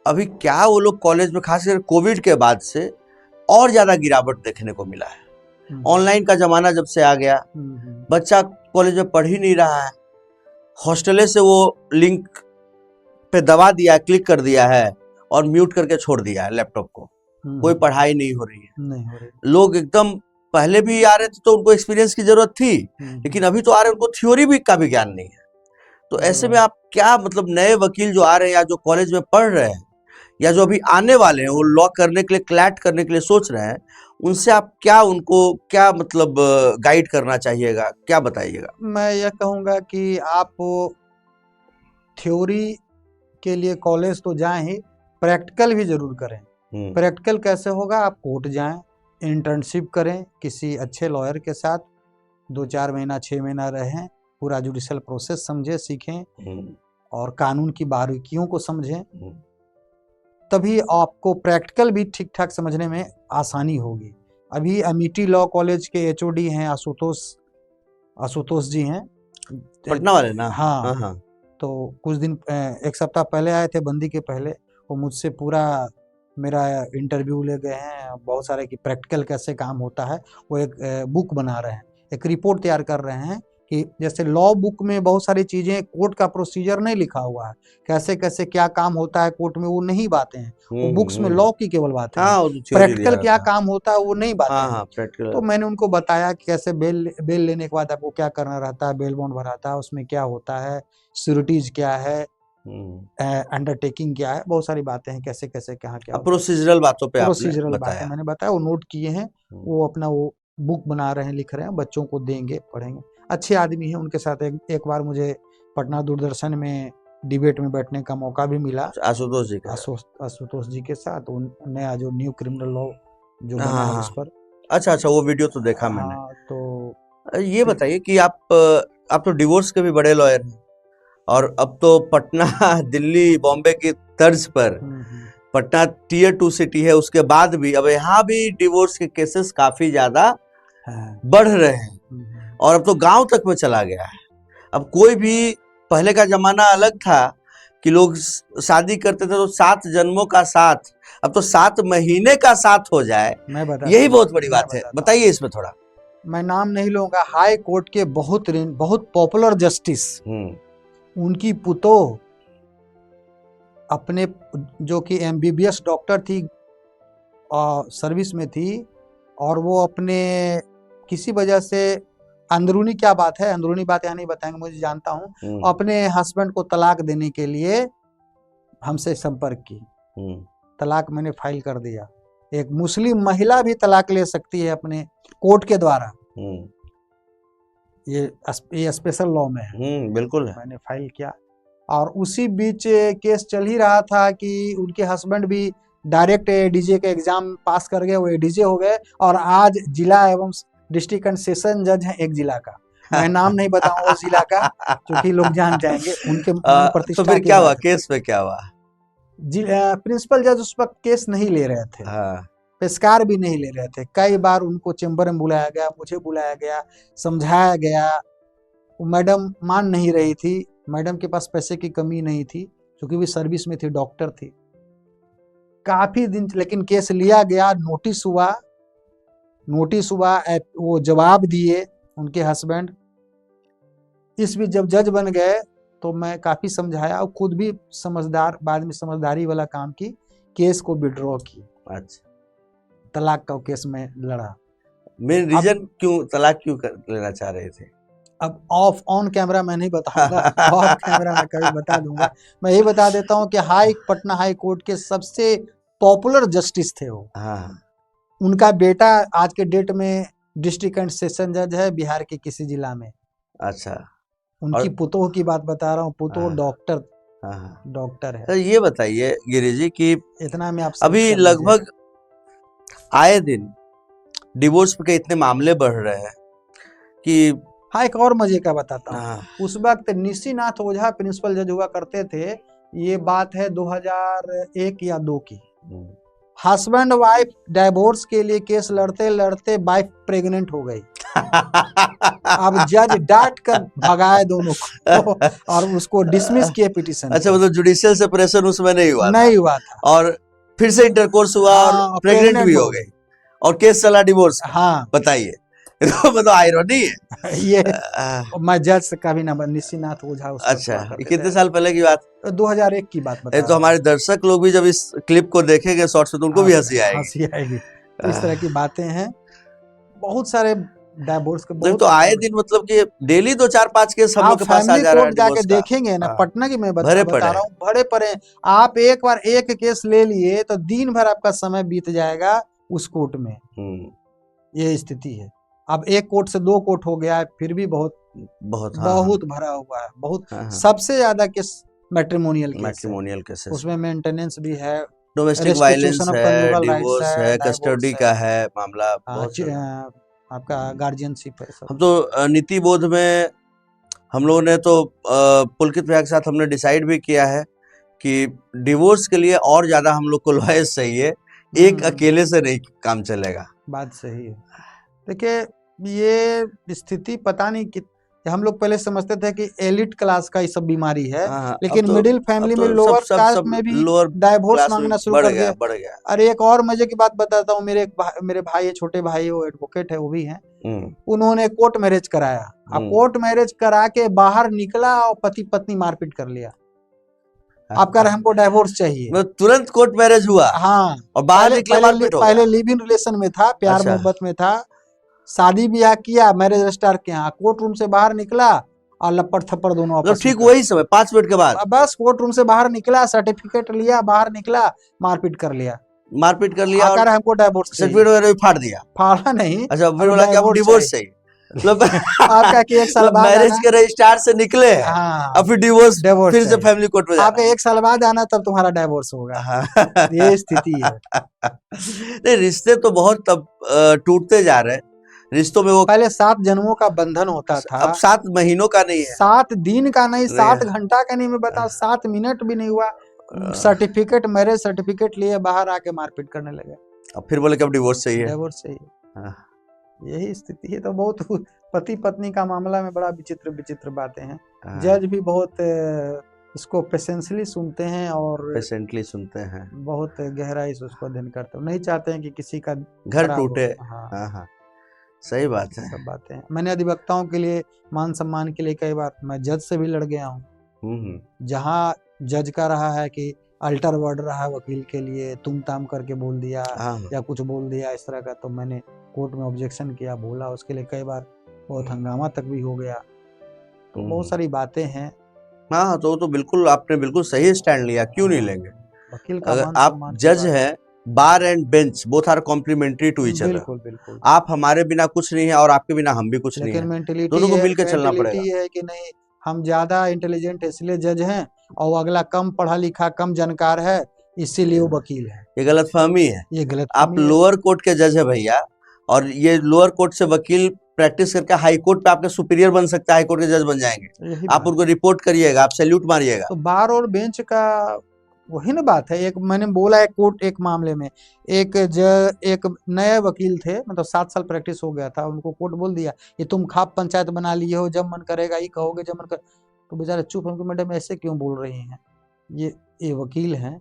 अभी क्या वो लोग कॉलेज में, खासकर कोविड के बाद से और ज्यादा गिरावट देखने को मिला है। ऑनलाइन का जमाना जब से आ गया, बच्चा कॉलेज में पढ़ ही नहीं रहा है, हॉस्टले से वो लिंक पे दबा दिया, क्लिक कर दिया है और म्यूट करके छोड़ दिया है लैपटॉप को। कोई पढ़ाई नहीं हो रही है। लोग एकदम पहले भी आ रहे थे तो उनको एक्सपीरियंस की जरूरत थी, लेकिन अभी तो आ रहे हैं, उनको थ्योरी भी का भी ज्ञान नहीं है। तो ऐसे में आप क्या, मतलब नए वकील जो आ रहे हैं या जो कॉलेज में पढ़ रहे हैं या जो अभी आने वाले हैं, वो लॉ करने के लिए, क्लैट करने के लिए सोच रहे हैं, उनसे आप क्या, उनको क्या मतलब गाइड करना चाहिएगा, क्या बताइएगा? मैं यह कहूँगा कि आप थ्योरी के लिए कॉलेज तो जाएं ही, प्रैक्टिकल भी जरूर करें। प्रैक्टिकल कैसे होगा? आप कोर्ट जाएं, इंटर्नशिप करें किसी अच्छे लॉयर के साथ, 2-4 महीना 6 महीना रहें, पूरा जुडिशियल प्रोसेस समझें, सीखें और कानून की बारीकियों को समझें, तभी आपको प्रैक्टिकल भी ठीक ठाक समझने में आसानी होगी। अभी अमेठी लॉ कॉलेज के एचओडी हैं आशुतोष जी हैं, पटना वाले ना? हाँ हाँ। तो कुछ दिन, एक सप्ताह पहले आए थे, बंदी के पहले, वो मुझसे पूरा मेरा इंटरव्यू ले गए हैं, बहुत सारे कि प्रैक्टिकल कैसे काम होता है। वो एक बुक बना रहे हैं, एक रिपोर्ट तैयार कर रहे हैं कि जैसे लॉ बुक में बहुत सारी चीजें, कोर्ट का प्रोसीजर नहीं लिखा हुआ है, कैसे कैसे क्या काम होता है कोर्ट में, वो नहीं बातें हैं। वो बुक्स में लॉ की केवल बातें हैं, प्रैक्टिकल क्या काम होता है वो नहीं बातें हैं। तो मैंने उनको बताया कि कैसे बेल लेने के बाद आपको क्या करना रहता है, बेल बॉन्ड भराता है, उसमें क्या होता है, सिक्योरिटीज क्या है, अंडरटेकिंग क्या है, बहुत सारी बातें हैं, कैसे कैसे कहाँ क्या, प्रोसीजरल बातों पे प्रोसीजरल बातें मैंने बताया। वो नोट किए हैं, वो अपना वो बुक बना रहे हैं, लिख रहे हैं, बच्चों को देंगे, पढ़ेंगे। अच्छे आदमी हैं, उनके साथ एक बार मुझे पटना दूरदर्शन में डिबेट में बैठने का मौका भी मिला, आशुतोष जी के साथ। नया जो न्यू क्रिमिनल लॉ जो बना है उस पर। अच्छा, वो वीडियो तो देखा मैंने। तो ये बताइए कि आप तो डिवोर्स के भी बड़े लॉयर हैं, और अब तो पटना दिल्ली बॉम्बे की तर्ज पर पटना टियर 2 सिटी है, उसके बाद भी अब यहाँ भी डिवोर्स के केसेस काफी ज्यादा बढ़ रहे हैं, और अब तो गांव तक में चला गया है। अब कोई भी, पहले का जमाना अलग था कि लोग शादी करते थे तो 7 जन्मों का साथ, अब तो 7 महीने का साथ हो जाए, यही बहुत बड़ी बात है। बताइए इसमें थोड़ा। मैं नाम नहीं लूंगा, हाई कोर्ट के बहुत पॉपुलर जस्टिस, उनकी पुतोह अपने, जो कि एमबीबीएस डॉक्टर थी, सर्विस में थी, और वो अपने किसी वजह से, अंदरूनी क्या बात है, अंदरूनी बात यहाँ नहीं बताएंगे, मुझे जानता हूँ, अपने हस्बैंड को तलाक देने के लिए हमसे संपर्क की। तलाक मैंने फाइल कर दिया। एक मुस्लिम महिला भी तलाक ले सकती है अपने कोर्ट के द्वारा, ये स्पेशल लॉ में है। बिल्कुल है। मैंने फाइल किया, और उसी बीच केस चल ही रहा था कि उनके हस्बैंड भी डायरेक्ट एडीजे का एग्जाम पास कर गए, वो एडीजे हो गए, और आज जिला एवं डिस्ट्रिक्ट एंड सेशन जज है एक जिला का। मैं नाम नहीं बताऊंगा उस जिला का, क्योंकि लोग जान जाएंगे उनके प्रतिष्ठा। तो फिर क्या हुआ, केस पे क्या हुआ? प्रिंसिपल जज उस पर केस नहीं ले रहे थे, पेशकार भी नहीं ले रहे थे। कई बार उनको चेंबर में बुलाया गया, मुझे बुलाया गया, समझाया गया, मैडम मान नहीं रही थी। मैडम के पास पैसे की कमी नहीं थी, क्योंकि भी सर्विस में थी, डॉक्टर थी। काफी दिन, लेकिन केस लिया गया, नोटिस हुआ, वो जवाब दिए उनके हस्बैंड। इस बीच जब जज बन गए तो मैं काफी समझाया, और खुद भी समझदार, बाद में समझदारी वाला काम की, केस को विड्रॉ की। अच्छा, तलाक का केस में लड़ा। मेन रीजन क्यों तलाक क्यों लेना चाह रहे थे? अब ऑन कैमरा मैं नहीं बताऊंगा, ऑफ कैमरा मैं कभी बता दूंगा। मैं यही बता देता हूँ कि पटना हाई कोर्ट के सबसे पॉपुलर जस्टिस थे वो। उनका बेटा आज के डेट में डिस्ट्रिक्ट एंड सेशन जज है बिहार के किसी जिला में। अच्छा, उनकी पुतोह की बात बता रहा हूँ, पुतोह डॉक्टर है। तो ये बताइए गिरी जी कि इतना में आप अभी लगभग आए दिन डिवोर्स के इतने मामले बढ़ रहे हैं कि हाँ, एक और मजे का बताता हूँ। हाँ, उस वक्त निशिनाथ ओझा प्रिंसिपल जज हुआ करते थे। ये बात है 2001 या 2 की। हस्बैंड वाइफ डाइवोर्स के लिए केस लड़ते लड़ते वाइफ प्रेग्नेंट हो गई। अब जज डांट कर भगाए दोनों को और उसको डिसमिस किए पिटीशन अच्छा, को। मतलब जुडिशियल सेपरेशन उसमें नहीं हुआ नहीं हुआ था और फिर से इंटरकोर्स हुआ और हाँ, प्रेग्नेंट भी हो गई और केस चला डिवोर्स का। हाँ बताइए। मतलब आयरनी है। ये मैं जज से कभी ना निशिनाथ ओझा उस वक्त अच्छा, हुआ ये करते कितने थे। साल पहले की बात? 2001 की बात बता तो रहा हमारे दर्शक लोग भी जब इस क्लिप को देखेंगे शॉर्ट्स में तो उनको हूँ। भी हंसी आएगी। हंसी आएगी। तो इस तरह की बातें हैं, बहुत सारे डाइवोर्स के नहीं बहुत तो आए दिन मतलब कि डेली 2-4-5 केस हम आप लोग के पास आ फैमिली जा रहा है कोर्ट जाके डिवोर्स का। देखेंगे ना, हाँ, पटना की मैं भरे बता पड़े रहा हूँ, बड़े पड़े। आप एक बार एक केस ले लिए तो दिन भर आपका समय बीत जाएगा उस कोर्ट में। ये स्थिति है। अब एक कोर्ट से 2 कोर्ट हो गया है, फिर भी बहुत बहुत बहुत भरा हुआ है, बहुत। हाँ, हाँ। सबसे ज्यादा केस मैट्रिमोनियल केस है, मैट्रिमोनियल केसेस, उसमें मेंटेनेंस भी है, डोमेस्टिक वायलेंस रेस्ट्रिक्शन ऑफ है, कंजुगल राइट्स डिवोर्स है, है, कस्टडी डाइवोर्स का है, है मामला बहुत सारा। आपका गार्जियनशिप है सब। हम तो नीति बोध में हम लोगों ने तो पुलकित भैया के साथ हमने डिसाइड भी किया है कि डिवोर्स के लिए और ज्यादा हम लोग को लॉयर्स चाहिए, एक अकेले से नहीं काम चलेगा। बात सही है। देखिए, ये स्थिति पता नहीं कि हम लोग पहले समझते थे कि एलिट क्लास का ये सब बीमारी है, लेकिन मिडिल फैमिली में लोअर कास्ट में भी डाइवोर्स मांगना शुरू कर दिया। बढ़ गया। अरे एक और मजे की बात बताता हूँ, मेरे भाई है, छोटे भाई, वो एडवोकेट है, वो भी हैं। उन्होंने कोर्ट मैरिज कराया। अब कोर्ट मैरिज करा के बाहर निकला और पति पत्नी मारपीट कर लिया। आप कह रहे हमको डाइवोर्स चाहिए, तुरंत कोर्ट मैरिज हुआ। हाँ, और बाहर निकले मारपीट हो गया। पहले लिव इन रिलेशन में था, प्यार मोहब्बत में था, शादी ब्याह किया, मैरिज रजिस्टर के यहाँ, कोर्ट रूम से बाहर निकला और लपड़ थप्पड़ दोनों आपस में। ठीक वही समय 5 मिनट के बाद बस कोर्ट रूम से बाहर निकला, सर्टिफिकेट लिया, बाहर निकला, मारपीट कर लिया और हमको डाइवोर्स सर्टिफिकेट वगैरह भी फाड़ दिया। फाड़ा नहीं, अच्छा, फिर बोला कि अब डिवोर्स चाहिए। आपका कि 1 साल बाद मैरिज के रजिस्टर से निकले हैं, अब फिर डिवोर्स फिर से फैमिली कोर्ट में जाना। आपका 1 साल बाद आना, तब तुम्हारा डाइवोर्स होगा। ये स्थिति है। नहीं, रिश्ते तो बहुत तब टूटते जा रहे हैं। रिश्तों में वो पहले 7 जन्मों का बंधन होता था, अब 7 महीनों का नहीं है, 7 दिन का नहीं, 7 घंटा का नहीं, मैं बता 7 मिनट भी नहीं हुआ, सर्टिफिकेट, मैरिज सर्टिफिकेट लिए बाहर आके मारपीट करने लगे। अब फिर बोले कि अब डिवोर्स चाहिए। डिवोर्स चाहिए। यही स्थिति है। तो बहुत पति पत्नी का मामला में बड़ा विचित्र विचित्र बातें हैं। जज भी बहुत इसको पेशेंसली सुनते हैं और बहुत गहराई से उसको अध्ययन करते हैं, नहीं चाहते हैं कि किसी का घर टूटे। हाँ, सही बात है। सब बातें हैं। मैंने अधिवक्ताओं के लिए मान सम्मान के लिए कई बार मैं जज से भी लड़ गया हूँ। जहाँ जज का रहा है कि अल्टर वर्ड रहा वकील के लिए, तुम ताम करके बोल दिया या कुछ बोल दिया इस तरह का, तो मैंने कोर्ट में ऑब्जेक्शन किया, बोला, उसके लिए कई बार बहुत हंगामा तक भी हो गया। तो बहुत सारी बातें हैं। हाँ, तो बिल्कुल आपने बिल्कुल सही स्टैंड लिया, क्यों नहीं लेंगे। वकील का अगर आप जज हैं, bar and bench both are complementary to each other. बिल्कुल। आप हमारे बिना कुछ नहीं है और आपके बिना हम भी कुछ नहीं है, दोनों को मिलकर चलना पड़ेगा। है कि नहीं, हम ज्यादा इंटेलिजेंट इसलिए जज हैं और अगला कम पढ़ा लिखा, कम जानकार है, इसीलिए वो वकील है। ये गलतफहमी है। ये गलत, आप लोअर कोर्ट के जज है भैया, और ये लोअर कोर्ट से वकील प्रैक्टिस करके हाई कोर्ट पे आपके सुपीरियर बन सकते हैं, हाई कोर्ट के जज बन जाएंगे। आप उनको रिपोर्ट करिएगा, आप सैल्यूट मारिएगा। तो बार और बेंच का वही ना बात है। एक मैंने बोला है कोर्ट, एक मामले में एक नए वकील थे, मतलब 7 साल प्रैक्टिस हो गया था, उनको कोर्ट बोल दिया ये तुम खाप पंचायत बना लिए हो, जब मन करेगा ये कहोगे, जब मन कर, तो बेचारे चुप होंगे, मैडम ऐसे क्यों बोल रही हैं, ये वकील हैं,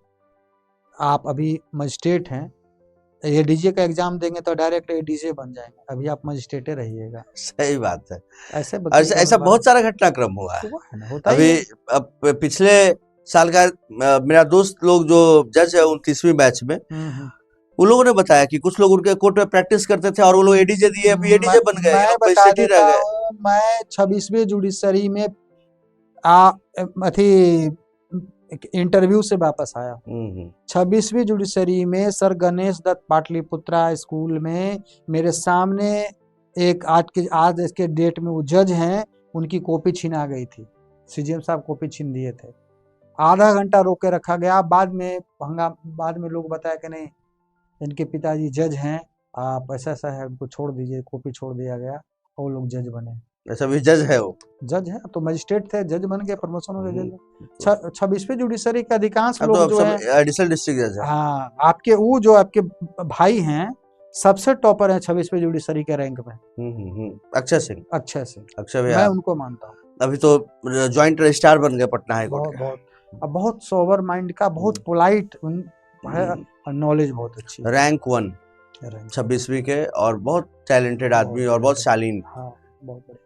आप अभी मजिस्ट्रेट हैं, एडीजे का एग्जाम देंगे तो डायरेक्ट एडीजे बन जाएंगे, अभी आप मजिस्ट्रेटे रहिएगा। सही बात है। ऐसा बहुत सारा घटनाक्रम हुआ है। अभी पिछले साल का मेरा दोस्त लोग जो जज है 29वीं बैच में, उन लोगों ने बताया कि कुछ लोग उनके कोर्ट में प्रैक्टिस करते थे और वो लोग एडीजे दिए, अभी एडीजे बन गए, मैं बता देता हूं, मैं 26वीं जुडिशरी में इंटरव्यू से वापस आया। 26वीं जुडिशरी में सर गणेश दत्त पाटलिपुत्रा स्कूल में मेरे सामने एक आज इसके डेट में वो जज हैं, उनकी कॉपी छीना गई थी, सीजीएम साहब कॉपी छीन दिए थे, आधा घंटा रोक के रखा गया। बाद में लोग बताया कि नहीं, इनके पिताजी जज हैं, आप ऐसा है, उनको छोड़ दीजिए, कॉपी छोड़ दिया गया और लोग जज बने। अच्छा, अभी जज है वो? जज है, तो मजिस्ट्रेट थे, जज बन गए, प्रमोशन हो गया जज। 26वीं जुडिशरी के अधिकांश अब लोग तो जो सब है, एडिशनल डिस्ट्रिक्ट जज है। हाँ, आपके वो जो आपके भाई हैं सबसे टॉपर हैं 26वीं जुडिशरी के रैंक में। अक्षय सिंह। अच्छे से अक्षय मैं भैया उनको मानता हूँ। अभी तो ज्वाइंट रजिस्ट्रार बन गए पटना हाई कोर्ट बहुत के। बहुत अब बहुत सोबर माइंड का, बहुत पोलाइट है, और नॉलेज बहुत अच्छी है। रैंक 1 26वीं के, और बहुत टैलेंटेड आदमी और बहुत शालीन। हाँ, बहुत बढ़िया।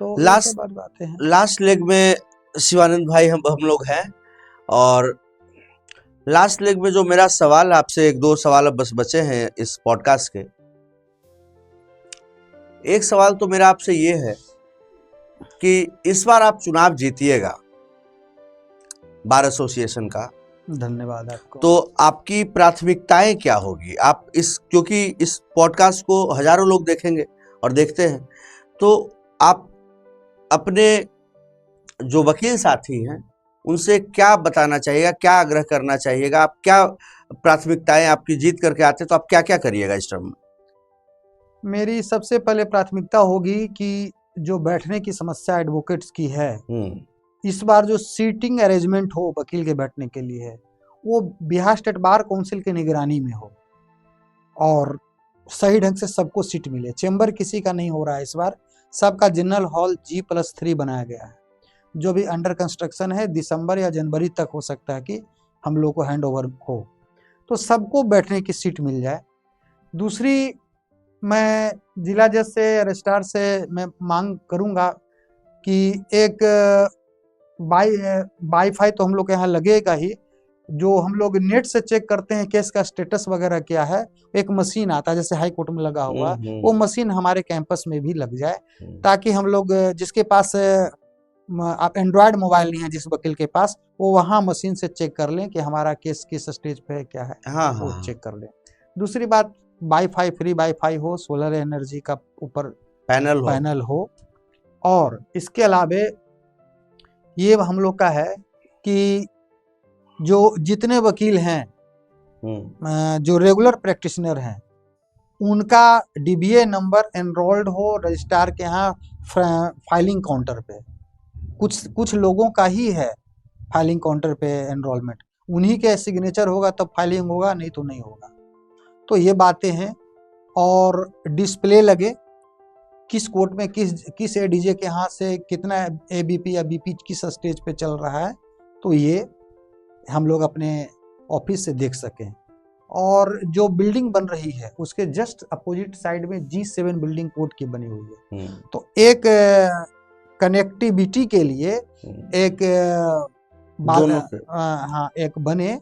तो लास्ट बातें हैं। लास्ट लेग में शिवानंद भाई हम लोग हैं, और लास्ट लेग में जो मेरा सवाल आपसे, एक दो सवाल अब बस बचे हैं इस पॉडकास्ट के। एक सवाल तो मेरा आपसे ये है कि इस बार आप चुनाव जीतिएगा बार एसोसिएशन का, धन्यवाद आपको। तो आपकी प्राथमिकताएं क्या होगी? आप क्योंकि इस पॉडकास्ट को हजारों लोग देखेंगे और देखते हैं, तो आप अपने जो वकील साथी हैं उनसे क्या बताना चाहिएगा, क्या आग्रह करना चाहिएगा? आप क्या प्राथमिकताएं, आपकी जीत करके आते तो आप क्या क्या करिएगा इस टर्म में? मेरी सबसे पहले प्राथमिकता होगी कि जो बैठने की समस्या एडवोकेट्स की है, इस बार जो सीटिंग अरेंजमेंट हो वकील के बैठने के लिए, वो बिहार स्टेट बार काउंसिल की निगरानी में हो और सही ढंग से सबको सीट मिले। चेंबर किसी का नहीं हो रहा है इस बार, सबका जनरल हॉल G+3 बनाया गया है। जो भी अंडर कंस्ट्रक्शन है दिसंबर या जनवरी तक हो सकता है कि हम लोग को हैंड ओवर हो, तो सबको बैठने की सीट मिल जाए। दूसरी, मैं जिला जज से, रजिस्ट्रार से मैं मांग करूंगा कि एक वाईफाई तो हम लोग के यहाँ लगेगा ही, जो हम लोग नेट से चेक करते हैं केस का स्टेटस वगैरह क्या है, एक मशीन आता है जैसे हाई कोर्ट में लगा हुआ, वो मशीन हमारे कैंपस में भी लग जाए, ताकि हम लोग जिसके पास आप एंड्रॉयड मोबाइल नहीं है जिस वकील के पास, वो वहाँ मशीन से चेक कर लें कि हमारा केस किस स्टेज पे है, क्या है। हाँ, वो हाँ, चेक कर लें। दूसरी बात, वाईफाई, फ्री वाईफाई हो, सोलर एनर्जी का ऊपर पैनल हो। और इसके अलावे ये हम लोग का है कि जो जितने वकील हैं जो रेगुलर प्रैक्टिशनर हैं, उनका DBA नंबर एनरोल्ड हो रजिस्ट्रार के यहाँ फाइलिंग काउंटर पे। कुछ लोगों का ही है फाइलिंग काउंटर पे एनरोलमेंट, उन्हीं के सिग्नेचर होगा तब फाइलिंग होगा, नहीं तो नहीं होगा। तो ये बातें हैं। और डिस्प्ले लगे किस कोर्ट में किस ADJ के हाथ से कितना ABP या BP किस स्टेज पे चल रहा है, तो ये हम लोग अपने ऑफिस से देख सकें। और जो बिल्डिंग बन रही है उसके जस्ट अपोजिट साइड में G7 बिल्डिंग कोर्ट की बनी हुई है, तो एक कनेक्टिविटी के लिए एक हाँ, एक बने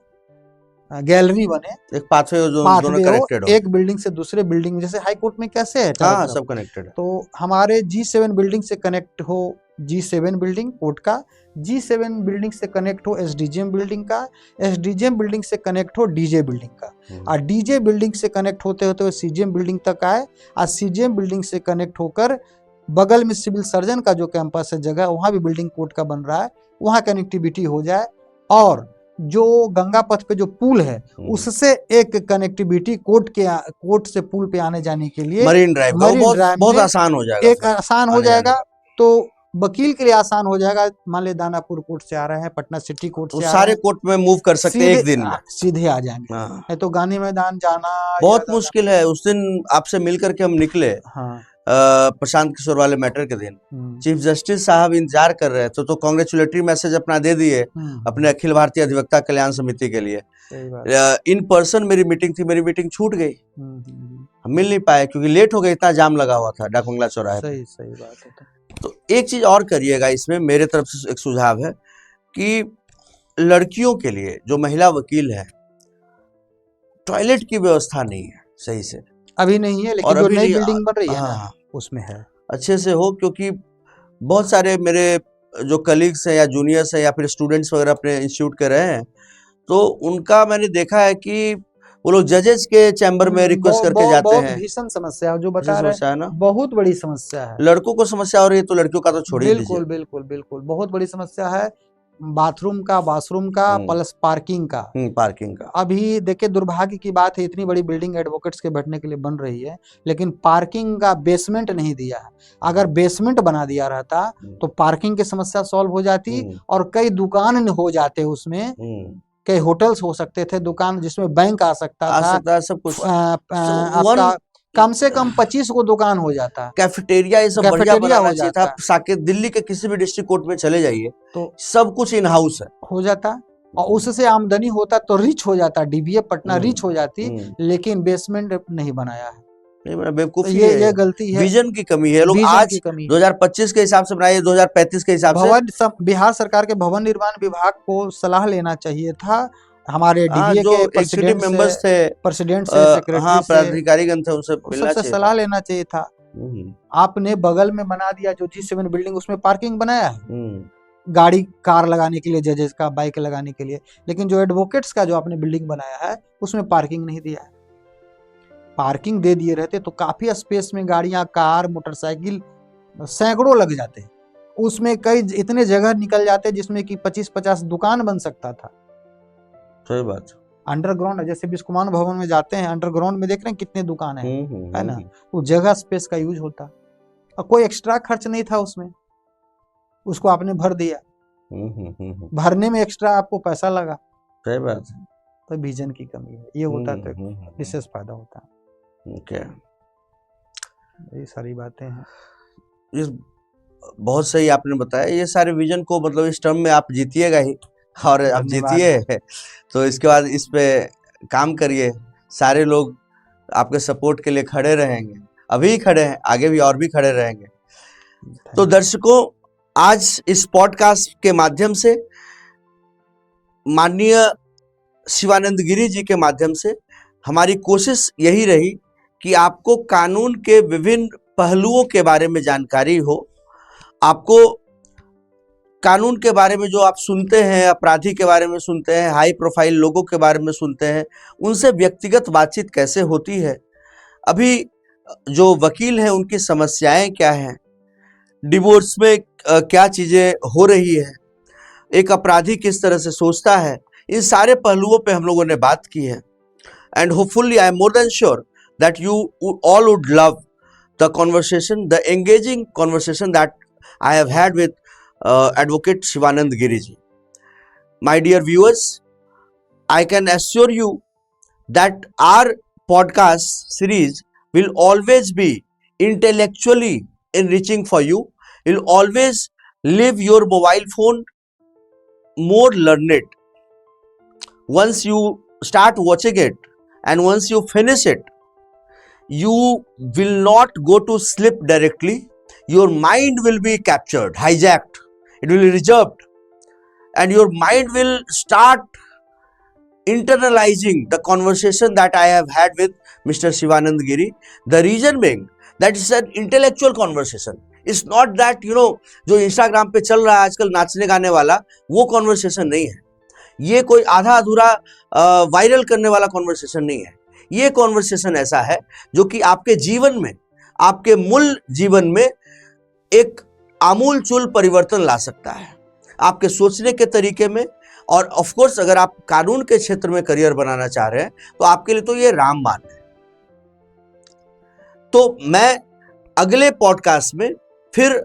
गैलरी बने, एक पाथवे दोनों कनेक्टेड हो, एक बिल्डिंग से दूसरे बिल्डिंग, जैसे हाई कोर्ट में कैसे है, हाँ, सब कनेक्टेड है। तो हमारे G7 बिल्डिंग से कनेक्ट हो G7 बिल्डिंग कोर्ट का, G7 बिल्डिंग से कनेक्ट हो SDGM बिल्डिंग का, SDGM बिल्डिंग से कनेक्ट हो DJ बिल्डिंग का, और DJ बिल्डिंग से कनेक्ट होते होते CGM बिल्डिंग तक आए, और CGM बिल्डिंग से कनेक्ट होकर बगल में सिविल सर्जन का जो कैंपस है जगह, वहाँ भी बिल्डिंग कोर्ट का बन रहा है, वहाँ कनेक्टिविटी हो जाए। और जो गंगा पथ पे जो पुल है उससे एक कनेक्टिविटी कोर्ट से पुल पे आने जाने के लिए मरीन ड्राइव बहुत आसान हो जाएगा, एक आसान हो जाएगा। तो वकील के लिए आसान हो जाएगा। मान ले दानापुर कोर्ट से आ रहे हैं, पटना सिटी कोर्ट से सारे कोर्ट में मूव कर सकते हैं, एक दिन में सीधे आ जाएंगे। नहीं तो गांधी मैदान जाना बहुत मुश्किल है। उस दिन आपसे मिल करके हम निकले, हाँ, प्रशांत किशोर वाले मैटर के दिन, चीफ जस्टिस साहब इंतजार कर रहे थे, तो कांग्रेचुलेटरी मैसेज अपना दे दिए अपने अखिल भारतीय अधिवक्ता कल्याण समिति के लिए। इन पर्सन मेरी मीटिंग थी, मेरी मीटिंग छूट गई, हम मिल नहीं पाए क्योंकि लेट हो गया, इतना जाम लगा हुआ था डाक बंगला चौराहे पे। सही बात है। तो एक चीज और करिएगा इसमें, मेरे तरफ से एक सुझाव है कि लड़कियों के लिए जो महिला वकील है, टॉयलेट की व्यवस्था नहीं है सही से, अभी नहीं है, लेकिन जो नई बिल्डिंग बन रही है ना, उसमें है, अच्छे से हो। क्योंकि बहुत सारे मेरे जो कलीग्स हैं या जूनियर्स हैं या फिर स्टूडेंट्स वगैरह अपने इंस्टीट्यूट के रहे हैं, तो उनका मैंने देखा है कि वो लोग जजेस के चैम्बर में रिक्वेस्ट करके जाते हैं। बहुत भीषण समस्या है जो बता रहे हैं ना, बहुत बड़ी समस्या है। लड़कों को समस्या हो रही है तो लड़कियों का तो छोड़ ही दीजिए। बिल्कुल बिल्कुल बिल्कुल बहुत बड़ी समस्या है। बाथरूम का, वॉशरूम का, प्लस पार्किंग का। पार्किंग का अभी देखिए दुर्भाग्य की बात है, इतनी बड़ी बिल्डिंग एडवोकेट्स के बैठने के लिए बन रही है, लेकिन पार्किंग का बेसमेंट नहीं दिया है। अगर बेसमेंट बना दिया रहता तो पार्किंग की समस्या सॉल्व हो जाती और कई दुकान हो जाते उसमें, कई होटल्स हो सकते थे, दुकान जिसमें बैंक आ सकता था, सब कुछ आपका कम से कम 25 को दुकान हो जाता, कैफेटेरिया ये सब बढ़िया कैफेटेरिया बनाना हो चाहिए था। साकेत दिल्ली के किसी भी डिस्ट्रिक्ट कोर्ट में चले जाइए तो सब कुछ इन हाउस है, हो जाता और उससे आमदनी होता तो रिच हो जाता, डीबीए पटना रिच हो जाती, लेकिन बेसमेंट नहीं बनाया है। बेवकूफी तो ये गलती है, विजन की कमी है। लोग आज 2025 के हिसाब से बनाए, 2035 के हिसाब से। बिहार सरकार के भवन निर्माण विभाग को सलाह लेना चाहिए था, हमारे डीबीए के प्रेसिडेंट मेंबर्स थे, प्रेसिडेंट से, सेक्रेटरी से, प्राधिकारीगण थे, उनसे मिलना चाहिए, सलाह लेना चाहिए था। आपने बगल में बना दिया जो G7 बिल्डिंग, उसमें पार्किंग बनाया है, गाड़ी कार लगाने के लिए, जजेस का बाइक लगाने के लिए, लेकिन जो एडवोकेट्स का जो आपने बिल्डिंग बनाया है उसमें पार्किंग नहीं दिया है। पार्किंग दे दिए रहते तो काफी स्पेस में गाड़ियां, कार, मोटरसाइकिल सैकड़ों लग जाते, उसमें कई इतने जगह निकल जाते जिसमें कि 25-50 दुकान बन सकता था। सही बात। अंडरग्राउंड जैसे बिस्कुमान भवन में जाते हैं, अंडरग्राउंड में देख रहे हैं कितने दुकान है ना, वो जगह स्पेस का यूज होता और कोई एक्स्ट्रा खर्च नहीं था उसमें, उसको आपने भर दिया, भरने में एक्स्ट्रा आपको पैसा लगा। सही बात। तो विजन की कमी है, ये होता तो विशेष फायदा होता। ये सारी बातें हैं, इस बहुत सही आपने बताया। ये सारे विजन को मतलब इस टर्म में आप जीतिएगा ही, और आप जीतिए तो इसके बाद इस पे काम करिए। सारे लोग आपके सपोर्ट के लिए खड़े रहेंगे, अभी ही खड़े हैं, आगे भी और भी खड़े रहेंगे। तो दर्शकों, आज इस पॉडकास्ट के माध्यम से माननीय शिवानंद गिरी जी के माध्यम से हमारी कोशिश यही रही कि आपको कानून के विभिन्न पहलुओं के बारे में जानकारी हो, आपको कानून के बारे में जो आप सुनते हैं, अपराधी के बारे में सुनते हैं, हाई प्रोफाइल लोगों के बारे में सुनते हैं, उनसे व्यक्तिगत बातचीत कैसे होती है, अभी जो वकील हैं उनकी समस्याएं क्या हैं, डिवोर्स में क्या चीजें हो रही है, एक अपराधी किस तरह से सोचता है, इन सारे पहलुओं पे हम लोगों ने बात की है। And hopefully I am more than sure that you all would love the conversation, the engaging conversation that I have had with Advocate Shivanand Giri ji. My dear viewers, I can assure you that our podcast series will always be intellectually enriching for you. Will always leave your mobile phone more learned. Once you start watching it and once you finish it, you will not go to sleep directly. Your mind will be captured, hijacked. It will be reserved, and your mind will start internalizing the conversation that I have had with Mr. Shivanand Giri. The reason being that it's an intellectual conversation. It's not that जो Instagram पे चल रहा है आजकल नाचने गाने वाला, वो conversation नहीं है। ये कोई आधा अधूरा वायरल करने वाला conversation नहीं है। ये conversation ऐसा है जो कि आपके जीवन में, आपके मूल जीवन में एक आमूल चूल परिवर्तन ला सकता है, आपके सोचने के तरीके में। और ऑफ कोर्स अगर आप कानून के क्षेत्र में करियर बनाना चाह रहे हैं तो आपके लिए तो ये रामबाण है। तो मैं अगले पॉडकास्ट में फिर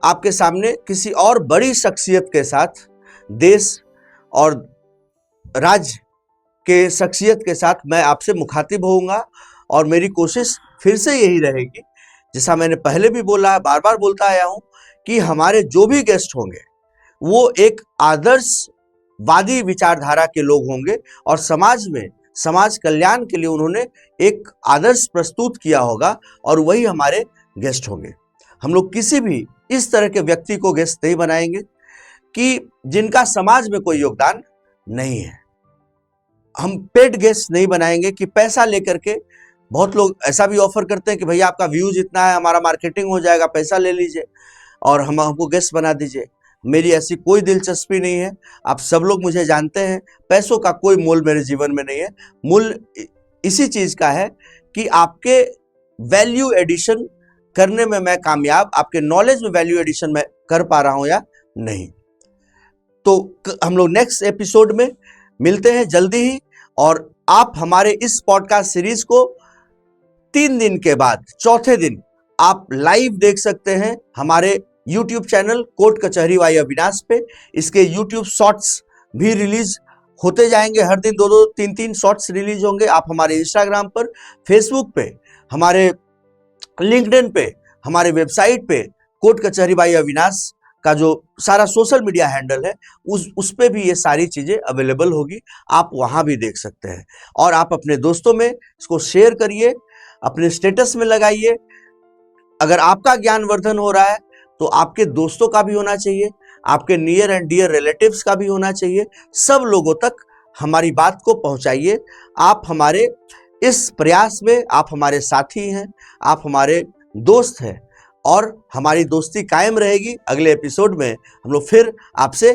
आपके सामने किसी और बड़ी शख्सियत के साथ, देश और राज्य के शख्सियत के साथ मैं आपसे मुखातिब होऊंगा। और मेरी कोशिश फिर से यही रहेगी, जैसा मैंने पहले भी बोला, बार बार बोलता आया हूं, कि हमारे जो भी गेस्ट होंगे वो एक आदर्शवादी विचारधारा के लोग होंगे और समाज में समाज कल्याण के लिए उन्होंने एक आदर्श प्रस्तुत किया होगा और वही हमारे गेस्ट होंगे। हम लोग किसी भी इस तरह के व्यक्ति को गेस्ट नहीं बनाएंगे कि जिनका समाज में कोई योगदान नहीं है। हम पेड गेस्ट नहीं बनाएंगे कि पैसा लेकर के, बहुत लोग ऐसा भी ऑफर करते हैं कि भैया आपका व्यूज इतना है, हमारा मार्केटिंग हो जाएगा, पैसा ले लीजिए और हमको गेस्ट बना दीजिए। मेरी ऐसी कोई दिलचस्पी नहीं है। आप सब लोग मुझे जानते हैं, पैसों का कोई मोल मेरे जीवन में नहीं है। मूल इसी चीज का है कि आपके वैल्यू एडिशन करने में मैं कामयाब, आपके नॉलेज में वैल्यू एडिशन मैं कर पा रहा हूं या नहीं। तो हम लोग नेक्स्ट एपिसोड में मिलते हैं जल्दी ही। और आप हमारे इस पॉडकास्ट सीरीज को 3 दिन के बाद चौथे दिन आप लाइव देख सकते हैं हमारे YouTube चैनल कोर्ट कचहरी बाई अविनाश पे। इसके YouTube शॉर्ट्स भी रिलीज होते जाएंगे, हर दिन 2-2, 3-3 शॉर्ट्स रिलीज होंगे। आप हमारे इंस्टाग्राम पर, फेसबुक पे, हमारे लिंक्डइन पे, हमारे वेबसाइट पे कोर्ट कचहरी बाई अविनाश का जो सारा सोशल मीडिया हैंडल है उस पे भी ये सारी चीजें अवेलेबल होगी, आप वहां भी देख सकते हैं। और आप अपने दोस्तों में इसको शेयर करिए, अपने स्टेटस में लगाइए। अगर आपका ज्ञानवर्धन हो रहा है तो आपके दोस्तों का भी होना चाहिए, आपके नियर एंड डियर रिलेटिव्स का भी होना चाहिए। सब लोगों तक हमारी बात को पहुंचाइए। आप हमारे इस प्रयास में आप हमारे साथी हैं, आप हमारे दोस्त हैं और हमारी दोस्ती कायम रहेगी। अगले एपिसोड में हम लोग फिर आपसे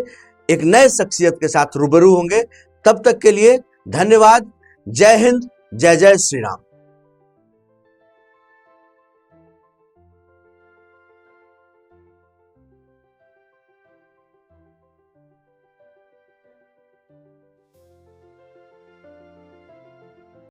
एक नए शख्सियत के साथ रूबरू होंगे। तब तक के लिए धन्यवाद। जय हिंद, जय जय श्री राम।